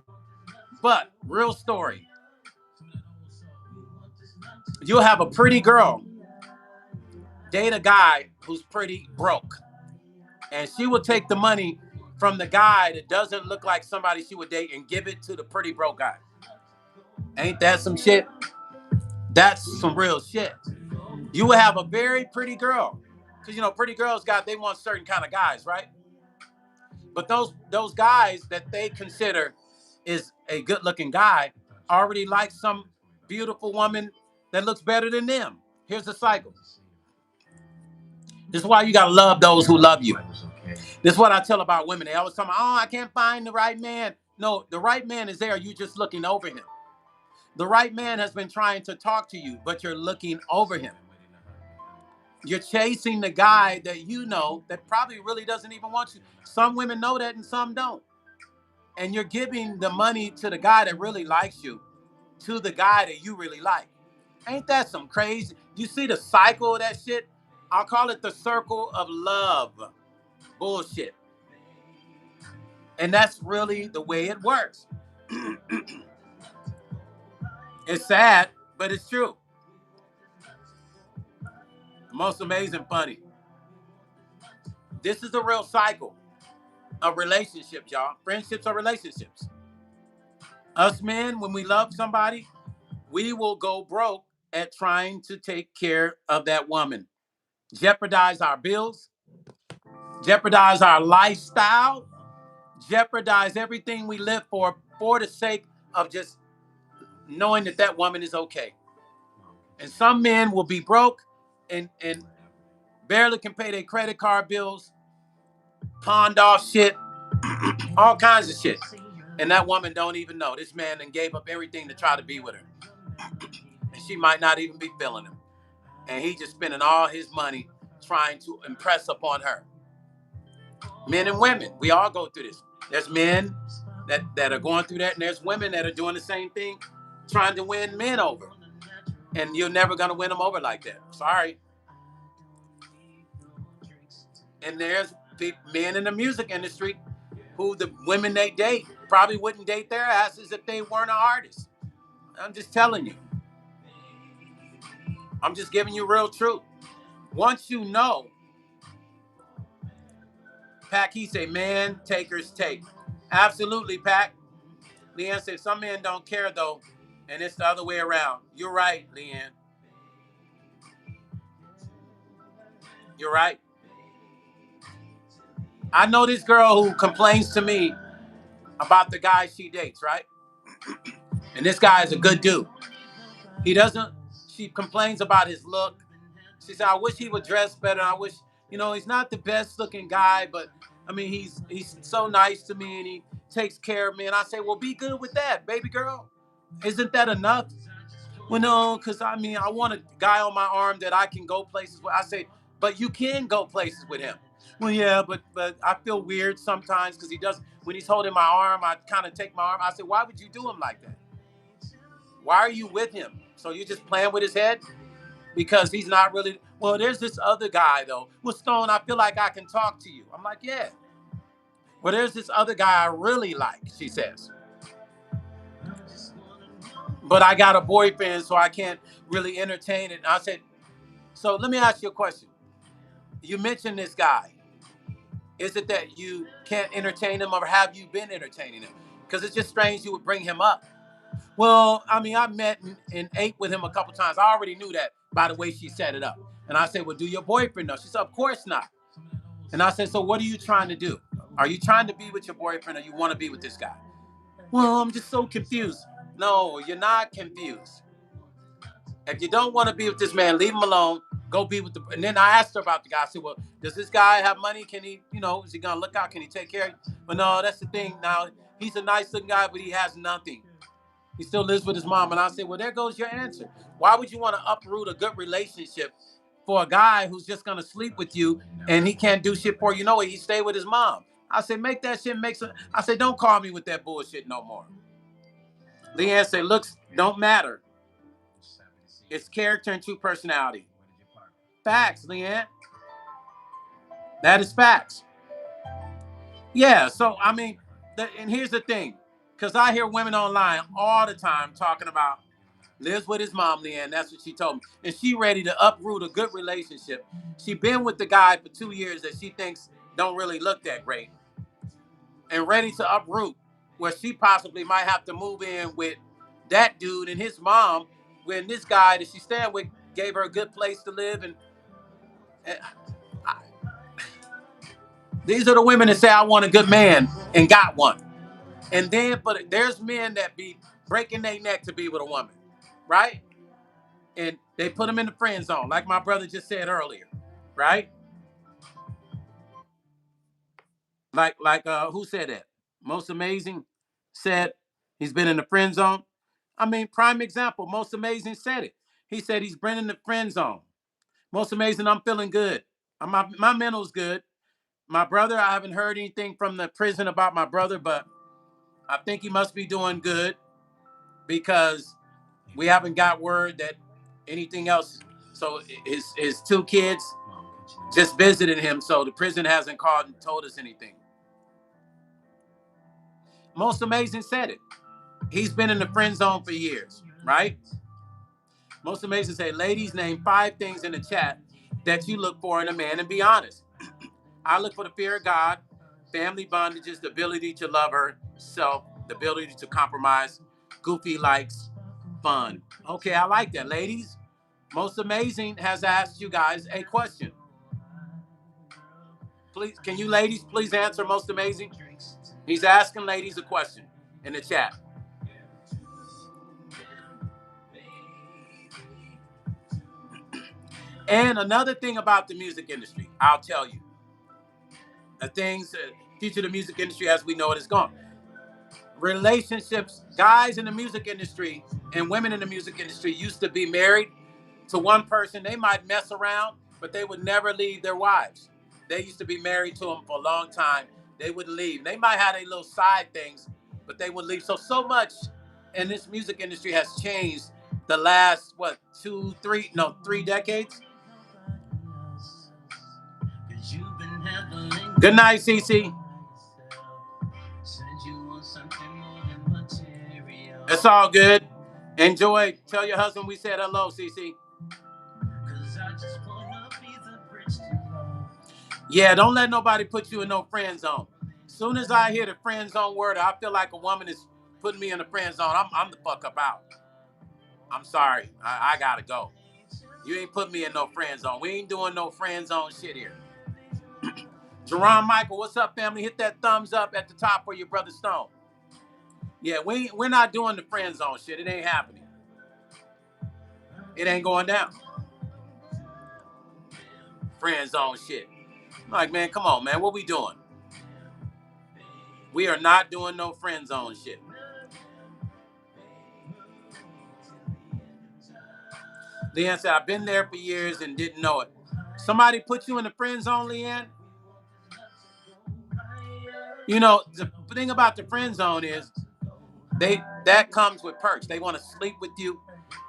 But, real story, you'll have a pretty girl date a guy who's pretty broke. And she will take the money from the guy that doesn't look like somebody she would date and give it to the pretty broke guy. Ain't that some shit? That's some real shit. You will have a very pretty girl. Because, pretty girls they want certain kind of guys, right? But those guys that they consider is a good looking guy already like some beautiful woman that looks better than them. Here's the cycle. This is why you gotta love those who love you. This is what I tell about women. They always tell me, oh, I can't find the right man. No, the right man is there. You just looking over him. The right man has been trying to talk to you, but you're looking over him. You're chasing the guy that you know that probably really doesn't even want you. Some women know that and some don't. And you're giving the money to the guy that really likes you, to the guy that you really like. Ain't that some crazy? You see the cycle of that shit? I'll call it the circle of love. Bullshit. And that's really the way it works. It's sad, but it's true. The most amazing funny. This is the real cycle of relationships, y'all. Friendships are relationships. Us men, when we love somebody, we will go broke at trying to take care of that woman. Jeopardize our bills, jeopardize our lifestyle, jeopardize everything we live for the sake of just knowing that that woman is okay. And some men will be broke and barely can pay their credit card bills, pawned off shit, all kinds of shit. And that woman don't even know. This man then gave up everything to try to be with her. And she might not even be feeling him. And he just spending all his money trying to impress upon her. Men and women, we all go through this. There's men that are going through that, and there's women that are doing the same thing, trying to win men over. And you're never going to win them over like that. Sorry. And there's men in the music industry who the women they date probably wouldn't date their asses if they weren't an artist. I'm just telling you. I'm just giving you real truth. Once you know, Pac, he say, man, takers take. Absolutely, Pac. Leanne said, some men don't care, though, and it's the other way around. You're right, Leanne. You're right. I know this girl who complains to me about the guy she dates, right? And this guy is a good dude. She complains about his look. She said, I wish he would dress better. I wish, he's not the best looking guy, but I mean, he's so nice to me and he takes care of me. And I say, well, be good with that, baby girl. Isn't that enough? Well, no, because I mean, I want a guy on my arm that I can go places with. I say, but you can go places with him. Well, yeah, but I feel weird sometimes because he does. When he's holding my arm, I kind of take my arm. I say, why would you do him like that? Why are you with him? So you're just playing with his head? Because he's not really. Well, there's this other guy though. Well, Stone, I feel like I can talk to you. I'm like, yeah. Well, there's this other guy I really like, she says. But I got a boyfriend, so I can't really entertain it. And I said, so let me ask you a question. You mentioned this guy. Is it that you can't entertain him or have you been entertaining him? Because it's just strange you would bring him up. Well, I mean, I met and ate with him a couple times. I already knew that by the way she set it up. And I said, well, do your boyfriend know? She said, of course not. And I said, so what are you trying to do? Are you trying to be with your boyfriend or you want to be with this guy? Well, I'm just so confused. No, you're not confused. If you don't want to be with this man, leave him alone. Go be with the. And then I asked her about the guy. I said, well, does this guy have money? Can he, is he going to look out? Can he take care of you? But no, that's the thing. Now, he's a nice looking guy, but he has nothing. He still lives with his mom. And I said, well, there goes your answer. Why would you want to uproot a good relationship for a guy who's just going to sleep with you and he can't do shit for you? No way. He stay with his mom. I said, make that shit make sense. I said, don't call me with that bullshit no more. Leanne said, looks don't matter. It's character and true personality. Facts, Leanne. That is facts. Yeah, so, I mean, and here's the thing. Because I hear women online all the time talking about lives with his mom, Leanne. That's what she told me. And she ready to uproot a good relationship. She been with the guy for 2 years that she thinks don't really look that great. And ready to uproot where she possibly might have to move in with that dude and his mom when this guy that she's staying with gave her a good place to live. And these are the women that say, I want a good man and got one. And then, but there's men that be breaking their neck to be with a woman, right? And they put them in the friend zone, like my brother just said earlier, right? Who said that? Most Amazing said he's been in the friend zone. I mean, prime example. Most Amazing said it. He said he's been in the friend zone. Most Amazing, I'm feeling good. My mental's good. My brother, I haven't heard anything from the prison about my brother, but I think he must be doing good because we haven't got word that anything else. So his two kids just visited him, so the prison hasn't called and told us anything. Most Amazing said it. He's been in the friend zone for years, right? Most Amazing said, ladies, name 5 things in the chat that you look for in a man and be honest. I look for the fear of God, family bondages, the ability to love herself, the ability to compromise, goofy likes, fun. Okay, I like that. Ladies, Most Amazing has asked you guys a question. Please, can you ladies please answer Most Amazing? He's asking ladies a question in the chat. And another thing about the music industry, I'll tell you. The things, future of the music industry as we know it is gone. Relationships, guys in the music industry and women in the music industry used to be married to one person. They might mess around, but they would never leave their wives. They used to be married to them for a long time. They wouldn't leave. They might have their little side things, but they would leave. So much in this music industry has changed the last, 3 decades. Good night, Cece. It's all good. Enjoy. Tell your husband we said hello, Cece. Yeah, don't let nobody put you in no friend zone. As soon as I hear the friend zone word, I feel like a woman is putting me in the friend zone. I'm the fuck up out. I'm sorry. I gotta go. You ain't put me in no friend zone. We ain't doing no friend zone shit here. Jerron Michael, what's up, family? Hit that thumbs up at the top for your brother Stone. Yeah, we're not doing the friend zone shit. It ain't happening. It ain't going down. Friend zone shit. I'm like, man, come on, man. What we doing? We are not doing no friend zone shit. Leanne said, I've been there for years and didn't know it. Somebody put you in the friend zone, Leanne? You know, the thing about the friend zone is that comes with perks. They want to sleep with you.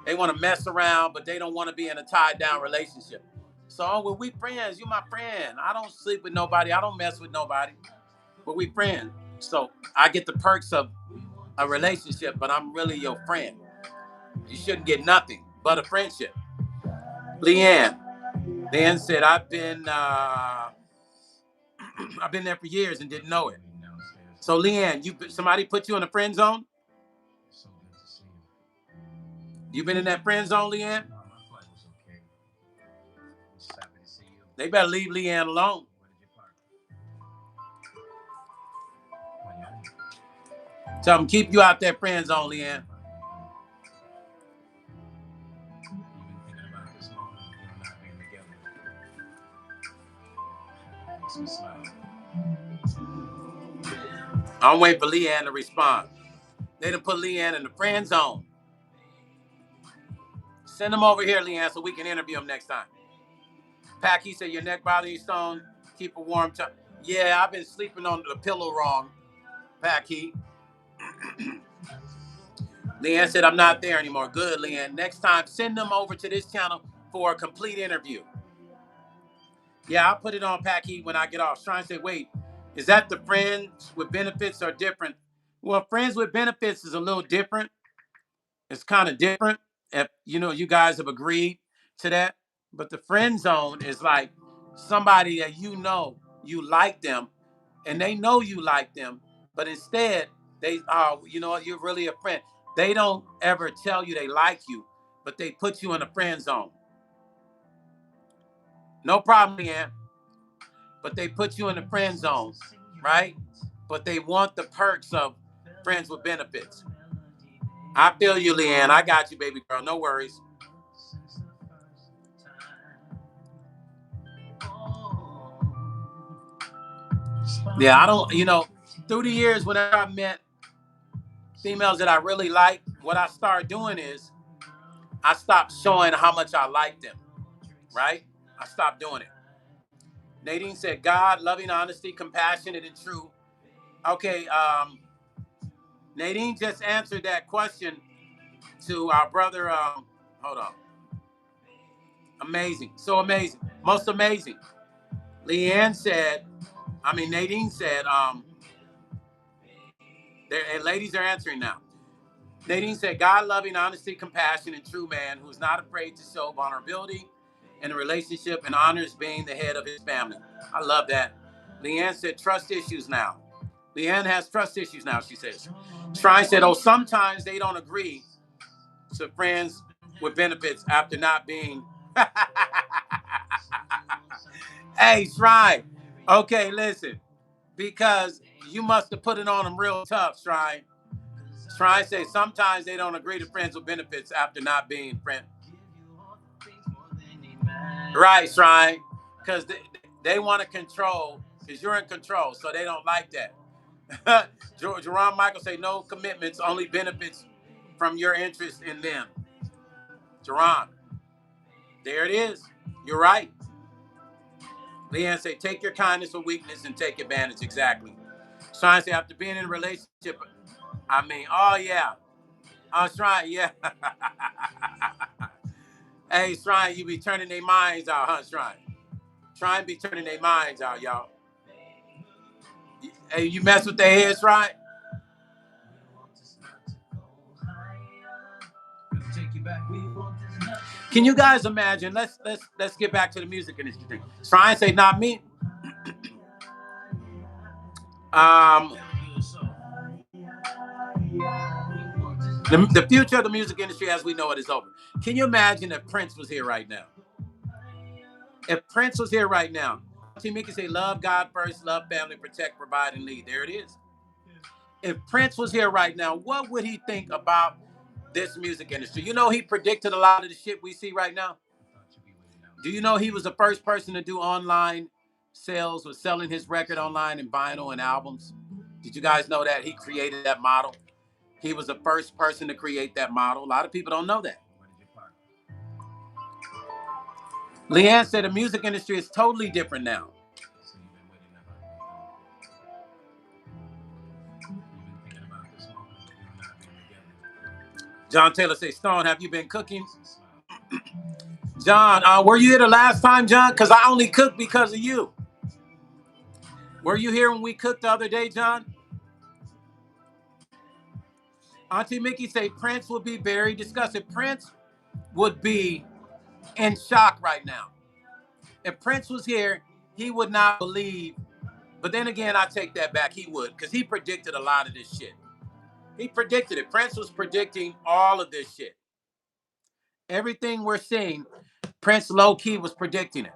They want to mess around, but they don't want to be in a tied down relationship. So, well, we friends. You my friend. I don't sleep with nobody. I don't mess with nobody. But we friends. So I get the perks of a relationship, but I'm really your friend. You shouldn't get nothing but a friendship. Leanne said, I've been there for years and didn't know it. So Leanne, somebody put you in a friend zone? You been in that friend zone, Leanne? They better leave Leanne alone. Tell them keep you out that friend zone, Leanne. I'm waiting for Leanne to respond. They done put Leanne in the friend zone. Send them over here, Leanne, so we can interview them next time. Packy said, your neck bothering you, Stone? Keep a warm time. Yeah, I've been sleeping on the pillow wrong, Packy. Leanne said, I'm not there anymore. Good, Leanne. Next time, send them over to this channel for a complete interview. Yeah, I'll put it on Packy when I get off. Trying to say, wait, is that the friends with benefits are different? Well, friends with benefits is a little different. It's kind of different. If you guys have agreed to that. But the friend zone is like somebody that you like them, and they know you like them, but instead you're really a friend. They don't ever tell you they like you, but they put you in a friend zone. No problem, Leanne. But they put you in the friend zone, right? But they want the perks of friends with benefits. I feel you, Leanne. I got you, baby girl. No worries. Yeah, I don't, through the years, whenever I met females that I really like, what I started doing is I stopped showing how much I like them, right? I stopped doing it. Nadine said, God, loving, honesty, compassionate, and true. Okay, Nadine just answered that question to our brother. Hold on. Amazing. So amazing. Most amazing. Nadine said, and ladies are answering now. Nadine said, God loving, honesty, compassion, and true man who is not afraid to show vulnerability in a relationship and honors being the head of his family. I love that. Leanne said, trust issues now. Leanne has trust issues now, she says. Shrine said, oh, sometimes they don't agree to friends with benefits after not being. Hey, Shrine. Okay, listen. Because you must have put it on them real tough, Shrine. Shrine say sometimes they don't agree to friends with benefits after not being friends. Right, Shrine. Because they want to control, because you're in control, so they don't like that. Jerome Michael say no commitments, only benefits from your interest in them. Jerome, there it is. You're right. Leanne say take your kindness or weakness and take advantage. Exactly. Shrine say after being in a relationship, oh yeah. Shrine, yeah. Hey, Shrine, you be turning their minds out, huh, Shrine? Shrine be turning their minds out, y'all. Hey, you mess with their heads, right? Can you guys imagine? Let's get back to the music industry thing. Shrine say not me. The future of the music industry as we know it is over. Can you imagine if Prince was here right now? If Prince was here right now, Auntie Mickey say, love God first, love family, protect, provide, and lead. There it is. If Prince was here right now, what would he think about this music industry? You know, he predicted a lot of the shit we see right now. Do you know he was the first person to do online sales, was selling his record online and vinyl and albums? Did you guys know that? He created that model. He was the first person to create that model. A lot of people don't know that. Leanne said the music industry is totally different now. John Taylor says, Stone, have you been cooking? John, were you here the last time, John? Because I only cooked because of you. Were you here when we cooked the other day, John? Auntie Mickey say Prince would be very disgusted. Prince would be in shock right now. If Prince was here, he would not believe. But then again, I take that back. He would, because he predicted a lot of this shit. He predicted it. Prince was predicting all of this shit. Everything we're seeing, Prince low-key was predicting it.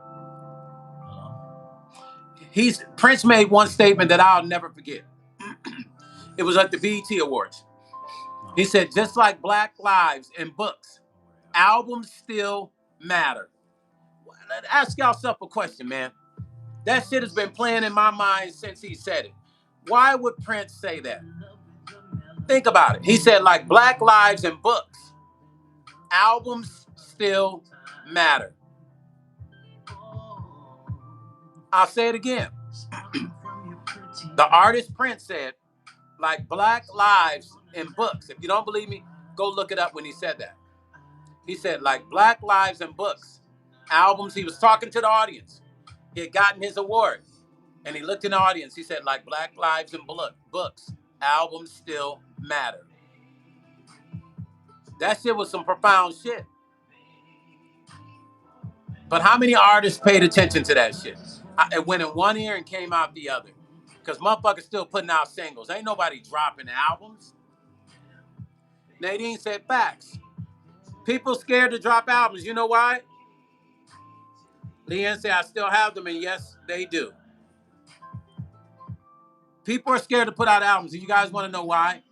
Prince made one statement that I'll never forget. It was at the BET Awards. He said, just like Black Lives and books, albums still matter. Ask yourself a question, man. That shit has been playing in my mind since he said it. Why would Prince say that? Think about it. He said, like Black Lives and books, albums still matter. I'll say it again. The artist Prince said, like Black Lives and books. If you don't believe me, go look it up when he said that. He said, like Black Lives and books, albums. He was talking to the audience. He had gotten his award. And he looked in the audience. He said, like Black Lives and books, albums still matter. That shit was some profound shit. But how many artists paid attention to that shit? It went in one ear and came out the other. Because motherfuckers still putting out singles. Ain't nobody dropping albums. Nadine said facts. People scared to drop albums. You know why? Leanne said, I still have them, and yes, they do. People are scared to put out albums. Do you guys want to know why?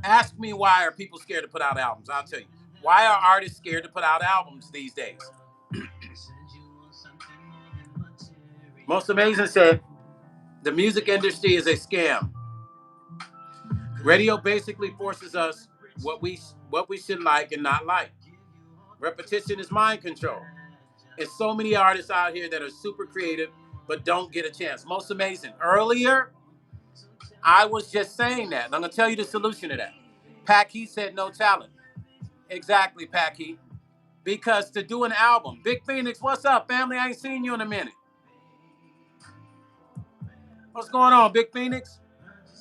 Ask me why are people scared to put out albums. I'll tell you. Why are artists scared to put out albums these days? Most Amazing said, The music industry is a scam. Radio basically forces us what we should like and not like. Repetition is mind control. There's so many artists out here that are super creative but don't get a chance. Most amazing. Earlier, I was just saying that. And I'm gonna tell you the solution to that. Pac Heat said no talent. Exactly, Pac Heat. Because to do an album, Big Phoenix, what's up, family? I ain't seen you in a minute. What's going on, Big Phoenix?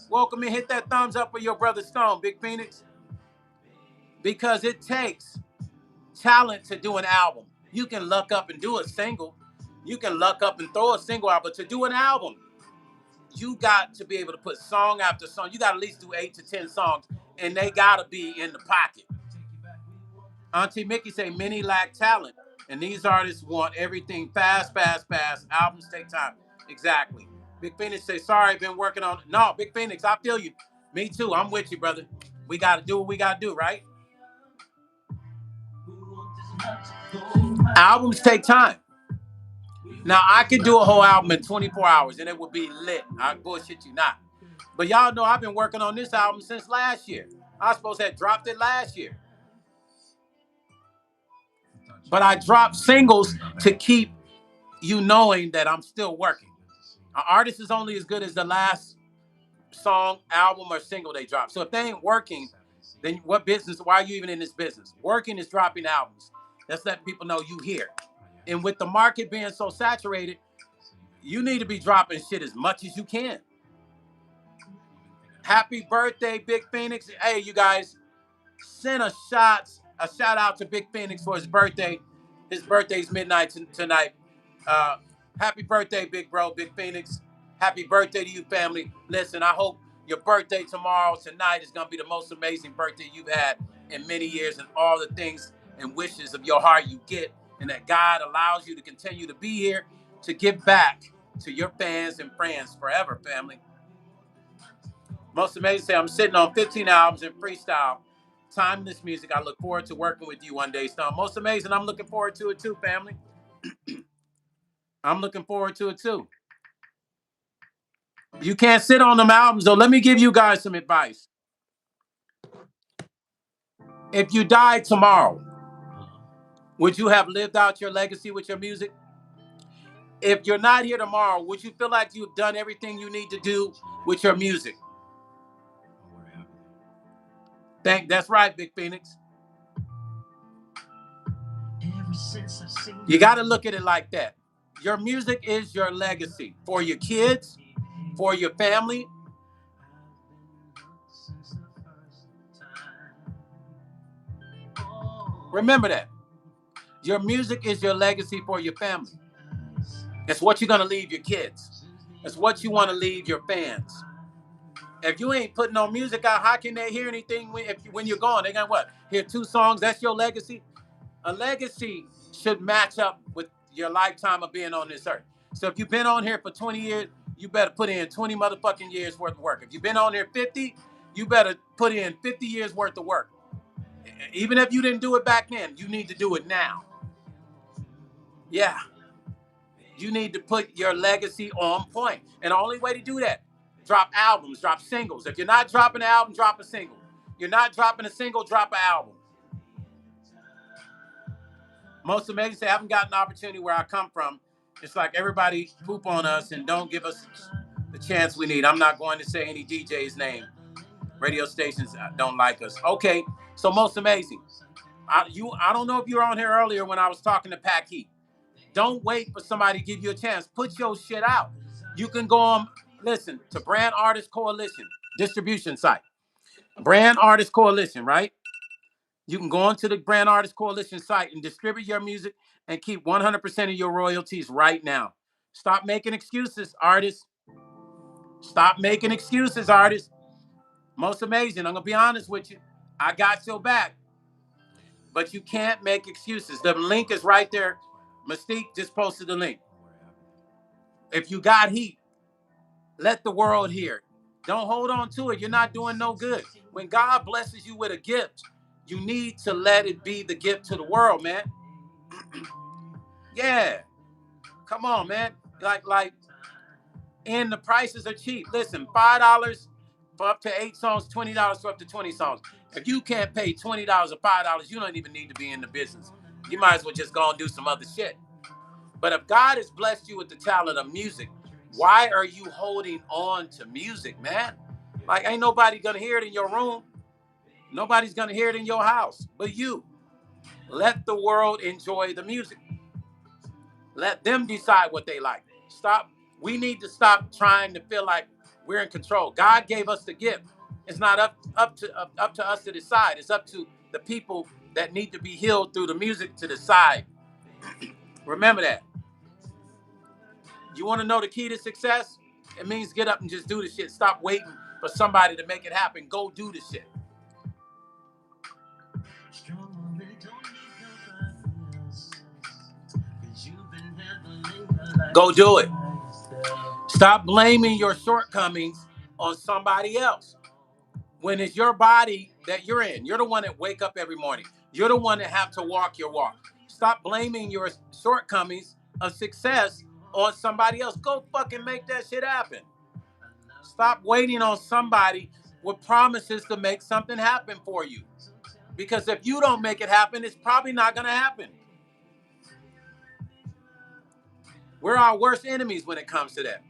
Welcome and hit that thumbs up for your brother Stone, Big Phoenix. Because it takes talent to do an album. You can luck up and do a single. You can luck up and throw a single out, but to do an album, you got to be able to put song after song. You got to at least do 8 to 10 songs, and they got to be in the pocket. Auntie Mickey say many lack talent, and these artists want everything fast, fast, fast. Albums take time. Exactly. Big Phoenix say, sorry, been working on. No, Big Phoenix, I feel you. Me too. I'm with you, brother. We got to do what we got to do, right? Albums take time. Now, I could do a whole album in 24 hours, and it would be lit. I bullshit you not. But y'all know I've been working on this album since last year. I was supposed to have dropped it last year. But I dropped singles to keep you knowing that I'm still working. An artist is only as good as the last song, album, or single they drop. So if they ain't working, then what business? Why are you even in this business? Working is dropping albums. That's letting people know you here. And with the market being so saturated, you need to be dropping shit as much as you can. Happy birthday, Big Phoenix. Hey, you guys, send a shout out to Big Phoenix for his birthday. His birthday's midnight tonight. Happy birthday, big bro, Big Phoenix. Happy birthday to you, family. Listen, I hope your birthday tonight is going to be the most amazing birthday you've had in many years, and all the things and wishes of your heart you get, and that God allows you to continue to be here to give back to your fans and friends forever, family. Most amazing say, I'm sitting on 15 albums in freestyle, timeless music. I look forward to working with you one day, Stone. Most amazing, I'm looking forward to it too, family. I'm looking forward to it too. You can't sit on them albums, though. Let me give you guys some advice. If you died tomorrow, would you have lived out your legacy with your music? If you're not here tomorrow, would you feel like you've done everything you need to do with your music? That's right, Big Phoenix. You got to look at it like that. Your music is your legacy for your kids, for your family. Remember that. Your music is your legacy for your family. It's what you're going to leave your kids. It's what you want to leave your fans. If you ain't putting no music out, how can they hear anything when you're gone? They got what? Hear 2 songs? That's your legacy? A legacy should match up with your lifetime of being on this earth. So if you've been on here for 20 years, you better put in 20 motherfucking years worth of work. If you've been on here 50, you better put in 50 years worth of work. Even if you didn't do it back then, you need to do it now. Yeah. You need to put your legacy on point. And the only way to do that, drop albums, drop singles. If you're not dropping an album, drop a single. You're not dropping a single, drop an album. Most amazing say, I haven't gotten an opportunity where I come from. It's like everybody poop on us and don't give us the chance we need. I'm not going to say any DJ's name. Radio stations don't like us. Okay, so most amazing. I don't know if you were on here earlier when I was talking to Pac Heat. Don't wait for somebody to give you a chance. Put your shit out. You can go on, listen, to Brand Artist Coalition, distribution site. Brand Artist Coalition, right? You can go onto the Brand Artist Coalition site and distribute your music and keep 100% of your royalties right now. Stop making excuses, artists. Stop making excuses, artists. Most amazing. I'm going to be honest with you. I got your back. But you can't make excuses. The link is right there. Mystique just posted the link. If you got heat, let the world hear it. Don't hold on to it. You're not doing no good. When God blesses you with a gift, you need to let it be the gift to the world, man. Yeah. Come on, man. Like, And the prices are cheap. Listen, $5 for up to 8 songs, $20 for up to 20 songs. If you can't pay $20 or $5, you don't even need to be in the business. You might as well just go and do some other shit. But if God has blessed you with the talent of music, why are you holding on to music, man? Like, ain't nobody gonna hear it in your room. Nobody's gonna hear it in your house but you. Let the world enjoy the music. Let them decide what they like. Stop. We need to stop trying to feel like we're in control. God gave us the gift. It's not up to us to decide. It's up to the people that need to be healed through the music to decide. Remember that. You want to know the key to success? It means get up and just do the shit. Stop waiting for somebody to make it happen. Go do the shit. Go do it. Stop blaming your shortcomings on somebody else. When it's your body that you're in, you're the one that wake up every morning. You're the one that have to walk your walk. Stop blaming your shortcomings of success on somebody else. Go fucking make that shit happen. Stop waiting on somebody with promises to make something happen for you. Because if you don't make it happen, it's probably not going to happen. We're our worst enemies when it comes to that.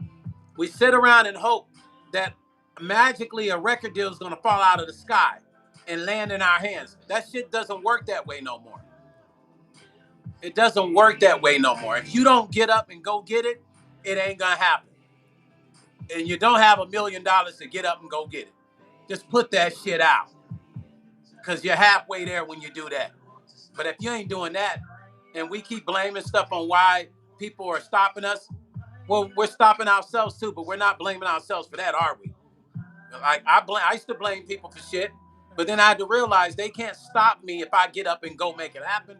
We sit around and hope that magically a record deal is going to fall out of the sky and land in our hands. That shit doesn't work that way no more. It doesn't work that way no more. If you don't get up and go get it, it ain't going to happen. And you don't have $1 million to get up and go get it. Just put that shit out. Because you're halfway there when you do that. But if you ain't doing that, and we keep blaming stuff on why people are stopping us, well, we're stopping ourselves too, but we're not blaming ourselves for that, are we? Like I used to blame people for shit, but then I had to realize they can't stop me if I get up and go make it happen.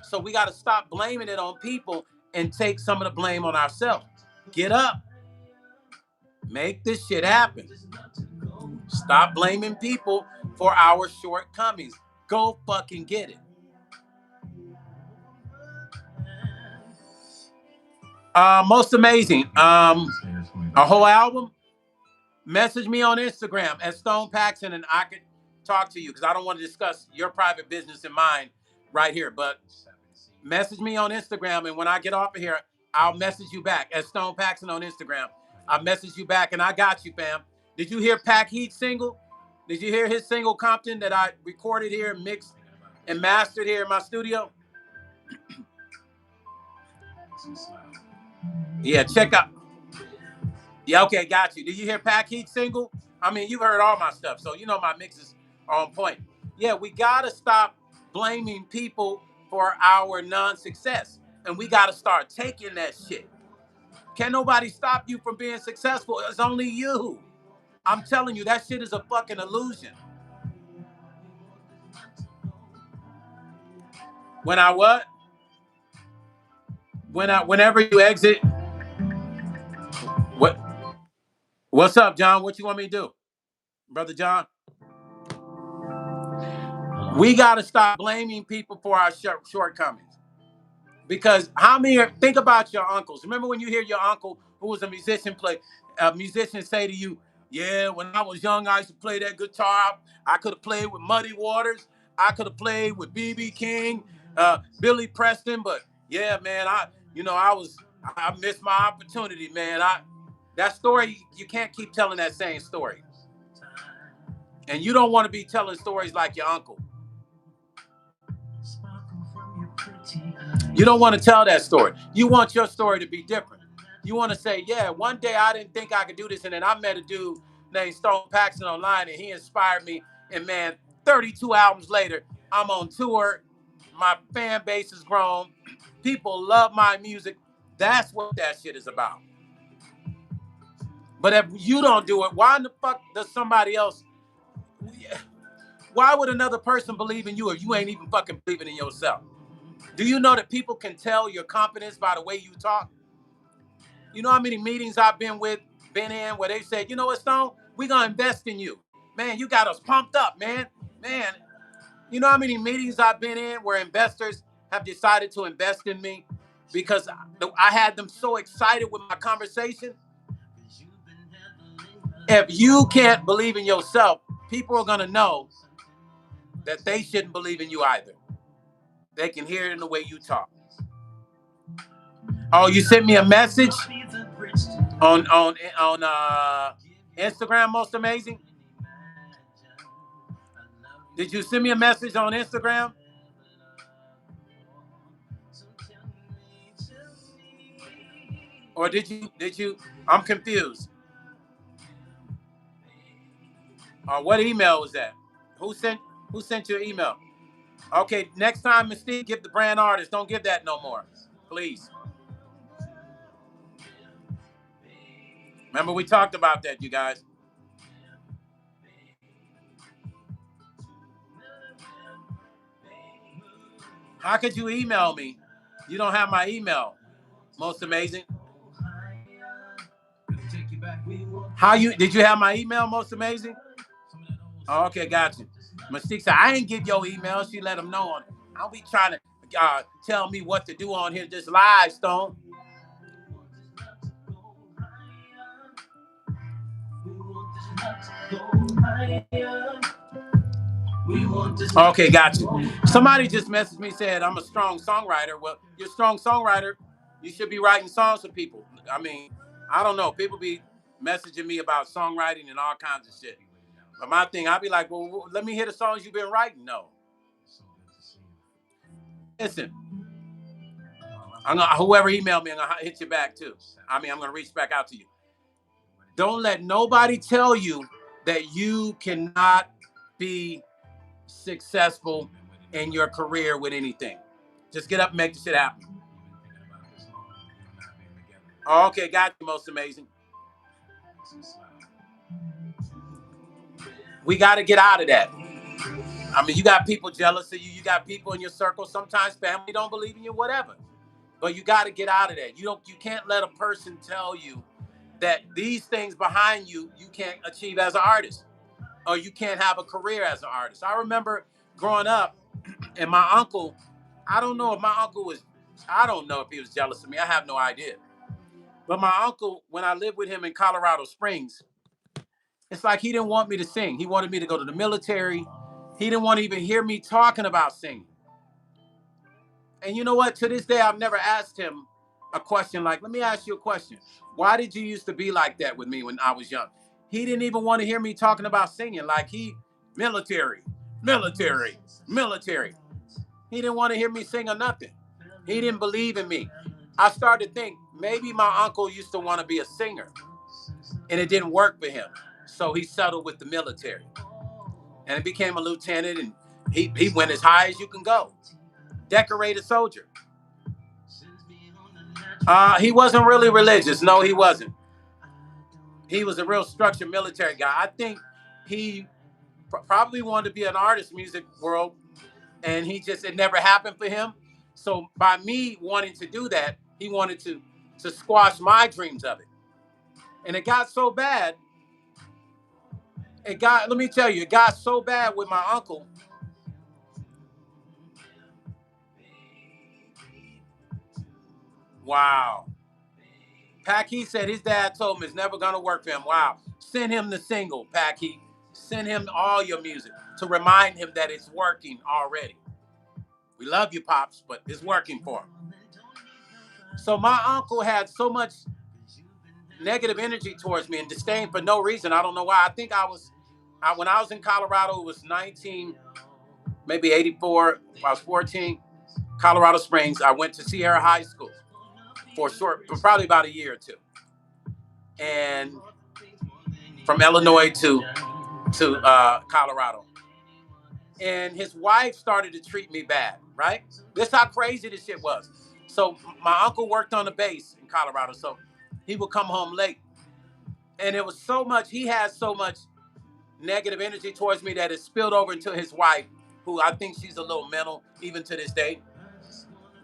So we got to stop blaming it on people and take some of the blame on ourselves. Get up. Make this shit happen. Stop blaming people for our shortcomings. Go fucking get it. Most amazing. A whole album. Message me on Instagram at Stone Paxton and I could talk to you because I don't want to discuss your private business and mine right here. But message me on Instagram, and when I get off of here, I'll message you back at Stone Paxton on Instagram. I'll message you back, and I got you, fam. Did you hear Pac Heat's single? Did you hear his single, Compton, that I recorded here, mixed and mastered here in my studio? Yeah, check out. Yeah, okay, got you. Did you hear Pac Heat's single? I mean, you've heard all my stuff, so you know my mixes are on point. Yeah, we got to stop blaming people for our non-success, and we got to start taking that shit. Can't nobody stop you from being successful. It's only you. I'm telling you, that shit is a fucking illusion. When I what? Whenever you exit, what? What's up, John? What you want me to do, brother John? We got to stop blaming people for our shortcomings. Because how many think about your uncles? Remember when you hear your uncle who was a musician say to you, yeah, when I was young, I used to play that guitar. I could have played with Muddy Waters. I could have played with B.B. King, Billy Preston. But yeah, man, I missed my opportunity, man. That story, you can't keep telling that same story. And you don't want to be telling stories like your uncle. You don't want to tell that story. You want your story to be different. You want to say, yeah, one day I didn't think I could do this, and then I met a dude named Stone Paxton online, and he inspired me. And man, 32 albums later, I'm on tour. My fan base has grown. People love my music. That's what that shit is about. But if you don't do it, why in the fuck does somebody else? Why would another person believe in you if you ain't even fucking believing in yourself? Do you know that people can tell your confidence by the way you talk? You know how many meetings I've been in where they said, you know what, Stone, we're going to invest in you. Man, you got us pumped up, man. Man, you know how many meetings I've been in where investors have decided to invest in me because I had them so excited with my conversation? If you can't believe in yourself, people are gonna know that they shouldn't believe in you either. They can hear it in the way you talk. Oh, you sent me a message on Instagram, most amazing. Did you send me a message on Instagram? Or did you I'm confused. What email was that? Who sent you an email? Okay, next time, Mystique, give the brand artist. Don't give that no more. Please. Remember we talked about that, you guys. How could you email me? You don't have my email. Most amazing. Did you have my email, most amazing? Oh, okay, got you. Mystique said, I ain't give your email. She let him know on it. I'll be trying to tell me what to do on here just live, Stone. Okay, got you. Somebody just messaged me, said I'm a strong songwriter. Well, you're a strong songwriter. You should be writing songs for people. I mean, I don't know. People be messaging me about songwriting and all kinds of shit. But my thing, I'll be like, well, let me hear the songs you've been writing. No. Listen, whoever emailed me, I'm going to hit you back too. I'm going to reach back out to you. Don't let nobody tell you that you cannot be successful in your career with anything. Just get up and make the shit happen. Oh, okay, got you, most amazing. We got to get out of that. I mean, you got people jealous of you. You got people in your circle. Sometimes family don't believe in you, whatever. But you got to get out of that. You can't let a person tell you that these things behind you can't achieve as an artist, or you can't have a career as an artist. I remember growing up, and my uncle, I don't know if he was jealous of me. I have no idea. But my uncle, when I lived with him in Colorado Springs, it's like he didn't want me to sing. He wanted me to go to the military. He didn't want to even hear me talking about singing. And you know what? To this day, I've never asked him a question like, let me ask you a question. Why did you used to be like that with me when I was young? He didn't even want to hear me talking about singing. Like military, military, military. He didn't want to hear me sing or nothing. He didn't believe in me. I started to think maybe my uncle used to want to be a singer and it didn't work for him. So he settled with the military and became a lieutenant, and he went as high as you can go. Decorated soldier. He wasn't really religious. No, he wasn't. He was a real structured military guy. I think he probably wanted to be an artist, music world, and it never happened for him. So by me wanting to do that, he wanted to squash my dreams of it. And it got so bad. Let me tell you, it got so bad with my uncle. Wow. Packy said his dad told him it's never going to work for him. Wow. Send him the single, Packy. Send him all your music to remind him that it's working already. We love you, Pops, but it's working for him. So my uncle had so much negative energy towards me and disdain for no reason. I don't know why. I think when I was in Colorado, it was 84. I was 14. Colorado Springs. I went to Sierra High School for probably about a year or two. And from Illinois to Colorado. And his wife started to treat me bad, right? This is how crazy this shit was. So my uncle worked on the base in Colorado, so he would come home late. And it was so much, he had so much negative energy towards me that it spilled over into his wife, who I think she's a little mental even to this day.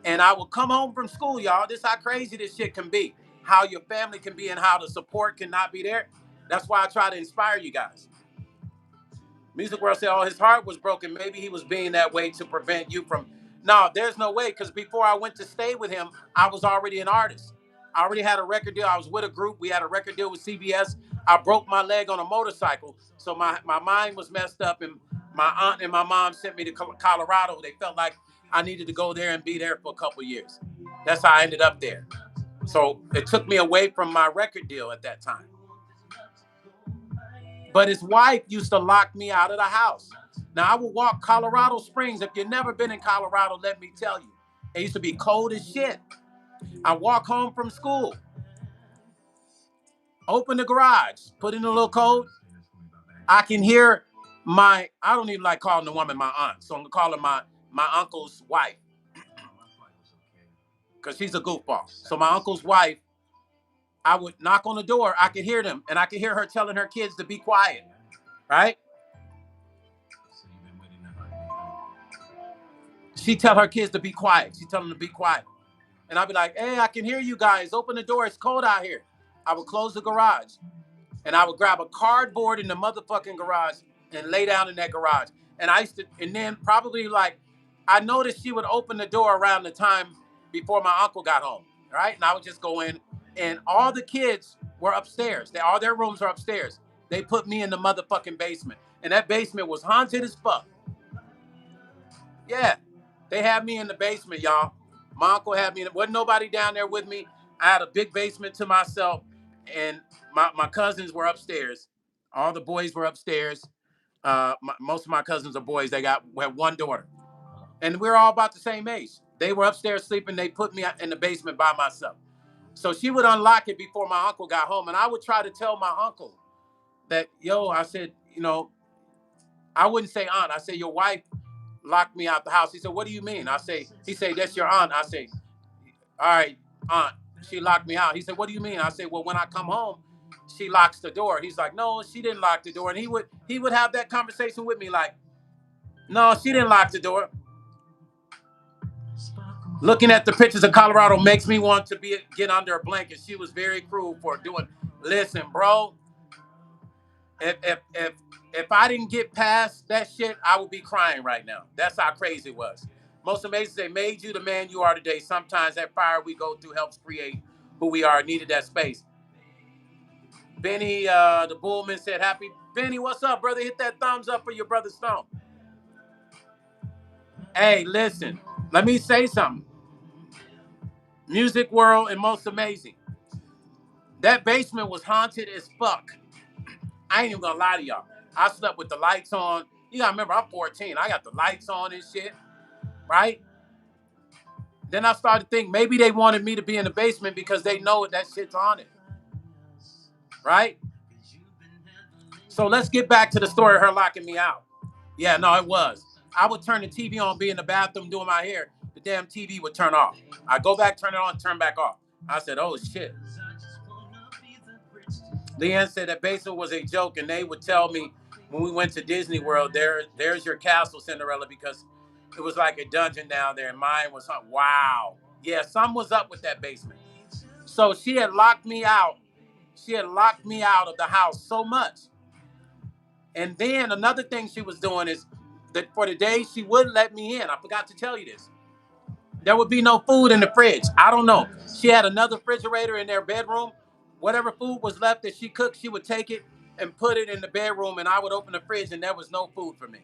And I would come home from school, y'all. This is how crazy this shit can be. How your family can be and how the support cannot be there. That's why I try to inspire you guys. Music World said, oh, his heart was broken. Maybe he was being that way to prevent you from... No, there's no way, because before I went to stay with him, I was already an artist. I already had a record deal. I was with a group. We had a record deal with CBS. I broke my leg on a motorcycle, so my mind was messed up, and my aunt and my mom sent me to Colorado. They felt like I needed to go there and be there for a couple years. That's how I ended up there. So it took me away from my record deal at that time. But his wife used to lock me out of the house. Now I would walk Colorado Springs. If you've never been in Colorado, let me tell you, it used to be cold as shit. I walk home from school, open the garage, put in a little code. I can hear I don't even like calling the woman my aunt, so I'm gonna call her my uncle's wife, because she's a goofball. So my uncle's wife, I would knock on the door, I could hear them, and I could hear her telling her kids to be quiet, right? She tell her kids to be quiet. She tell them to be quiet. And I'd be like, hey, I can hear you guys. Open the door. It's cold out here. I would close the garage. And I would grab a cardboard in the motherfucking garage and lay down in that garage. And and then probably like, I noticed she would open the door around the time before my uncle got home, right? And I would just go in, and all the kids were upstairs. All their rooms are upstairs. They put me in the motherfucking basement. And that basement was haunted as fuck. Yeah, they had me in the basement, y'all. My uncle had me. Wasn't nobody down there with me. I had a big basement to myself, and my cousins were upstairs. All the boys were upstairs. Most of my cousins are boys. We had one daughter, and we're all about the same age. They were upstairs sleeping. They put me in the basement by myself. So she would unlock it before my uncle got home, and I would try to tell my uncle that, yo, I said, I wouldn't say aunt. I said, your wife locked me out the house. He said, what do you mean? He said, that's your aunt. I say, all right, aunt, she locked me out. He said, what do you mean? I said, well, when I come home, she locks the door. He's like, no, she didn't lock the door. And he would have that conversation with me like, no, she didn't lock the door. Looking at the pictures of Colorado makes me want to get under a blanket. She was very cruel for doing. Listen, bro, if I didn't get past that shit, I would be crying right now. That's how crazy it was. Most amazing, they made you the man you are today. Sometimes that fire we go through helps create who we are. Needed that space. Benny, the Bullman said, happy. Benny, what's up, brother? Hit that thumbs up for your brother Stone. Hey, listen, let me say something. Music world and most amazing. That basement was haunted as fuck. I ain't even gonna lie to y'all. I slept with the lights on. You gotta remember, I'm 14. I got the lights on and shit, right? Then I started to think maybe they wanted me to be in the basement because they know that shit's haunted, right? So let's get back to the story of her locking me out. Yeah, no, it was. I would turn the TV on, be in the bathroom doing my hair. The damn TV would turn off. I go back, turn it on, turn back off. I said, oh shit. Leanne said that basement was a joke, and they would tell me when we went to Disney World, there's your castle, Cinderella, because it was like a dungeon down there, and mine was, wow. Yeah, something was up with that basement. So she had locked me out. She had locked me out of the house so much. And then another thing she was doing is that for the days she wouldn't let me in, I forgot to tell you this, there would be no food in the fridge. I don't know. She had another refrigerator in their bedroom. Whatever food was left that she cooked, she would take it and put it in the bedroom, and I would open the fridge, and there was no food for me.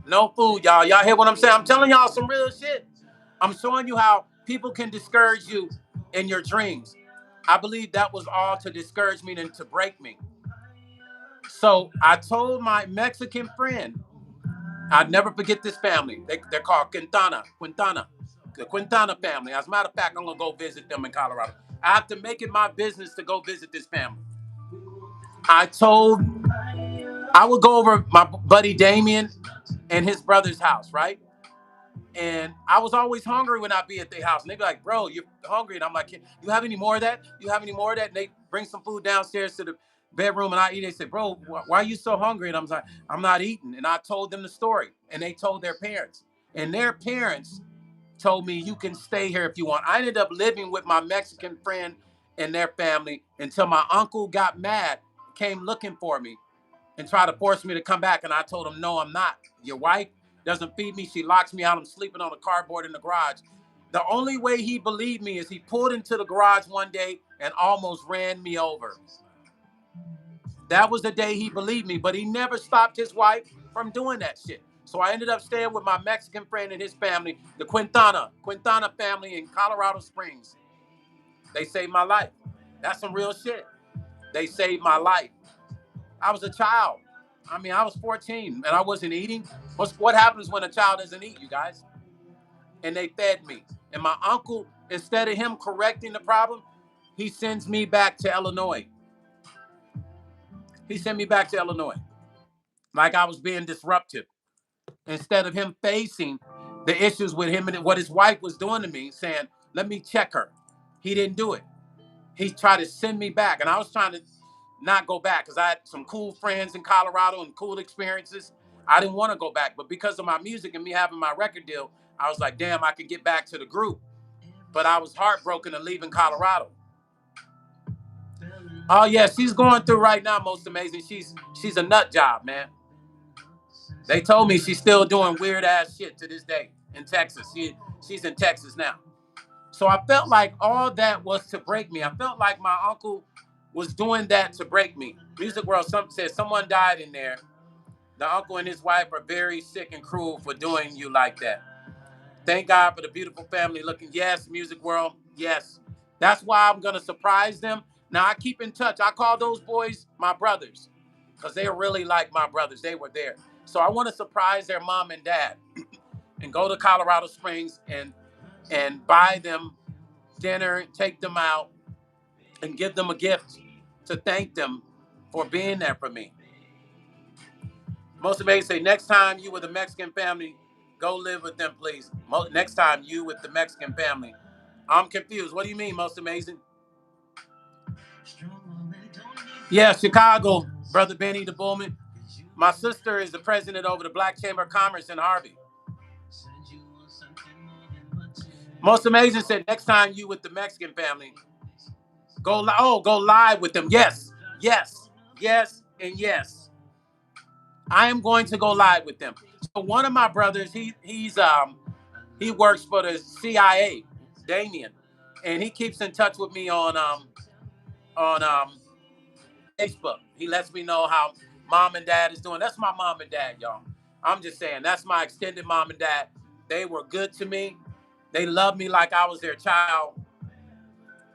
No food, y'all. Y'all hear what I'm saying? I'm telling y'all some real shit. I'm showing you how people can discourage you in your dreams. I believe that was all to discourage me and to break me. So I told my Mexican friend, I'd never forget this family. They're called Quintana. The Quintana family. As a matter of fact, I'm going to go visit them in Colorado. I have to make it my business to go visit this family. I would go over my buddy Damien and his brother's house, right? And I was always hungry when I'd be at their house. And they'd be like, bro, you're hungry. And I'm like, you have any more of that? You have any more of that? And they bring some food downstairs to the bedroom and I eat. They said, bro, why are you so hungry? And I'm like, I'm not eating. And I told them the story. And they told their parents. And their parents told me, you can stay here if you want. I ended up living with my Mexican friend and their family until my uncle got mad, came looking for me and tried to force me to come back. And I told him, no, I'm not. Your wife doesn't feed me. She locks me out. I'm sleeping on a cardboard in the garage. The only way he believed me is he pulled into the garage one day and almost ran me over. That was the day he believed me, but he never stopped his wife from doing that shit. So I ended up staying with my Mexican friend and his family, the Quintana family in Colorado Springs. They saved my life. That's some real shit. They saved my life. I was a child. I mean, I was 14 and I wasn't eating. What happens when a child doesn't eat, you guys? And they fed me. And my uncle, instead of him correcting the problem, he sends me back to Illinois. He sent me back to Illinois. Like I was being disruptive. Instead of him facing the issues with him and what his wife was doing to me, saying, let me check her. He didn't do it. He tried to send me back. And I was trying to not go back because I had some cool friends in Colorado and cool experiences. I didn't want to go back. But because of my music and me having my record deal, I was like, damn, I can get back to the group. But I was heartbroken of leaving Colorado. Oh, yeah, she's going through right now, most amazing. She's a nut job, man. They told me she's still doing weird ass shit to this day in Texas. She's in Texas now. So I felt like all that was to break me. I felt like my uncle was doing that to break me. Music World said someone died in there. The uncle and his wife are very sick and cruel for doing you like that. Thank God for the beautiful family looking. Yes, Music World. Yes. That's why I'm going to surprise them. Now, I keep in touch. I call those boys my brothers because they're really like my brothers. They were there. So I want to surprise their mom and dad and go to Colorado Springs and buy them dinner, take them out, and give them a gift to thank them for being there for me. Most amazing say, next time you with a Mexican family, go live with them, please. Next time you with the Mexican family. I'm confused. What do you mean, most amazing? Yeah, Chicago, Brother Benny the Bullman. My sister is the president over the Black Chamber of Commerce in Harvey. Most amazing said, next time you with the Mexican family, go live with them. Yes, yes, yes, and yes. I am going to go live with them. So one of my brothers, he works for the CIA, Damien, and he keeps in touch with me on Facebook. He lets me know how mom and dad is doing. That's my mom and dad, y'all. I'm just saying, that's my extended mom and dad. They were good to me. They loved me like I was their child.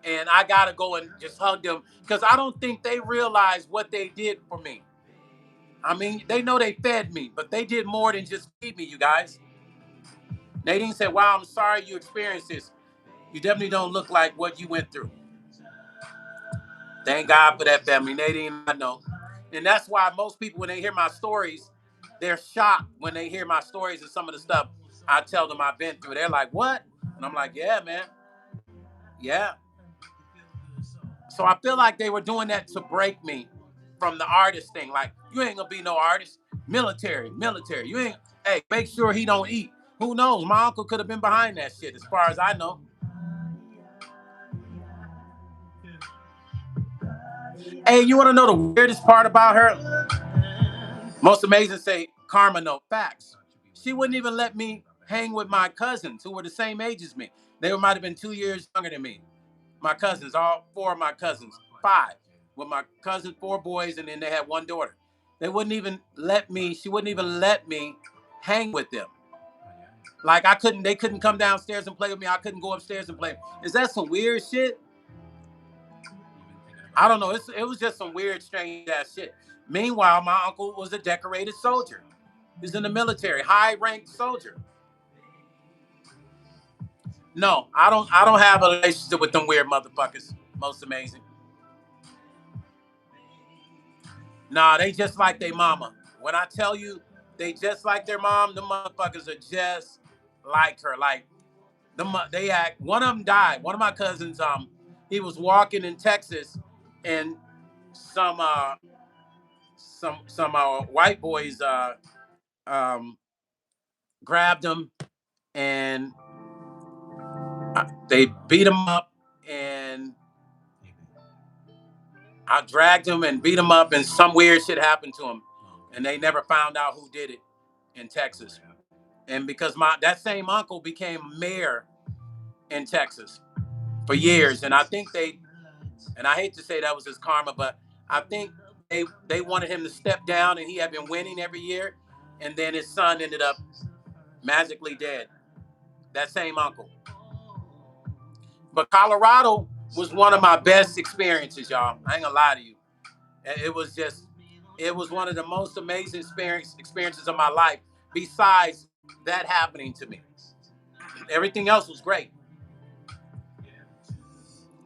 And I got to go and just hug them because I don't think they realize what they did for me. I mean, they know they fed me, but they did more than just feed me, you guys. Nadine said, wow, I'm sorry you experienced this. You definitely don't look like what you went through. Thank God for that family. Nadine, I know. And that's why most people, when they hear my stories, they're shocked when they hear my stories and some of the stuff I tell them I've been through. They're like, what? And I'm like, yeah, man. Yeah. So I feel like they were doing that to break me from the artist thing. Like, you ain't gonna be no artist. Military. You ain't, hey, make sure he don't eat. Who knows? My uncle could have been behind that shit, as far as I know. Hey, you want to know the weirdest part about her? Most amazing say, Karma, no facts. She wouldn't even let me hang with my cousins who were the same age as me. They might have been 2 years younger than me. My cousins, all four of my cousins, five. With my cousins, four boys, and then they had one daughter. They wouldn't even let me, she wouldn't even let me hang with them. Like they couldn't come downstairs and play with me. I couldn't go upstairs and play. Is that some weird shit? I don't know. It was just some weird, strange ass shit. Meanwhile, my uncle was a decorated soldier. He's in the military, high-ranked soldier. No, I don't have a relationship with them weird motherfuckers. Most amazing. Nah, they just like their mama. When I tell you they just like their mom, the motherfuckers are just like her. Like they act. One of them died. One of my cousins, he was walking in Texas, and some white boys um, grabbed him and they beat him up, and I dragged him and beat him up, and some weird shit happened to him, and they never found out who did it in Texas. And because that same uncle became mayor in Texas for years. And I think and I hate to say that was his karma, but I think they wanted him to step down, and he had been winning every year. And then his son ended up magically dead. That same uncle. But Colorado was one of my best experiences, y'all. I ain't gonna lie to you. It was one of the most amazing experiences of my life, besides that happening to me. Everything else was great.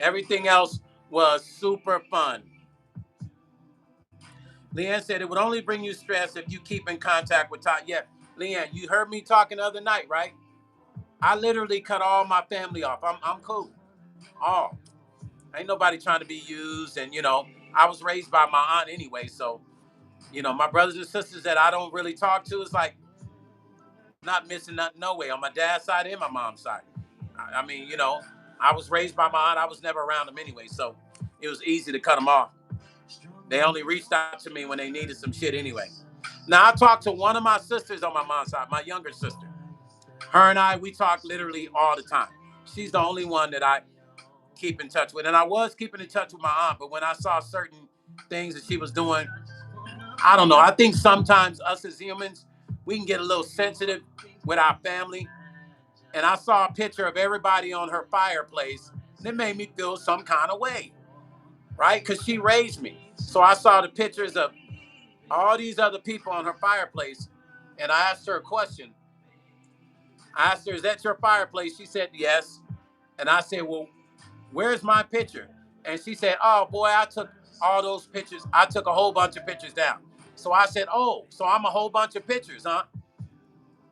Everything else was super fun. Leanne said it would only bring you stress if you keep in contact with Todd. Yeah, Leanne, you heard me talking the other night, right? I literally cut all my family off. I'm cool. All. Ain't nobody trying to be used. And, I was raised by my aunt anyway. So, my brothers and sisters that I don't really talk to, it's like not missing nothing, no way, on my dad's side and my mom's side. I mean, I was raised by my aunt. I was never around them anyway. So it was easy to cut them off. They only reached out to me when they needed some shit anyway. Now, I talked to one of my sisters on my mom's side, my younger sister. Her and I, we talk literally all the time. She's the only one that I keep in touch with. And I was keeping in touch with my aunt, but when I saw certain things that she was doing, I don't know. I think sometimes us as humans, we can get a little sensitive with our family. And I saw a picture of everybody on her fireplace, and it made me feel some kind of way, right? Because she raised me. So I saw the pictures of all these other people on her fireplace, and I asked her a question. I asked her, "Is that your fireplace?" She said, "Yes." And I said, "Well, where's my picture?" And she said, "Oh, boy, I took all those pictures. I took a whole bunch of pictures down." So I said, "Oh, so I'm a whole bunch of pictures, huh?"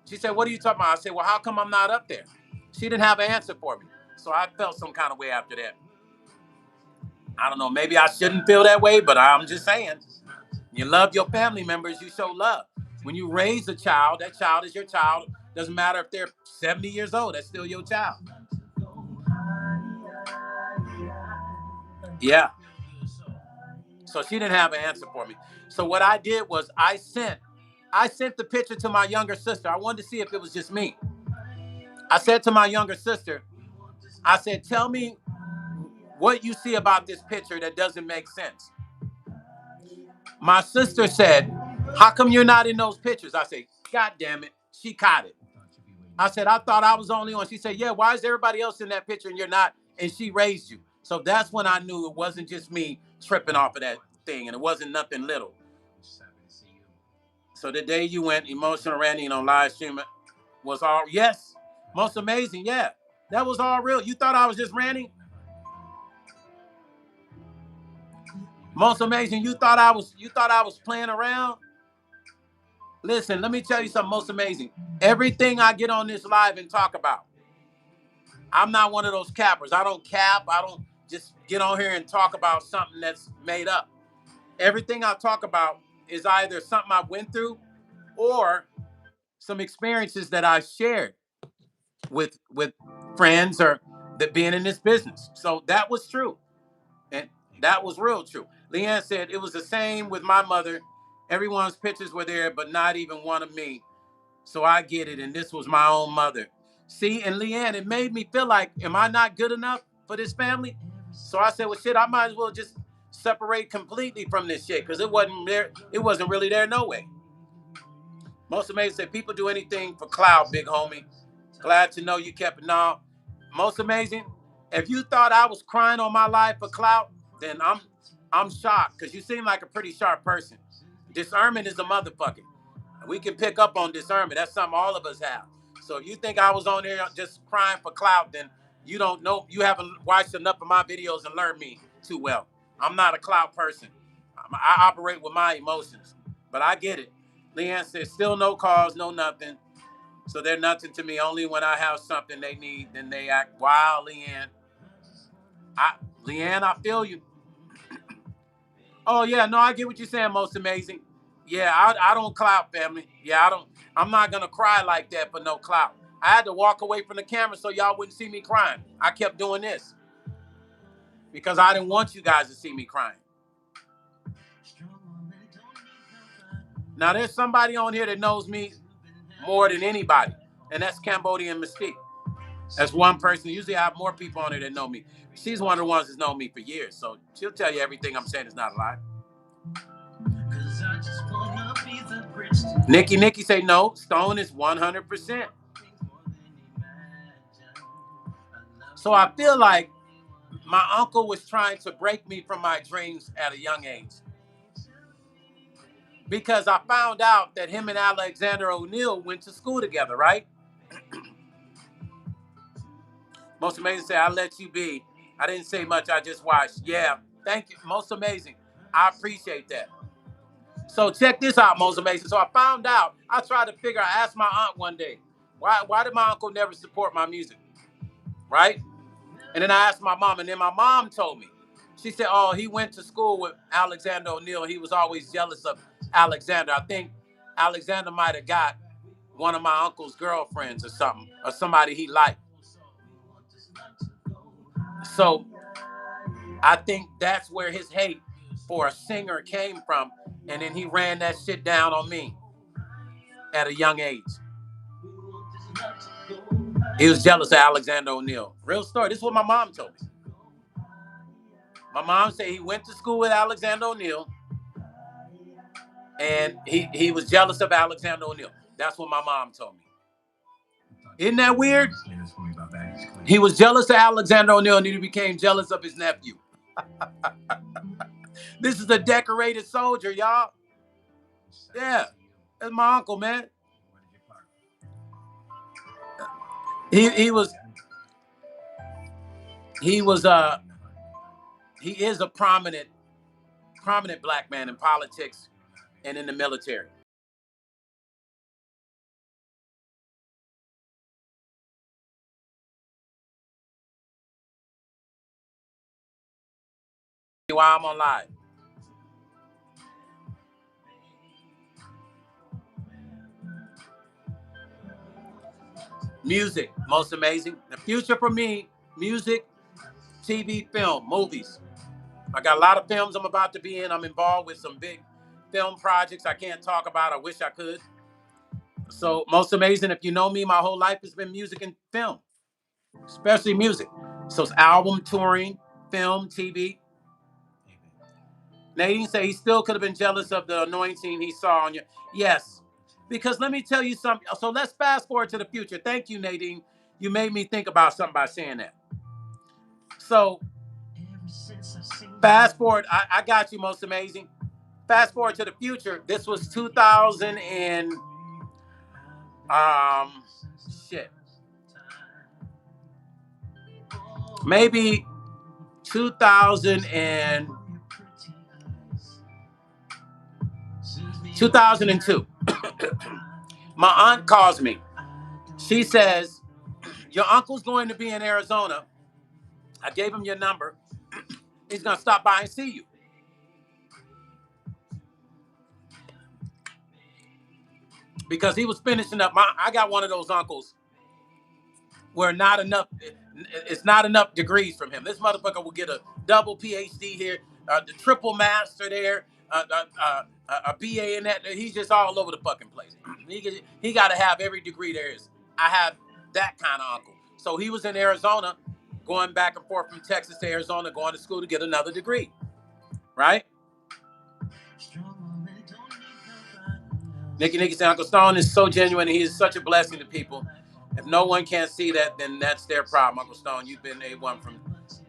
She said, "What are you talking about?" I said, "Well, how come I'm not up there?" She didn't have an answer for me. So I felt some kind of way after that. I don't know. Maybe I shouldn't feel that way, but I'm just saying. You love your family members, you show love. When you raise a child, that child is your child. Doesn't matter if they're 70 years old, that's still your child. Yeah. So she didn't have an answer for me. So what I did was I sent the picture to my younger sister. I wanted to see if it was just me. I said to my younger sister, I said, "Tell me what you see about this picture that doesn't make sense." My sister said, "How come you're not in those pictures?" I said, "God damn it." She caught it. I said, "I thought I was the only one." She said, "Yeah, why is everybody else in that picture and you're not?" And she raised you. So that's when I knew it wasn't just me tripping off of that thing, and it wasn't nothing little. So the day you went emotional ranting on live stream was all, yes, most amazing. Yeah, that was all real. You thought I was just ranting? Most amazing. You thought I was playing around? Listen, let me tell you something most amazing. Everything I get on this live and talk about, I'm not one of those cappers. I don't cap. I don't just get on here and talk about something that's made up. Everything I talk about is either something I went through or some experiences that I shared with friends or that being in this business. So that was true. And that was real true. Leanne said it was the same with my mother. Everyone's pictures were there, but not even one of me. So I get it. And this was my own mother. See, and Leanne, it made me feel like, am I not good enough for this family? So I said, well, shit, I might as well just separate completely from this shit because it wasn't there. It wasn't really there no way. Most amazing said people do anything for clout, big homie. Glad to know you kept it. No, most amazing. If you thought I was crying on my life for clout, then I'm shocked because you seem like a pretty sharp person. Discernment is a motherfucker. We can pick up on discernment. That's something all of us have. So if you think I was on there just crying for clout, then you don't know. You haven't watched enough of my videos and learned me too well. I'm not a clout person. I operate with my emotions, but I get it. Leanne says still no calls, no nothing. So they're nothing to me. Only when I have something they need, then they act. Wow, Leanne. Leanne, I feel you. Oh yeah, no, I get what you're saying. Most amazing. Yeah, I don't clout, family. Yeah, I don't. I'm not gonna cry like that for no clout. I had to walk away from the camera so y'all wouldn't see me crying. I kept doing this because I didn't want you guys to see me crying. Now there's somebody on here that knows me more than anybody, and that's Cambodian Mystique. That's one person. Usually I have more people on there that know me. She's one of the ones that's known me for years. So she'll tell you everything I'm saying is not a lie. Nikki say no. Stone is 100%. So I feel like my uncle was trying to break me from my dreams at a young age. Because I found out that him and Alexander O'Neal went to school together, right? Most amazing say, I'll let you be. I didn't say much, I just watched. Yeah, thank you. Most amazing. I appreciate that. So check this out, most amazing. So I found out, I tried to figure, I asked my aunt one day, why did my uncle never support my music? Right? And then I asked my mom, and then my mom told me. She said, oh, he went to school with Alexander O'Neal. He was always jealous of Alexander. I think Alexander might have got one of my uncle's girlfriends or something, or somebody he liked. So I think that's where his hate for a singer came from. And then he ran that shit down on me at a young age. He was jealous of Alexander O'Neal. Real story. This is what my mom told me. My mom said he went to school with Alexander O'Neal, and he was jealous of Alexander O'Neal. That's what my mom told me. Isn't that weird? He was jealous of Alexander O'Neal, and he became jealous of his nephew. This is a decorated soldier, y'all. Yeah, that's my uncle, man. He is a prominent black man in politics and in the military. Why I'm on live. Music, most amazing. The future for me, music, TV, film, movies. I got a lot of films I'm about to be in. I'm involved with some big film projects I can't talk about. I wish I could. So most amazing, if you know me, my whole life has been music and film, especially music. So it's album, touring, film, TV. Nadine said he still could have been jealous of the anointing he saw on you. Yes, because let me tell you something. So let's fast forward to the future. Thank you, Nadine. You made me think about something by saying that. So fast forward. I got you, most amazing. Fast forward to the future. This was 2000 and shit. Maybe 2000 and 2002. My aunt calls me. She says, your uncle's going to be in Arizona. I gave him your number. He's going to stop by and see you. Because he was finishing up. I got one of those uncles where it's not enough degrees from him. This motherfucker will get a double PhD here, the triple master there, a BA in that. He's just all over the fucking place. He got to have every degree there is. I have that kind of uncle. So he was in Arizona, going back and forth from Texas to Arizona, going to school to get another degree, right? Nikki said, Uncle Stone is so genuine. He is such a blessing to people. If no one can't see that, then that's their problem. Uncle Stone, you've been A1 from.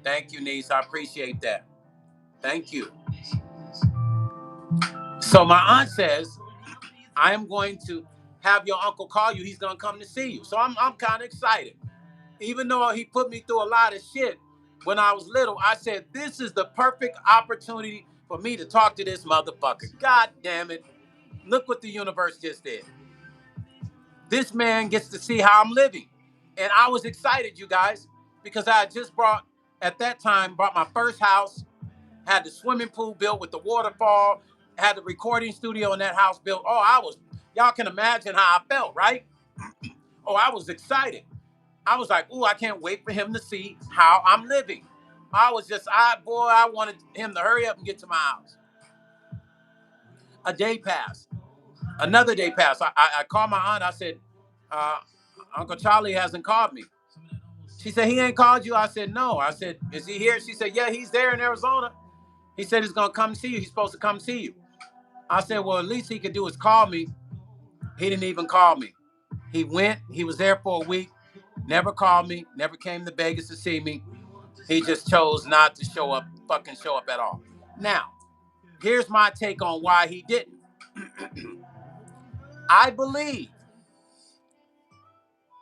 Thank you, niece. I appreciate that. Thank you. So my aunt says, I am going to have your uncle call you. He's going to come to see you. So I'm kind of excited. Even though he put me through a lot of shit when I was little, I said, this is the perfect opportunity for me to talk to this motherfucker. God damn it. Look what the universe just did. This man gets to see how I'm living. And I was excited, you guys, because I had just bought my first house, had the swimming pool built with the waterfall, had the recording studio in that house built. Y'all can imagine how I felt, right? Oh, I was excited. I was like, ooh, I can't wait for him to see how I'm living. I wanted him to hurry up and get to my house. A day passed. Another day passed. I called my aunt. I said, Uncle Charlie hasn't called me. She said, he ain't called you? I said, no. I said, is he here? She said, yeah, he's there in Arizona. He said he's going to come see you. He's supposed to come see you. I said, well, at least he could do is call me. He didn't even call me. He went. He was there for a week. Never called me. Never came to Vegas to see me. He just chose not to show up at all. Now, here's my take on why he didn't. I believe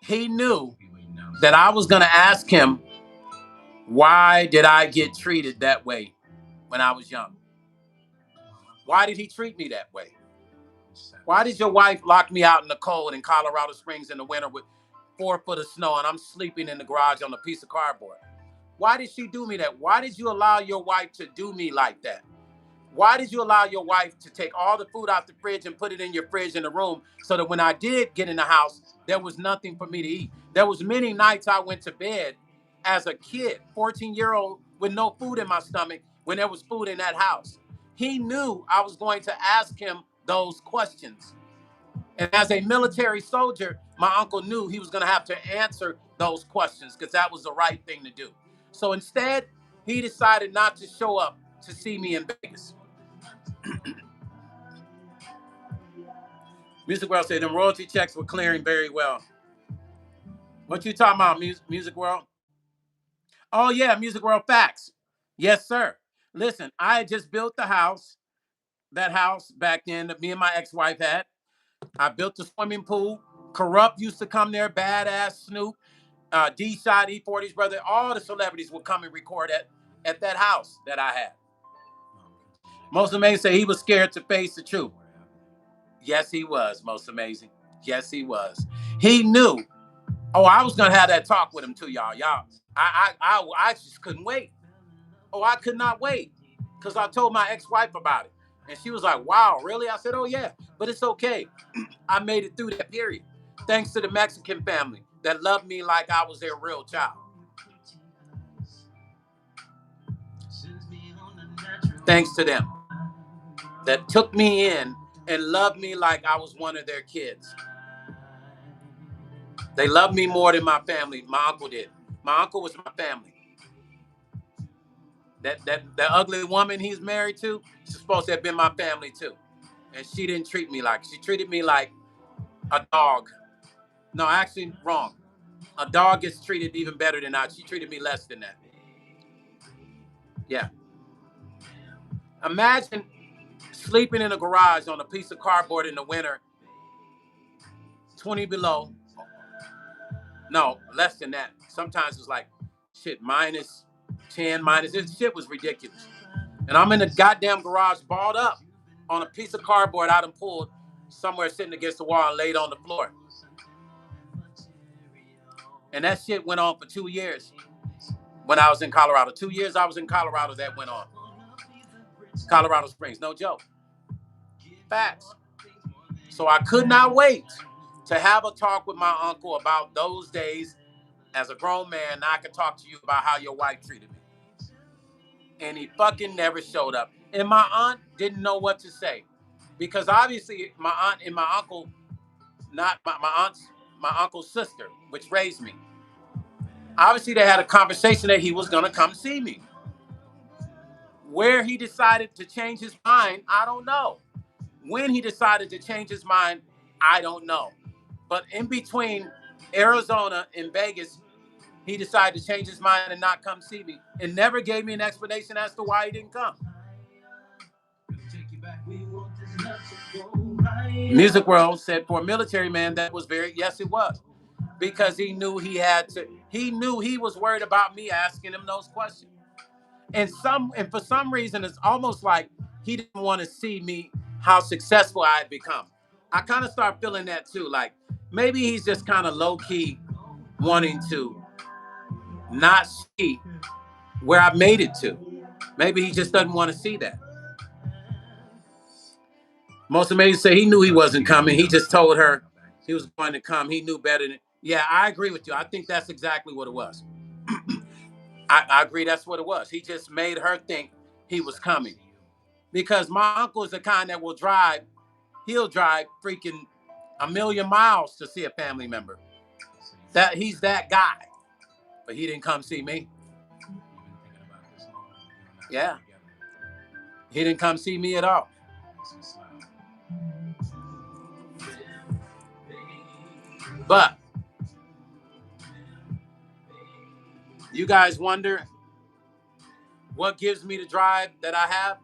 he knew that I was going to ask him, why did I get treated that way when I was young? Why did he treat me that way? Why did your wife lock me out in the cold in Colorado Springs in the winter with 4 foot of snow and I'm sleeping in the garage on a piece of cardboard? Why did she do me that? Why did you allow your wife to do me like that? Why did you allow your wife to take all the food out the fridge and put it in your fridge in the room so that when I did get in the house, there was nothing for me to eat? There was many nights I went to bed as a kid, 14-year-old, with no food in my stomach when there was food in that house. He knew I was going to ask him those questions. And as a military soldier, my uncle knew he was going to have to answer those questions because that was the right thing to do. So instead, he decided not to show up to see me in Vegas. Music World said them royalty checks were clearing very well. What you talking about, Music World? Oh, yeah, Music World facts. Yes, sir. Listen, I had just built the house, that house back then that me and my ex-wife had. I built the swimming pool. Corrupt used to come there, badass Snoop, D-Shot, E40's brother. All the celebrities would come and record at that house that I had. Most Amazing say he was scared to face the truth. Yes, he was, Most Amazing. Yes, he was. He knew. Oh, I was gonna have that talk with him too, y'all. I just couldn't wait. Oh, I could not wait because I told my ex-wife about it, and she was like, "Wow, really?" I said, "Oh yeah, but it's okay. I made it through that period, thanks to the Mexican family that loved me like I was their real child. Thanks to them that took me in and loved me like I was one of their kids. They loved me more than my family. My uncle did. My uncle was my family. That ugly woman he's married to, she's supposed to have been my family too. And she didn't treat me like, she treated me like a dog. No, actually wrong. A dog gets treated even better than that. She treated me less than that. Yeah. Imagine sleeping in a garage on a piece of cardboard in the winter, 20 below. No, less than that. Sometimes it's like, shit, minus 10, minus. This shit was ridiculous. And I'm in the goddamn garage, balled up on a piece of cardboard I done pulled somewhere sitting against the wall and laid on the floor. And that shit went on for 2 years when I was in Colorado. 2 years I was in Colorado, that went on. Colorado Springs, no joke. Facts. So I could not wait to have a talk with my uncle about those days as a grown man. Now I could talk to you about how your wife treated me. And he fucking never showed up. And my aunt didn't know what to say. Because obviously my aunt and my uncle, not my uncle's sister, which raised me. Obviously they had a conversation that he was gonna come see me. Where he decided to change his mind, I don't know. When he decided to change his mind, I don't know. But in between Arizona and Vegas, he decided to change his mind and not come see me, and never gave me an explanation as to why he didn't come. Music World said, for a military man, that was very, yes, it was. Because he knew he was worried about me asking him those questions. And for some reason, it's almost like he didn't want to see me, how successful I had become. I kind of start feeling that too. Like maybe he's just kind of low key wanting to not see where I made it to. Maybe he just doesn't want to see that. Most Amazing say he knew he wasn't coming. He just told her he was going to come. He knew better than. Yeah, I agree with you. I think that's exactly what it was. I agree that's what it was. He just made her think he was coming. Because my uncle is the kind that will drive, he'll drive freaking 1,000,000 miles to see a family member. He's that guy. but he didn't come see me. Yeah. He didn't come see me at all. But you guys wonder what gives me the drive that I have?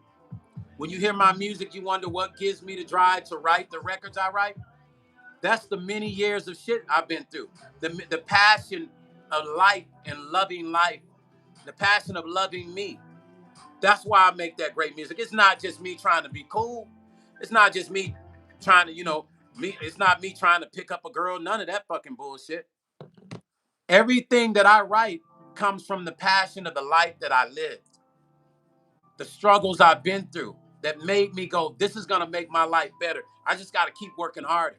When you hear my music, you wonder what gives me the drive to write the records I write? That's the many years of shit I've been through. The passion of life and loving life. The passion of loving me. That's why I make that great music. It's not just me trying to be cool. It's not just me trying to, it's not me trying to pick up a girl. None of that fucking bullshit. Everything that I write comes from the passion of the life that I lived. The struggles I've been through that made me go, this is going to make my life better. I just got to keep working harder.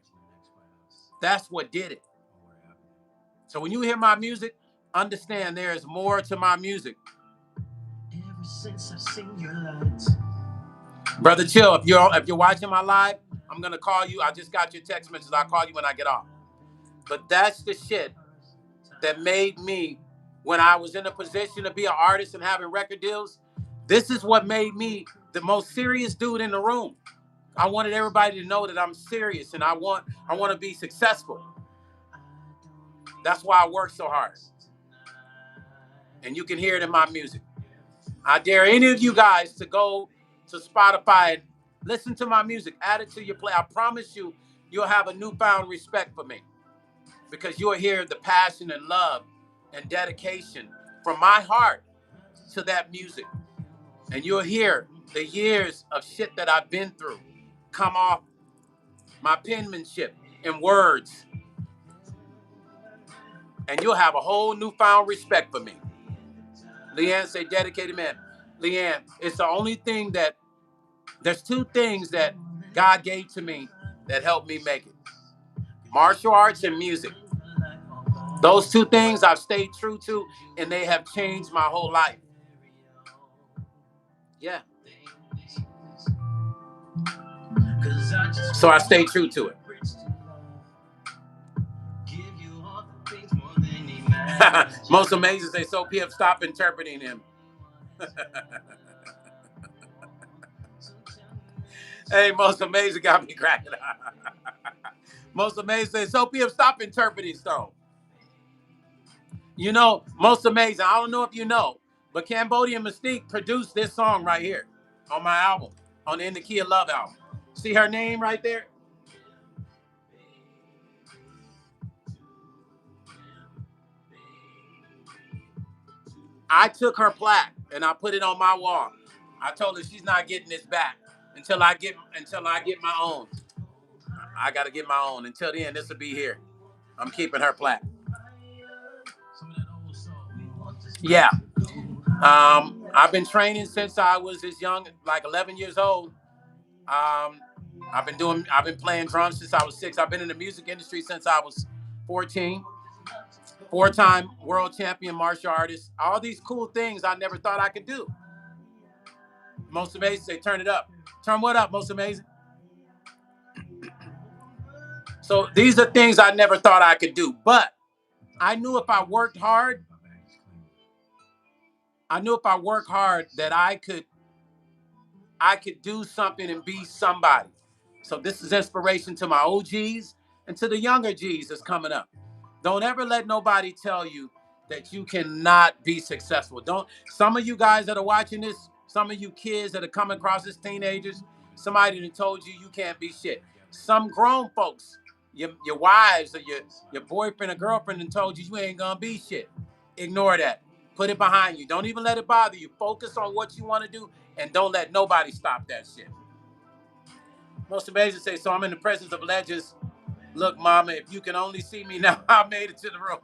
That's what did it. So when you hear my music, understand there is more to my music. Ever since I've seen your light. Brother Chill, if you're watching my live, I'm going to call you. I just got your text message. I'll call you when I get off. But that's the shit that made me, when I was in a position to be an artist and having record deals, this is what made me the most serious dude in the room. I wanted everybody to know that I'm serious and I want to be successful. That's why I work so hard. And you can hear it in my music. I dare any of you guys to go to Spotify and listen to my music. Add it to your play. I promise you, you'll have a newfound respect for me. Because you'll hear the passion and love and dedication from my heart to that music. And you'll hear the years of shit that I've been through come off my penmanship in words. And you'll have a whole newfound respect for me. Leanne say, dedicated man. Leanne, it's the only thing that, there's two things that God gave to me that helped me make it. Martial arts and music. Those two things I've stayed true to, and they have changed my whole life. Yeah. So I stay true to it. Most amazing say, so PF, stop interpreting him. Hey, most amazing got me cracking up. Most amazing say, so PF, stop interpreting Stone. You know, most amazing, I don't know if you know, but Cambodian Mystique produced this song right here on my album, on the In the Key of Love album. See her name right there? I took her plaque and I put it on my wall. I told her she's not getting this back until I get my own. I gotta get my own. Until then, this will be here. I'm keeping her plaque. Yeah. I've been training since I was as young, like 11 years old. I've been playing drums since I was 6. I've been in the music industry since I was 14. 4-time world champion martial artist. All these cool things I never thought I could do. Most amazing say, turn it up. Turn what up, most amazing? So these are things I never thought I could do. But I knew if I worked hard, that I could do something and be somebody. So this is inspiration to my OGs and to the younger G's that's coming up. Don't ever let nobody tell you that you cannot be successful. Some of you guys that are watching this, some of you kids that are coming across as teenagers, somebody that told you you can't be shit. Some grown folks, your wives or your boyfriend or girlfriend and told you ain't gonna be shit. Ignore that. Put it behind you. Don't even let it bother you. Focus on what you want to do and don't let nobody stop that shit. Most amazing say, so I'm in the presence of legends. Look, mama, if you can only see me now, I made it to the room.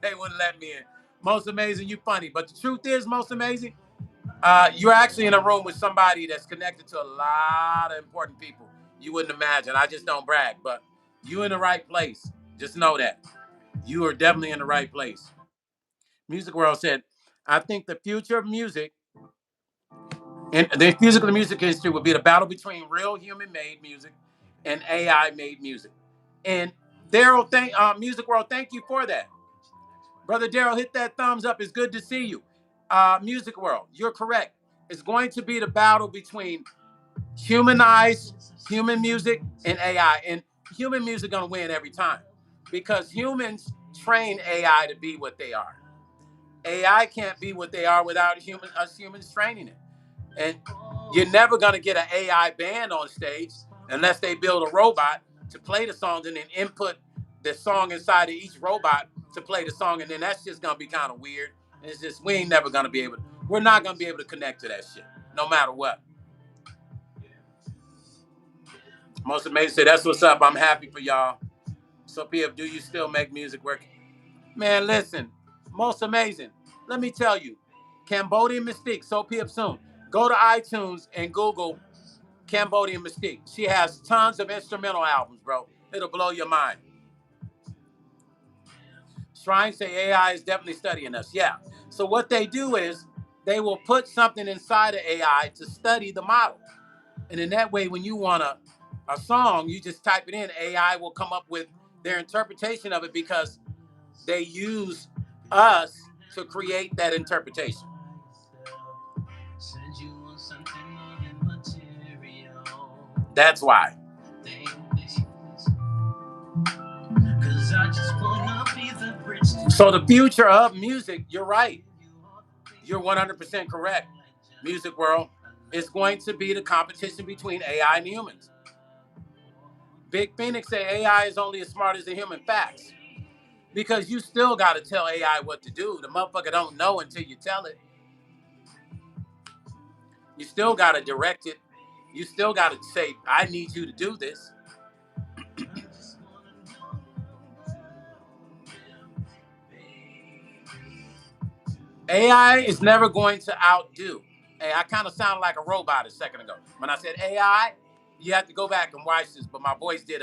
They wouldn't let me in. Most amazing, you funny. But the truth is, most amazing, you're actually in a room with somebody that's connected to a lot of important people. You wouldn't imagine. I just don't brag, but you're in the right place. Just know that. You are definitely in the right place. Music World said, I think the future of music and the music of the music industry would be the battle between real human-made music and AI-made music. And Daryl, Music World, thank you for that. Brother Daryl, hit that thumbs up. It's good to see you. Music world, you're correct. It's going to be the battle between humanized human music and AI. And human music gonna win every time because humans train AI to be what they are. AI can't be what they are without us humans training it. And you're never gonna get an AI band on stage unless they build a robot to play the songs and then input the song inside of each robot to play the song. And then that's just gonna be kind of weird. It's just we ain't never gonna be able to, we're not gonna be able to connect to that shit, no matter what. Most amazing say that's what's up. I'm happy for y'all. So PF, do you still make music work? Man, listen, most amazing. Let me tell you, Cambodian Mystique, so Mpxone. Go to iTunes and Google Cambodian Mystique. She has tons of instrumental albums, bro. It'll blow your mind. Shrine say AI is definitely studying us. Yeah. So what they do is they will put something inside of AI to study the model. And in that way, when you want a song, you just type it in. AI will come up with their interpretation of it because they use us to create that interpretation. That's why. So the future of music, you're right. You're 100% correct. Music world is going to be the competition between AI and humans. Big Phoenix say AI is only as smart as the human. Facts. Because you still got to tell AI what to do. The motherfucker don't know until you tell it. You still got to direct it. You still got to say, I need you to do this. AI is never going to outdo. Hey, I kind of sounded like a robot a second ago. When I said AI, you have to go back and watch this, but my voice it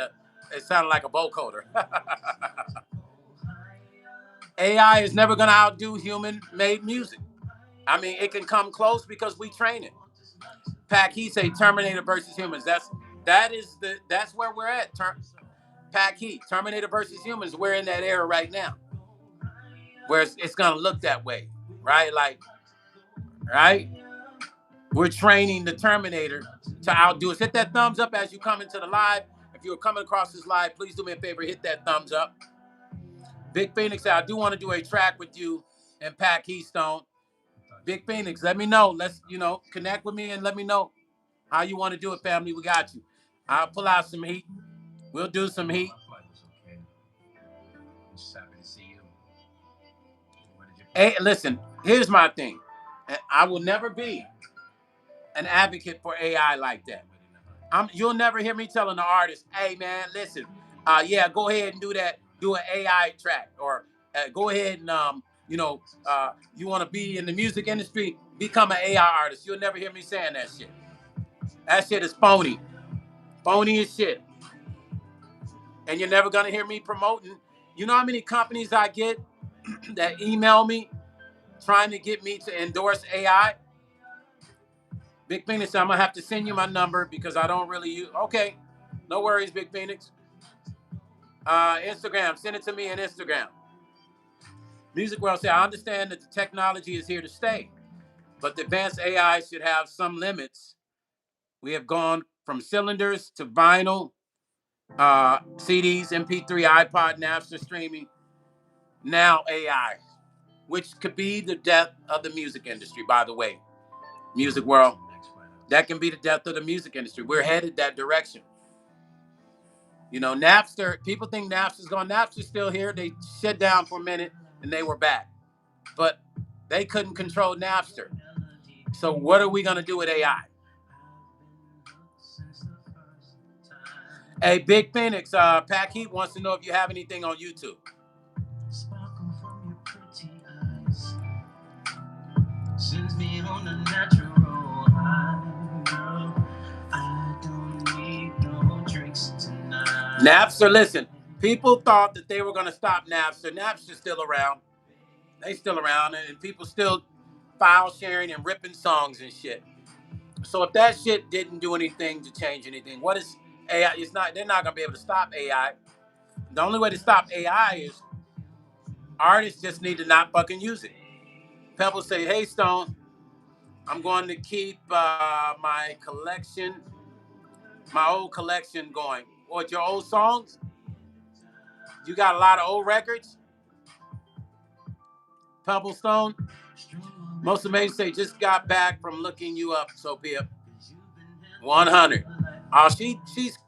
sounded like a vocoder. AI is never going to outdo human-made music. I mean, it can come close because we train it. Pac, he say Terminator versus humans. That's where we're at. Pac Heat, Terminator versus humans. We're in that era right now, where it's gonna look that way, right? Like, right? We're training the Terminator to outdo us. Hit that thumbs up as you come into the live. If you're coming across this live, please do me a favor, hit that thumbs up. Big Phoenix said, I do want to do a track with you and Pat Keystone. Big Phoenix, let me know. Let's, connect with me and let me know how you want to do it, family. We got you. I'll pull out some heat. We'll do some heat. Hey, listen, here's my thing. I will never be an advocate for AI like that. You'll never hear me telling the artist, hey, man, listen, go ahead and do that. Do an AI track. Or go ahead and, you want to be in the music industry, become an AI artist. You'll never hear me saying that shit. That shit is phony. Phony as shit. And you're never going to hear me promoting. You know how many companies I get that email me trying to get me to endorse AI? Big Phoenix, I'm going to have to send you my number because I don't really use. Okay, no worries, Big Phoenix. Instagram, send it to me on Instagram. Music World said, I understand that the technology is here to stay, but the advanced AI should have some limits. We have gone from cylinders to vinyl, CDs, MP3, iPod, Napster streaming, now AI, which could be the death of the music industry, by the way. Music World, that can be the death of the music industry. We're headed that direction. Napster, people think Napster's gone. Napster's still here. They shut down for a minute and they were back. But they couldn't control Napster. So what are we going to do with AI? Hey, Big Phoenix, Pac Heat wants to know if you have anything on YouTube. Sends me on a natural high, girl. I don't need no drinks tonight. Napster, listen, people thought that they were going to stop Napster. Napster's still around. They still around, and people still file sharing and ripping songs and shit. So if that shit didn't do anything to change anything, what is AI? They're not going to be able to stop AI. The only way to stop AI is Artists just need to not fucking use it. Pebble say, hey, Stone, I'm going to keep my collection, my old collection going. What, your old songs? You got a lot of old records? Pebble Stone? Most amazing say, just got back from looking you up, Sophia. 100. Oh, she's,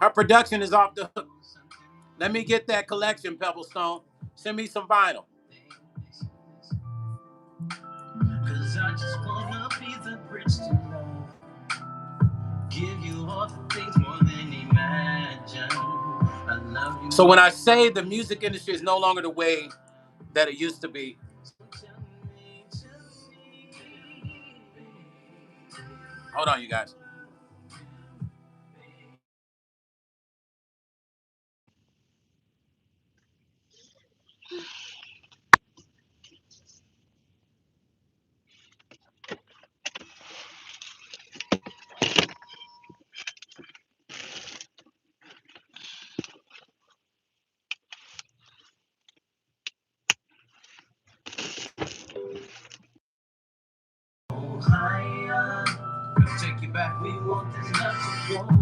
her production is off the hook. Let me get that collection, Pebble Stone. Send me some vinyl. Cause I just wanna be the bridge to love. Give you all the things more than imagine. I love you. So when I say the music industry is no longer the way that it used to be, hold on, you guys.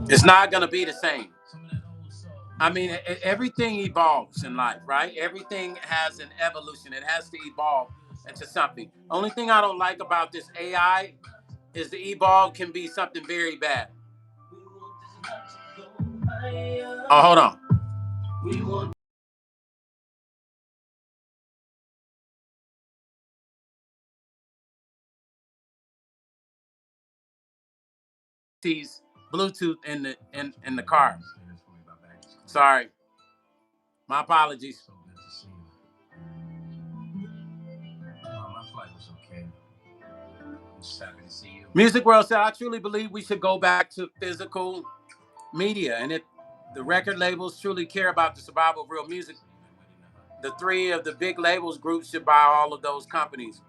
It's not gonna be the same. I mean, everything evolves in life, right? Everything has an evolution. It has to evolve into something. Only thing I don't like about this AI is the evolve can be something very bad. Oh, hold on. Sees Bluetooth in the car. Sorry, my apologies. My flight was okay. I'm just happy to see you. Music World said, I truly believe we should go back to physical media, and if the record labels truly care about the survival of real music, the three of the big labels groups should buy all of those companies.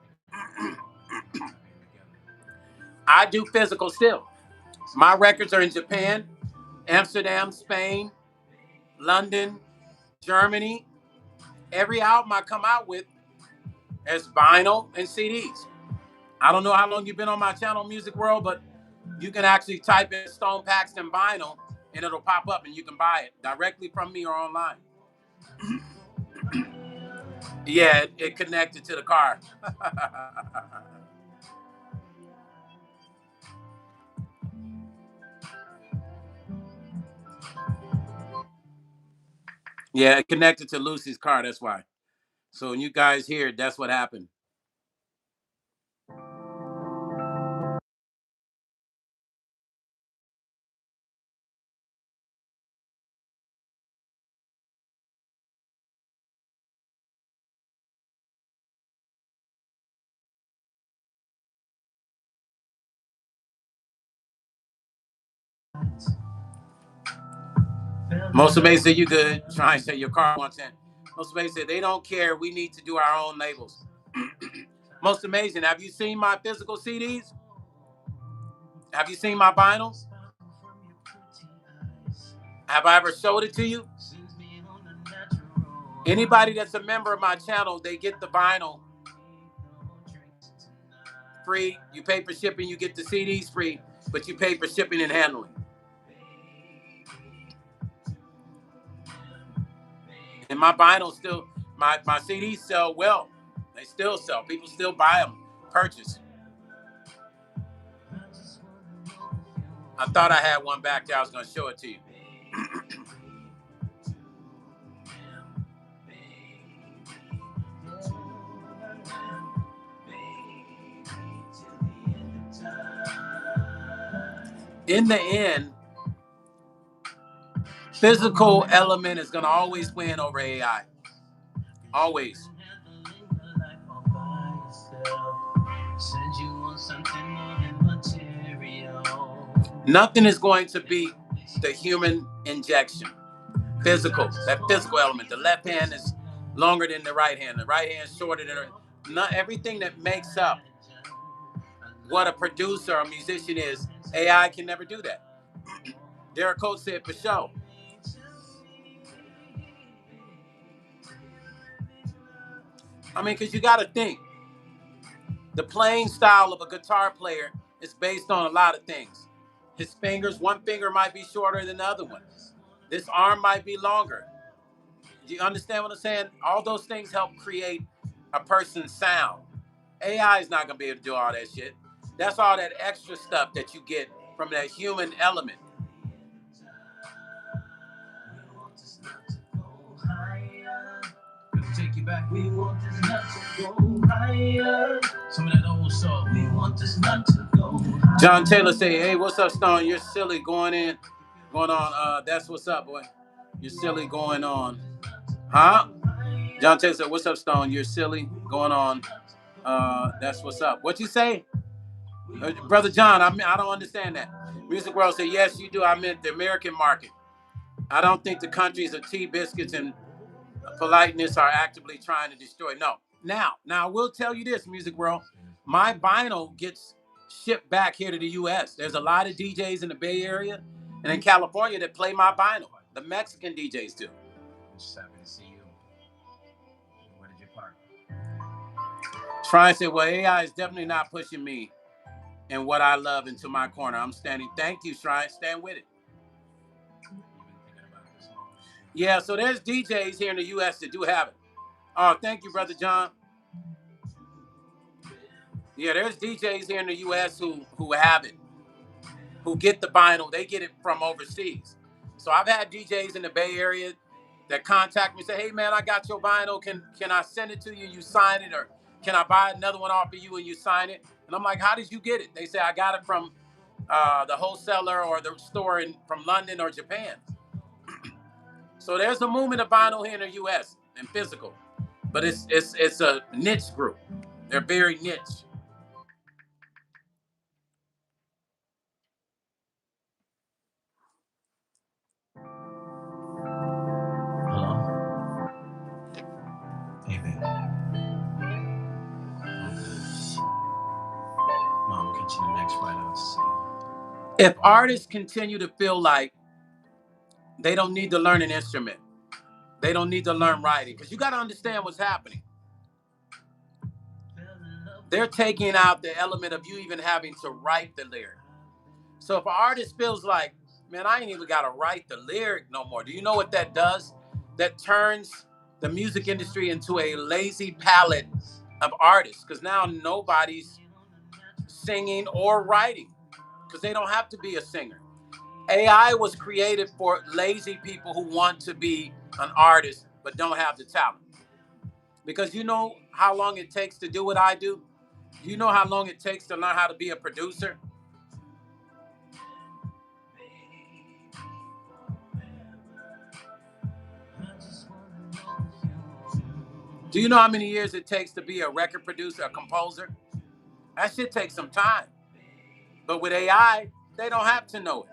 I do physical still. My records are in Japan, Amsterdam, Spain, London, Germany. Every album I come out with is vinyl and CDs. I don't know how long you've been on my channel, Music World, but you can actually type in Stone Paxton vinyl and it'll pop up and you can buy it directly from me or online. Yeah, it connected to the car. Yeah, it connected to Lucy's car, that's why. So when you guys hear it, that's what happened. Most of them say you good. Try and say your car wants in. Most of them say they don't care. We need to do our own labels. Most amazing. Have you seen my physical CDs? Have you seen my vinyls? Have I ever showed it to you? Anybody that's a member of my channel, they get the vinyl free. You pay for shipping, you get the CDs free, but you pay for shipping and handling. And my vinyl still, my CDs sell well. They still sell. People still buy them, purchase. I thought I had one back there. I was going to show it to you. In the end, physical element is going to always win over AI. Always. Nothing is going to beat the human injection. Physical, that physical element. The left hand is longer than the right hand. The right hand is shorter than not everything that makes up what a producer or musician is. AI can never do that. Derek Coates said for sure. I mean, because you got to think, the playing style of a guitar player is based on a lot of things. His fingers, one finger might be shorter than the other one. This arm might be longer. Do you understand what I'm saying? All those things help create a person's sound. AI is not going to be able to do all that shit. That's all that extra stuff that you get from that human element. Take you back. We want this nut to go higher. Some of that old song. We want this nut to go higher. John Taylor say, "Hey, what's up, Stone? You're silly going on. That's what's up, boy. You're silly going on, huh?" John Taylor said, "What's up, Stone? You're silly going on. That's what's up. What you say, brother John? I don't understand that." Music World said, "Yes, you do. I meant the American market. I don't think the countries of tea biscuits and politeness are actively trying to destroy. No. Now, I will tell you this, Music World. My vinyl gets shipped back here to the U.S. There's a lot of DJs in the Bay Area and in California that play my vinyl. The Mexican DJs do." Just happy to see you. Where did you park? Try and say, "Well, AI is definitely not pushing me and what I love into my corner. I'm standing." Thank you, Shrine. Stand with it. Yeah, so there's DJs here in the U.S. that do have it. Oh, thank you, Brother John. Yeah, there's DJs here in the U.S. who have it, who get the vinyl. They get it from overseas. So I've had DJs in the Bay Area that contact me and say, "Hey, man, I got your vinyl. Can I send it to you? You sign it, or can I buy another one off of you and you sign it?" And I'm like, "How did you get it?" They say, "I got it from the wholesaler or the store from London or Japan." So there's a movement of vinyl here in the U.S. and physical, but it's a niche group. They're very niche. Hello? Hey, baby. Mom, catch you the next flight. I'll see you. If artists continue to feel like they don't need to learn an instrument, they don't need to learn writing, because you got to understand what's happening. They're taking out the element of you even having to write the lyric. So if an artist feels like, "Man, I ain't even got to write the lyric no more," do you know what that does? That turns the music industry into a lazy palette of artists, because now nobody's singing or writing, because they don't have to be a singer. AI was created for lazy people who want to be an artist but don't have the talent. Because you know how long it takes to do what I do? You know how long it takes to learn how to be a producer? Do you know how many years it takes to be a record producer, a composer? That shit takes some time. But with AI, they don't have to know it.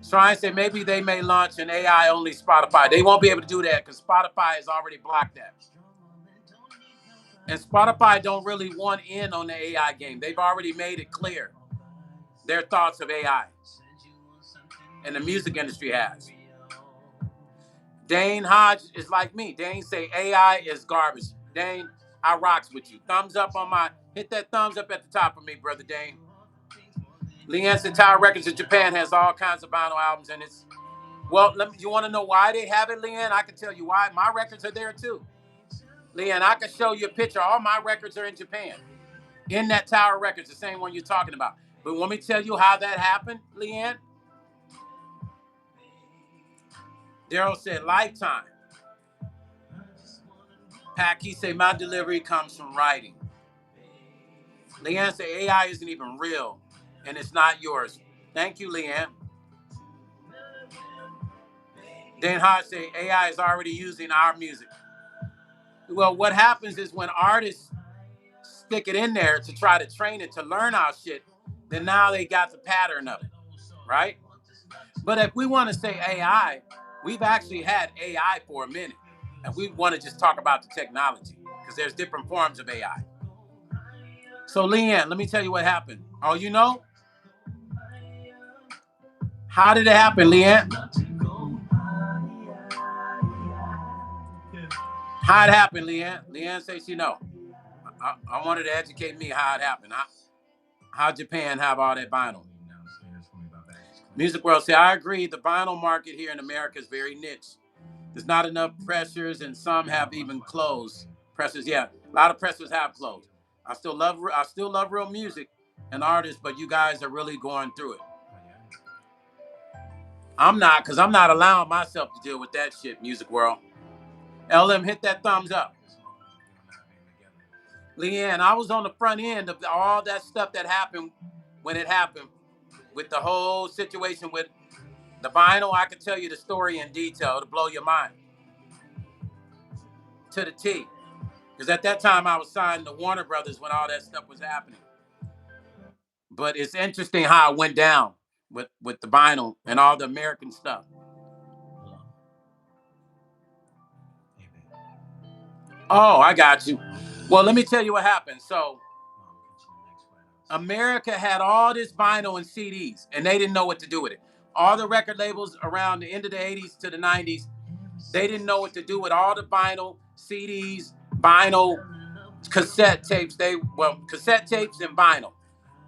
So I say maybe they may launch an AI-only Spotify. They won't be able to do that because Spotify has already blocked that. And Spotify don't really want in on the AI game. They've already made it clear their thoughts of AI. And the music industry has. Dane Hodge is like me. Dane say AI is garbage. Dane, I rocks with you. Thumbs up on hit that thumbs up at the top of me, brother Dane. Leanne said Tower Records in Japan has all kinds of vinyl albums, and it's, well, you want to know why they have it, Leanne? I can tell you why. My records are there too. Leanne, I can show you a picture. All my records are in Japan. In that Tower Records, the same one you're talking about. But let me tell you how that happened, Leanne. Daryl said Lifetime. Packy say my delivery comes from writing. Leanne said AI isn't even real, and it's not yours. Thank you, Leanne. Dan Hodge say AI is already using our music. Well, what happens is when artists stick it in there to try to train it to learn our shit, then now they got the pattern of it, right? But if we want to say AI, we've actually had AI for a minute, and we want to just talk about the technology because there's different forms of AI. So, Leanne, let me tell you what happened. Oh, you know? How did it happen, Leanne? How it happened, Leanne? Leanne says she know. I wanted to educate me how it happened. How Japan have all that vinyl. Music World say, I agree. The vinyl market here in America is very niche. There's not enough pressures, and some have even closed. Pressures, yeah, a lot of pressures have closed. I still love real music and artists, but you guys are really going through it. I'm not, because I'm not allowing myself to deal with that shit, Music World. LM, hit that thumbs up. Leanne, I was on the front end of all that stuff that happened when it happened with the whole situation with the vinyl. I could tell you the story in detail to blow your mind. To the T. Because at that time I was signed to Warner Brothers when all that stuff was happening. But it's interesting how it went down with the vinyl and all the American stuff. Oh, I got you. Well, let me tell you what happened. So America had all this vinyl and CDs, and they didn't know what to do with it. All the record labels around the end of the 80s to the 90s, they didn't know what to do with all the vinyl, CDs, vinyl, cassette tapes. Cassette tapes and vinyl.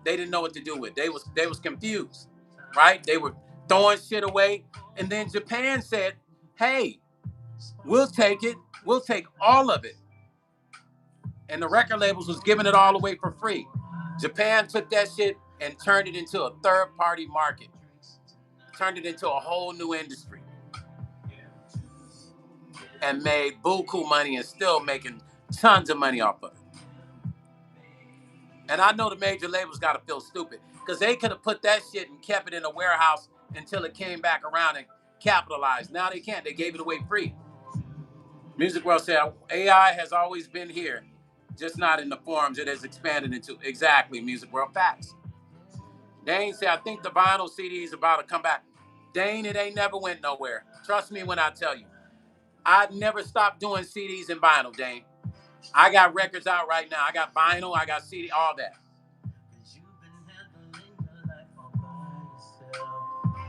They didn't know what to do with. They was confused, right? They were throwing shit away. And then Japan said, hey, we'll take it. We'll take all of it. And the record labels was giving it all away for free. Japan took that shit and turned it into a third-party market. Turned it into a whole new industry. And made buku money and still making tons of money off of it. And I know the major labels got to feel stupid because they could have put that shit and kept it in a warehouse until it came back around and capitalized. Now they can't. They gave it away free. Music World said AI has always been here, just not in the forms it has expanded into. Exactly, Music World. Facts. Dane said, I think the vinyl CD is about to come back. Dane, it ain't never went nowhere. Trust me when I tell you. I'd never stopped doing CDs and vinyl, Dane. I got records out right now. I got vinyl, I got CD, all that.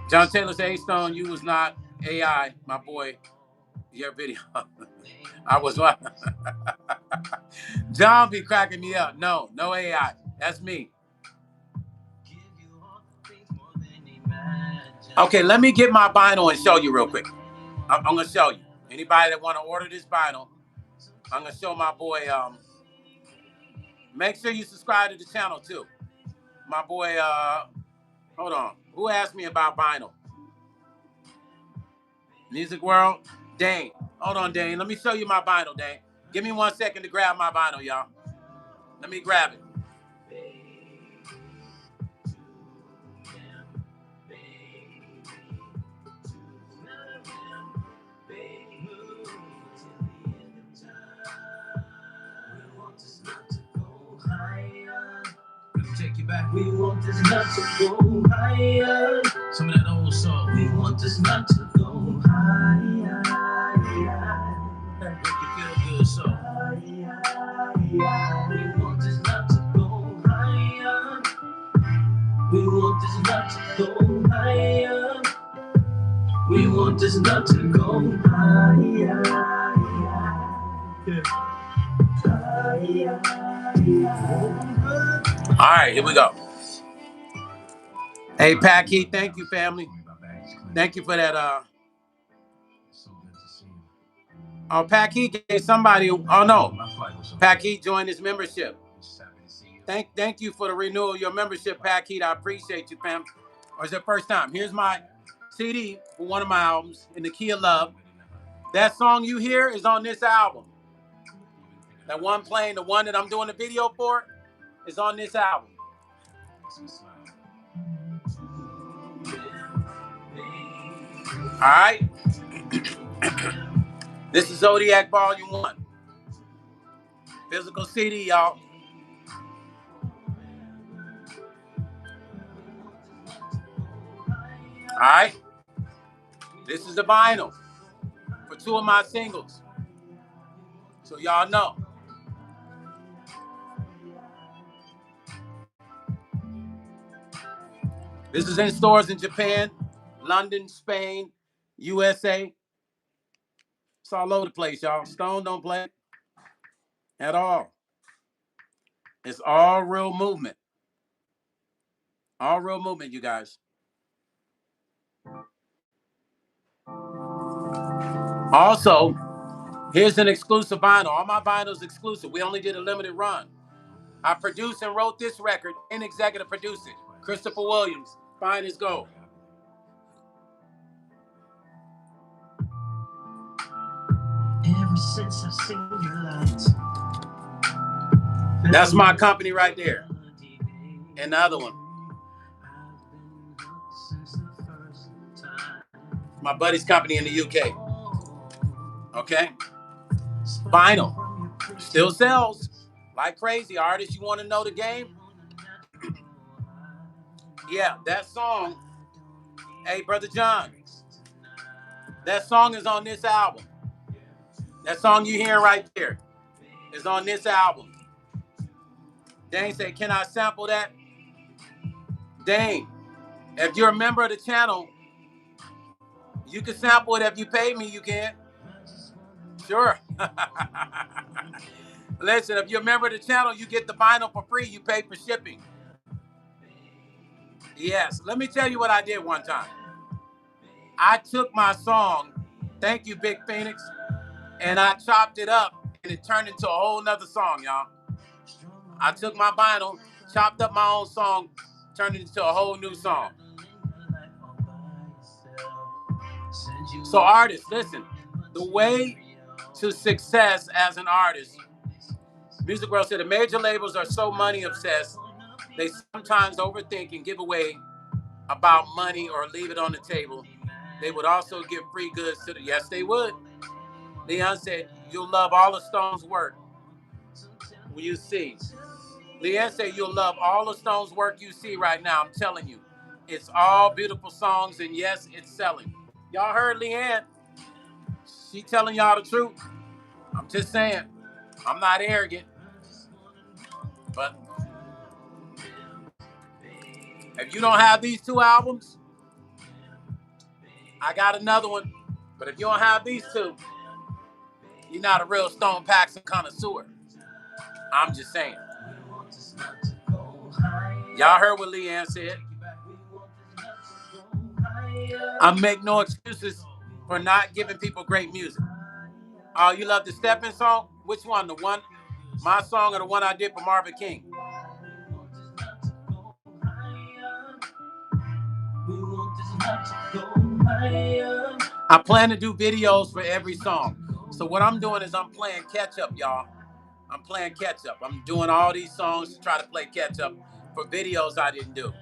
John Taylor said, hey, Stone, you was not AI, my boy. Your video. I was what? John be cracking me up. No AI. That's me. Okay, let me get my vinyl and show you real quick. I'm going to show you. Anybody that want to order this vinyl, I'm going to show my boy. Make sure you subscribe to the channel, too. My boy, hold on. Who asked me about vinyl? Music World? Dane. Hold on, Dane. Let me show you my vinyl, Dane. Give me 1 second to grab my vinyl, y'all. Let me grab it. Take you back. We want this not to go higher. Some of that old song. We want this not to go higher. Make you feel good, so. We want this not to go higher. We want this not to go higher. We want this not to go higher. All right, here we go. Hey, Packy, thank you, family. Thank you for that. Oh, Packy gave somebody. Oh no, Packy joined his membership. Thank you for the renewal of your membership, Packy. I appreciate you, fam. Or is it first time? Here's my CD for one of my albums, In the Key of Love. That song you hear is on this album. That one playing, the one that I'm doing the video for, is on this album. All right. This is Zodiac Volume 1. Physical CD, y'all. All right. This is the vinyl for 2 of my singles. So y'all know. This is in stores in Japan, London, Spain, USA. It's all over the place, y'all. Stone don't play at all. It's all real movement. All real movement, you guys. Also, here's an exclusive vinyl. All my vinyls exclusive. We only did a limited run. I produced and wrote this record and executive produced it. Christopher Williams, Fine as Gold. Ever since I've seen your lights. That's my company right there. And the other one. My buddy's company in the UK. Okay? Vinyl. Still sells like crazy. Artists, you want to know the game? Yeah, that song. Hey, Brother John. That song is on this album. That song you hearing right there is on this album. Dane said, can I sample that? Dane, if you're a member of the channel, you can sample it. If you pay me, you can. Sure. Listen, if you're a member of the channel, you get the vinyl for free. You pay for shipping. Yes. Let me tell you what I did one time. I took my song, Thank You, Big Phoenix, and I chopped it up, and it turned into a whole nother song, y'all. I took my vinyl, chopped up my own song, turned it into a whole new song. So artists, listen, the way to success as an artist, Music World said the major labels are so money obsessed, they sometimes overthink and give away about money or leave it on the table. They would also give free goods to the, yes, they would. Leon said, you'll love all of Stone's work when you see. Leanne said, you'll love all of Stone's work you see right now. I'm telling you, it's all beautiful songs, and yes, it's selling. Y'all heard Leanne? She telling y'all the truth. I'm just saying, I'm not arrogant, but if you don't have these two albums, I got another one. But if you don't have these two, you're not a real Stone Paxton connoisseur. I'm just saying. Y'all heard what Leanne said. I make no excuses for not giving people great music. Oh, you love the Steppin' song? Which one? The one, my song, or the one I did for Marvin King? I plan to do videos for every song. So what I'm doing is I'm playing catch up, y'all. I'm playing catch up. I'm doing all these songs to try to play catch up for videos I didn't do.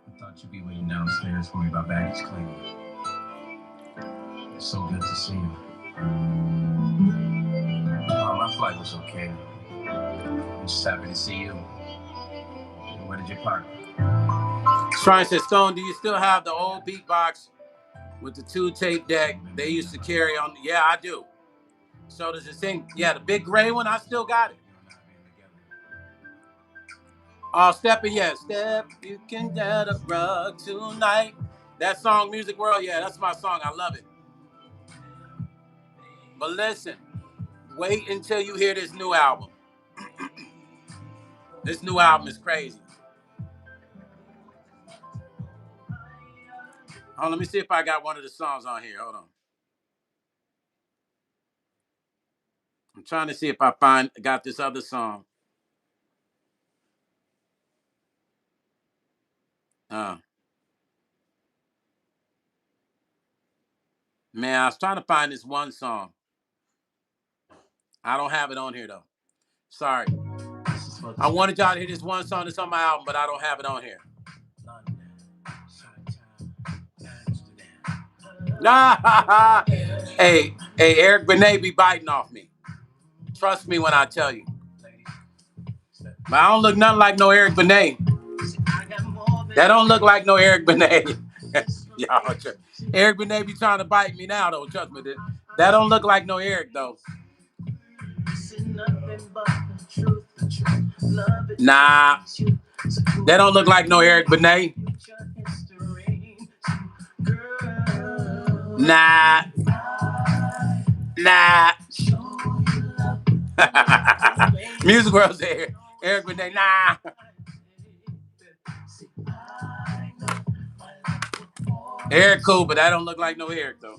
I thought you'd be waiting downstairs for me by baggage claim. It's so good to see you. My flight was okay. I'm just happy to see you. Where did you park? Shrine said, Stone, do you still have the old beatbox with the 2-tape deck they used to carry on? Yeah, I do. So does it sing? Yeah, the big gray one, I still got it. Oh, Steppin', yeah. Step, you can get a rug tonight. That song, Music World, yeah, that's my song. I love it. But listen, wait until you hear this new album. This new album is crazy. Oh, let me see if I got one of the songs on here. Hold on. I'm trying to see if I got this other song. Man, I was trying to find this one song. I don't have it on here, though. Sorry. I wanted y'all to hear this one song that's on my album, but I don't have it on here. Hey, Eric Benet be biting off me. Trust me when I tell you. But I don't look nothing like no Eric Benet. That don't look like no Eric Benet. Y'all, Eric Benet be trying to bite me now, though. Trust me. That don't look like no Eric, though. Nah. That don't look like no Eric Benet. Nah. Nah. Music World said, Eric Renee, nah. Eric cool, but I don't look like no Eric though.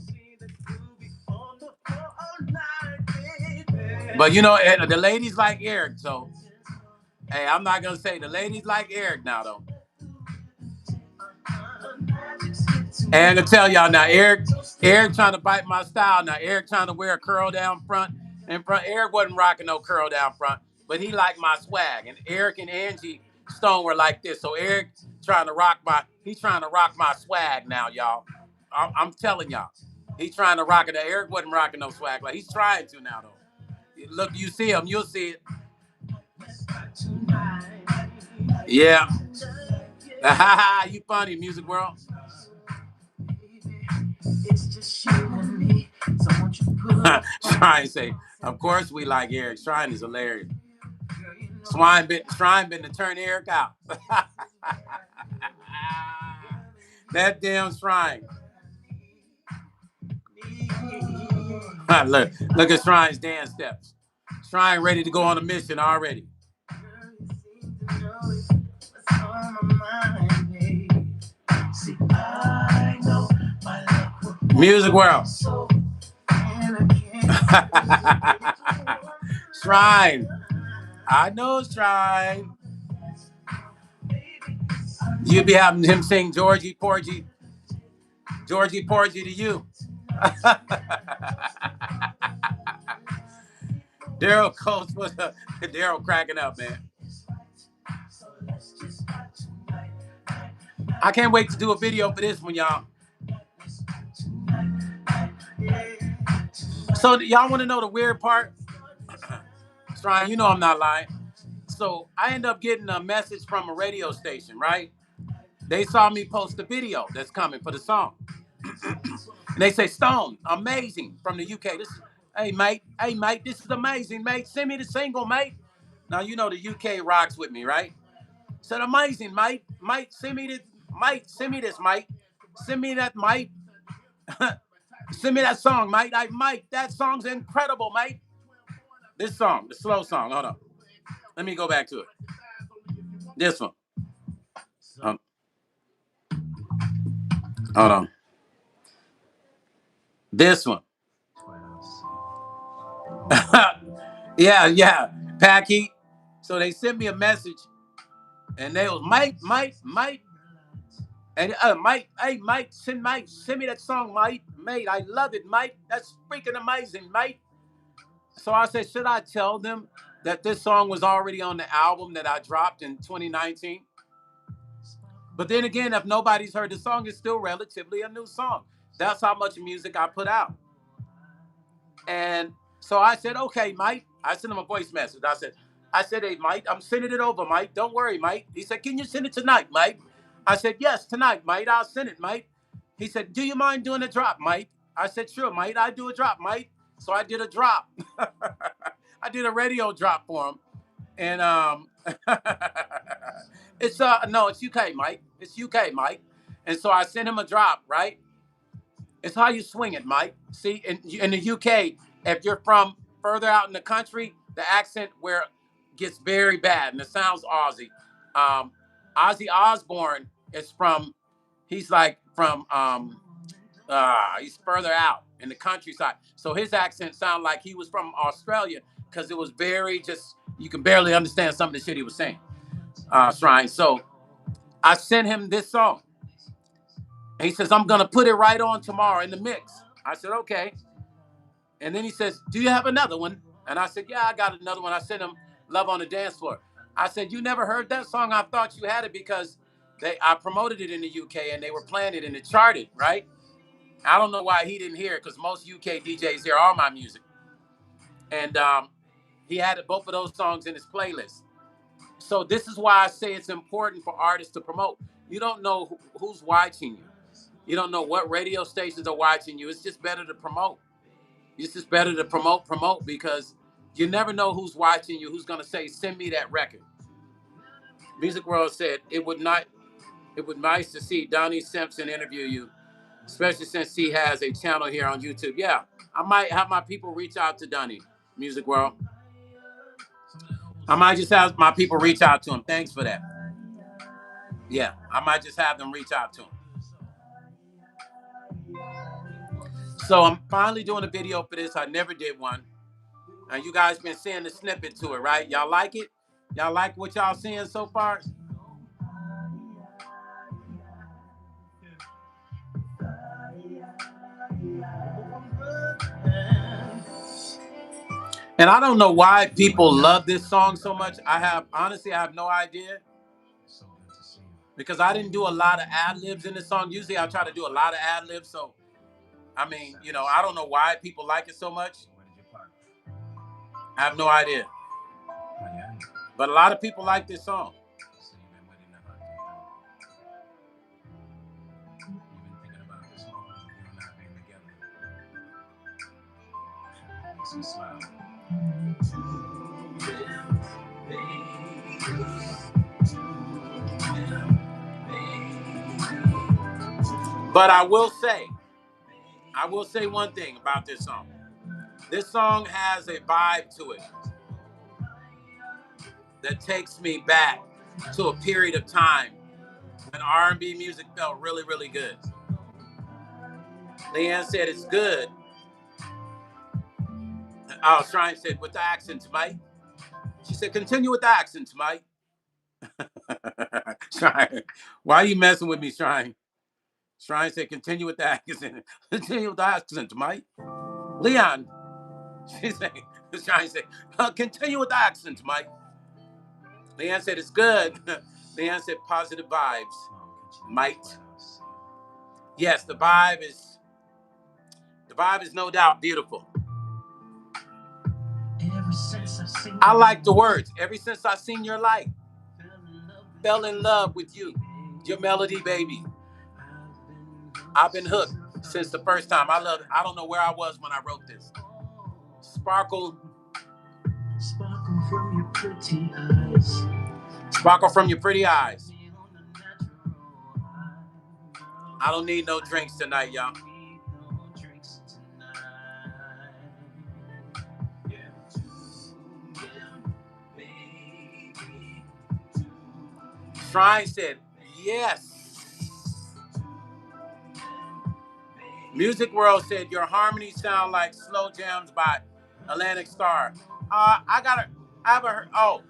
But you know, the ladies like Eric, so hey, I'm not gonna say the ladies like Eric now though. And I'm gonna tell y'all now, Eric trying to bite my style. Now Eric trying to wear a curl down front. Eric wasn't rocking no curl down front, but he liked my swag. And Eric and Angie Stone were like this. So Eric trying to rock my swag now, y'all. I'm telling y'all, he's trying to rock it. Eric wasn't rocking no swag, like he's trying to now though. Look, you see him, you'll see it. Yeah. You funny, Music World. It's just you and me. So won't you put Shrine say, of course we like Eric. Shrine is hilarious. Shrine been to turn Eric out. That damn Shrine. Look at Shrine's dance steps. Shrine ready to go on a mission already. Music World. Shrine. I know Shrine. You be having him sing Georgie Porgy to you. Daryl Coates was Daryl cracking up, man. I can't wait to do a video for this one, y'all. So y'all want to know the weird part? Shrine, you know I'm not lying. So I end up getting a message from a radio station, right? They saw me post a video that's coming for the song. And they say, Stone, amazing, from the UK. Hey mate, this is amazing, mate. Send me the single, mate. Now you know the UK rocks with me, right? Said amazing, mate. Mate, send me this, mate. Send me this, mate. Send me that, mate. Send me that song, mate. Mate, that song's incredible, mate. This song, the slow song. Hold on. Let me go back to it. This one. Hold on. This one. Yeah. Packy. So they sent me a message, and they was mate. And mate, send me that song, mate. I love it, mate. That's freaking amazing, mate. So I said, should I tell them that this song was already on the album that I dropped in 2019? But then again, if nobody's heard the song, it's still relatively a new song. That's how much music I put out. And so I said, okay, mate. I sent him a voice message. I said, hey, mate, I'm sending it over, mate. Don't worry, mate. He said, can you send it tonight, mate? I said, yes, tonight, mate. I'll send it, mate. He said, do you mind doing a drop, mate? I said, sure, mate. I do a drop, mate. So I did a drop. I did a radio drop for him. And it's UK, Mike. It's UK, Mike. And so I sent him a drop, right? It's how you swing it, Mike. See, in the UK, if you're from further out in the country, the accent where it gets very bad and it sounds Aussie. Ozzy Osbourne is he's further out in the countryside. So his accent sounded like he was from Australia because it was very you can barely understand some of the shit he was saying. Shrine. So I sent him this song. And he says, I'm going to put it right on tomorrow in the mix. I said, okay. And then he says, do you have another one? And I said, yeah, I got another one. I sent him Love on the Dance Floor. I said, you never heard that song? I thought you had it because I promoted it in the UK and they were playing it and it charted, right? I don't know why he didn't hear it because most UK DJs hear all my music. And he had both of those songs in his playlist. So this is why I say it's important for artists to promote. You don't know who's watching you. You don't know what radio stations are watching you. It's just better to promote. It's just better to promote because you never know who's watching you, who's going to say, send me that record. Music World said, it would nice to see Donnie Simpson interview you. especially since he has a channel here on YouTube. Yeah, I might have my people reach out to Dunny, Music World. I might just have my people reach out to him. Thanks for that. Yeah, I might just have them reach out to him. So I'm finally doing a video for this. I never did one. And you guys been seeing the snippet to it, right? Y'all like it? Y'all like what y'all seeing so far? And I don't know why people love this song so much. Honestly, I have no idea. Because I didn't do a lot of ad-libs in this song. Usually I try to do a lot of ad-libs. So, I mean, you know, I don't know why people like it so much. I have no idea. But a lot of people like this song. But I will say one thing about this song. This song has a vibe to it that takes me back to a period of time when R&B music felt really, really good. Leanne said it's good. Oh, Shrine said, with the accents, Mike. She said, continue with the accents, Mike. Shrine, why are you messing with me, Shrine? Shrine said, continue with the accent. Continue with the accent, Mike. Leon, she said, Shrine said, continue with the accent, Mike. Leanne said, it's good. Leanne said, positive vibes, Mike. Yes, the vibe is no doubt beautiful. I like the words. Ever since I seen your light, fell in love with you, your melody, baby. I've been hooked since the first time. I love it. I don't know where I was when I wrote this. Sparkle from your pretty eyes. Sparkle from your pretty eyes. I don't need no drinks tonight, y'all. Shrine said, yes. Music World said, your harmonies sound like slow jams by Atlantic Star. I haven't heard, oh,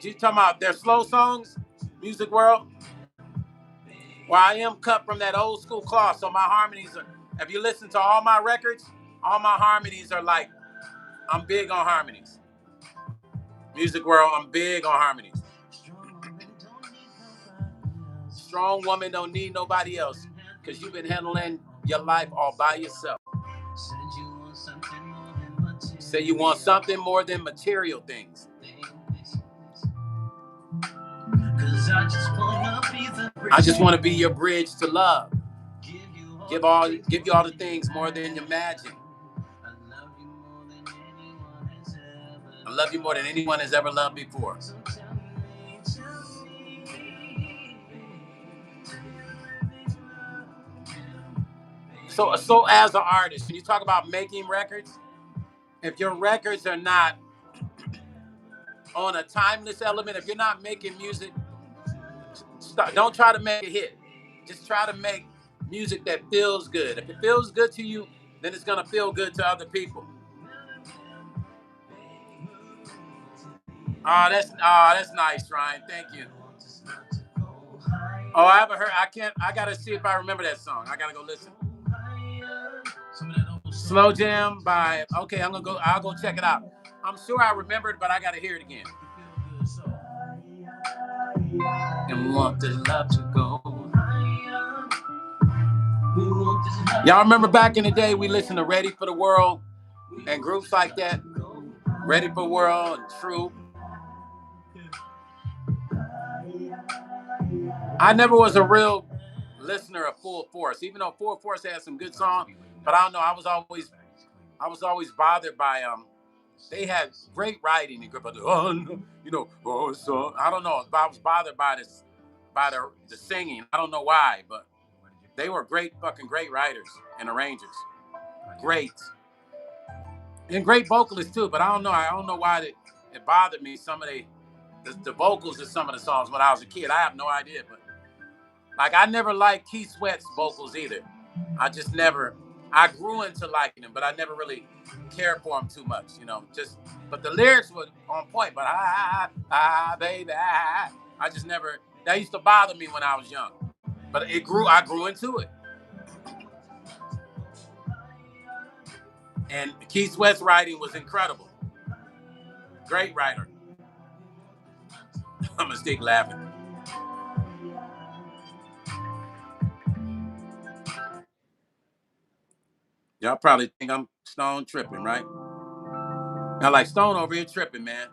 you talking about their slow songs, Music World? Well, I am cut from that old school cloth, so my harmonies are, if you listen to all my records, all my harmonies are like, I'm big on harmonies. Music World, I'm big on harmonies. Strong woman don't need nobody else, because you've been handling your life all by yourself. Say you want something more than material things. I just want to be your bridge to love. Give you all the things more than you imagine. I love you more than anyone has ever loved before. So as an artist, when you talk about making records, if your records are not on a timeless element, if you're not making music, don't try to make a hit. Just try to make music that feels good. If it feels good to you, then it's gonna feel good to other people. That's nice, Ryan. Thank you. Oh, I haven't heard. I gotta see if I remember that song. I gotta go listen. Slow Jam by. Okay, I'll go check it out. I'm sure I remember it, but I gotta hear it again. And we want this love to go. Y'all remember back in the day we listened to Ready for the World and groups like that? Ready for the World and True. I never was a real listener of Full Force, even though Full Force had some good songs. But I don't know. I was always bothered by They had great writing and so I don't know. But I was bothered by the singing. I don't know why, but They were great writers and arrangers. Great. And great vocalists too, but I don't know why it bothered me. Some of the vocals of some of the songs when I was a kid. I have no idea, but like I never liked Keith Sweat's vocals either. I grew into liking him, but I never really cared for him too much, you know. But the lyrics were on point. But baby, I just never. That used to bother me when I was young. But I grew into it. And Keith Sweat's writing was incredible. Great writer. I'm gonna stick laughing. Y'all probably think I'm Stone tripping, right? Now, like Stone over here tripping, man.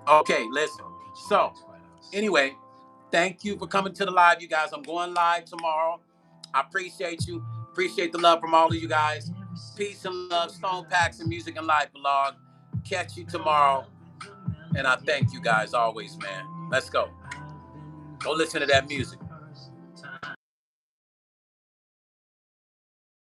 Okay, listen. So, anyway, thank you for coming to the live, you guys. I'm going live tomorrow. I appreciate you. Appreciate the love from all of you guys. Peace and love. Stone Paxton Music and Life blog. Catch you tomorrow. And I thank you guys always, man. Let's go. Go listen to that music.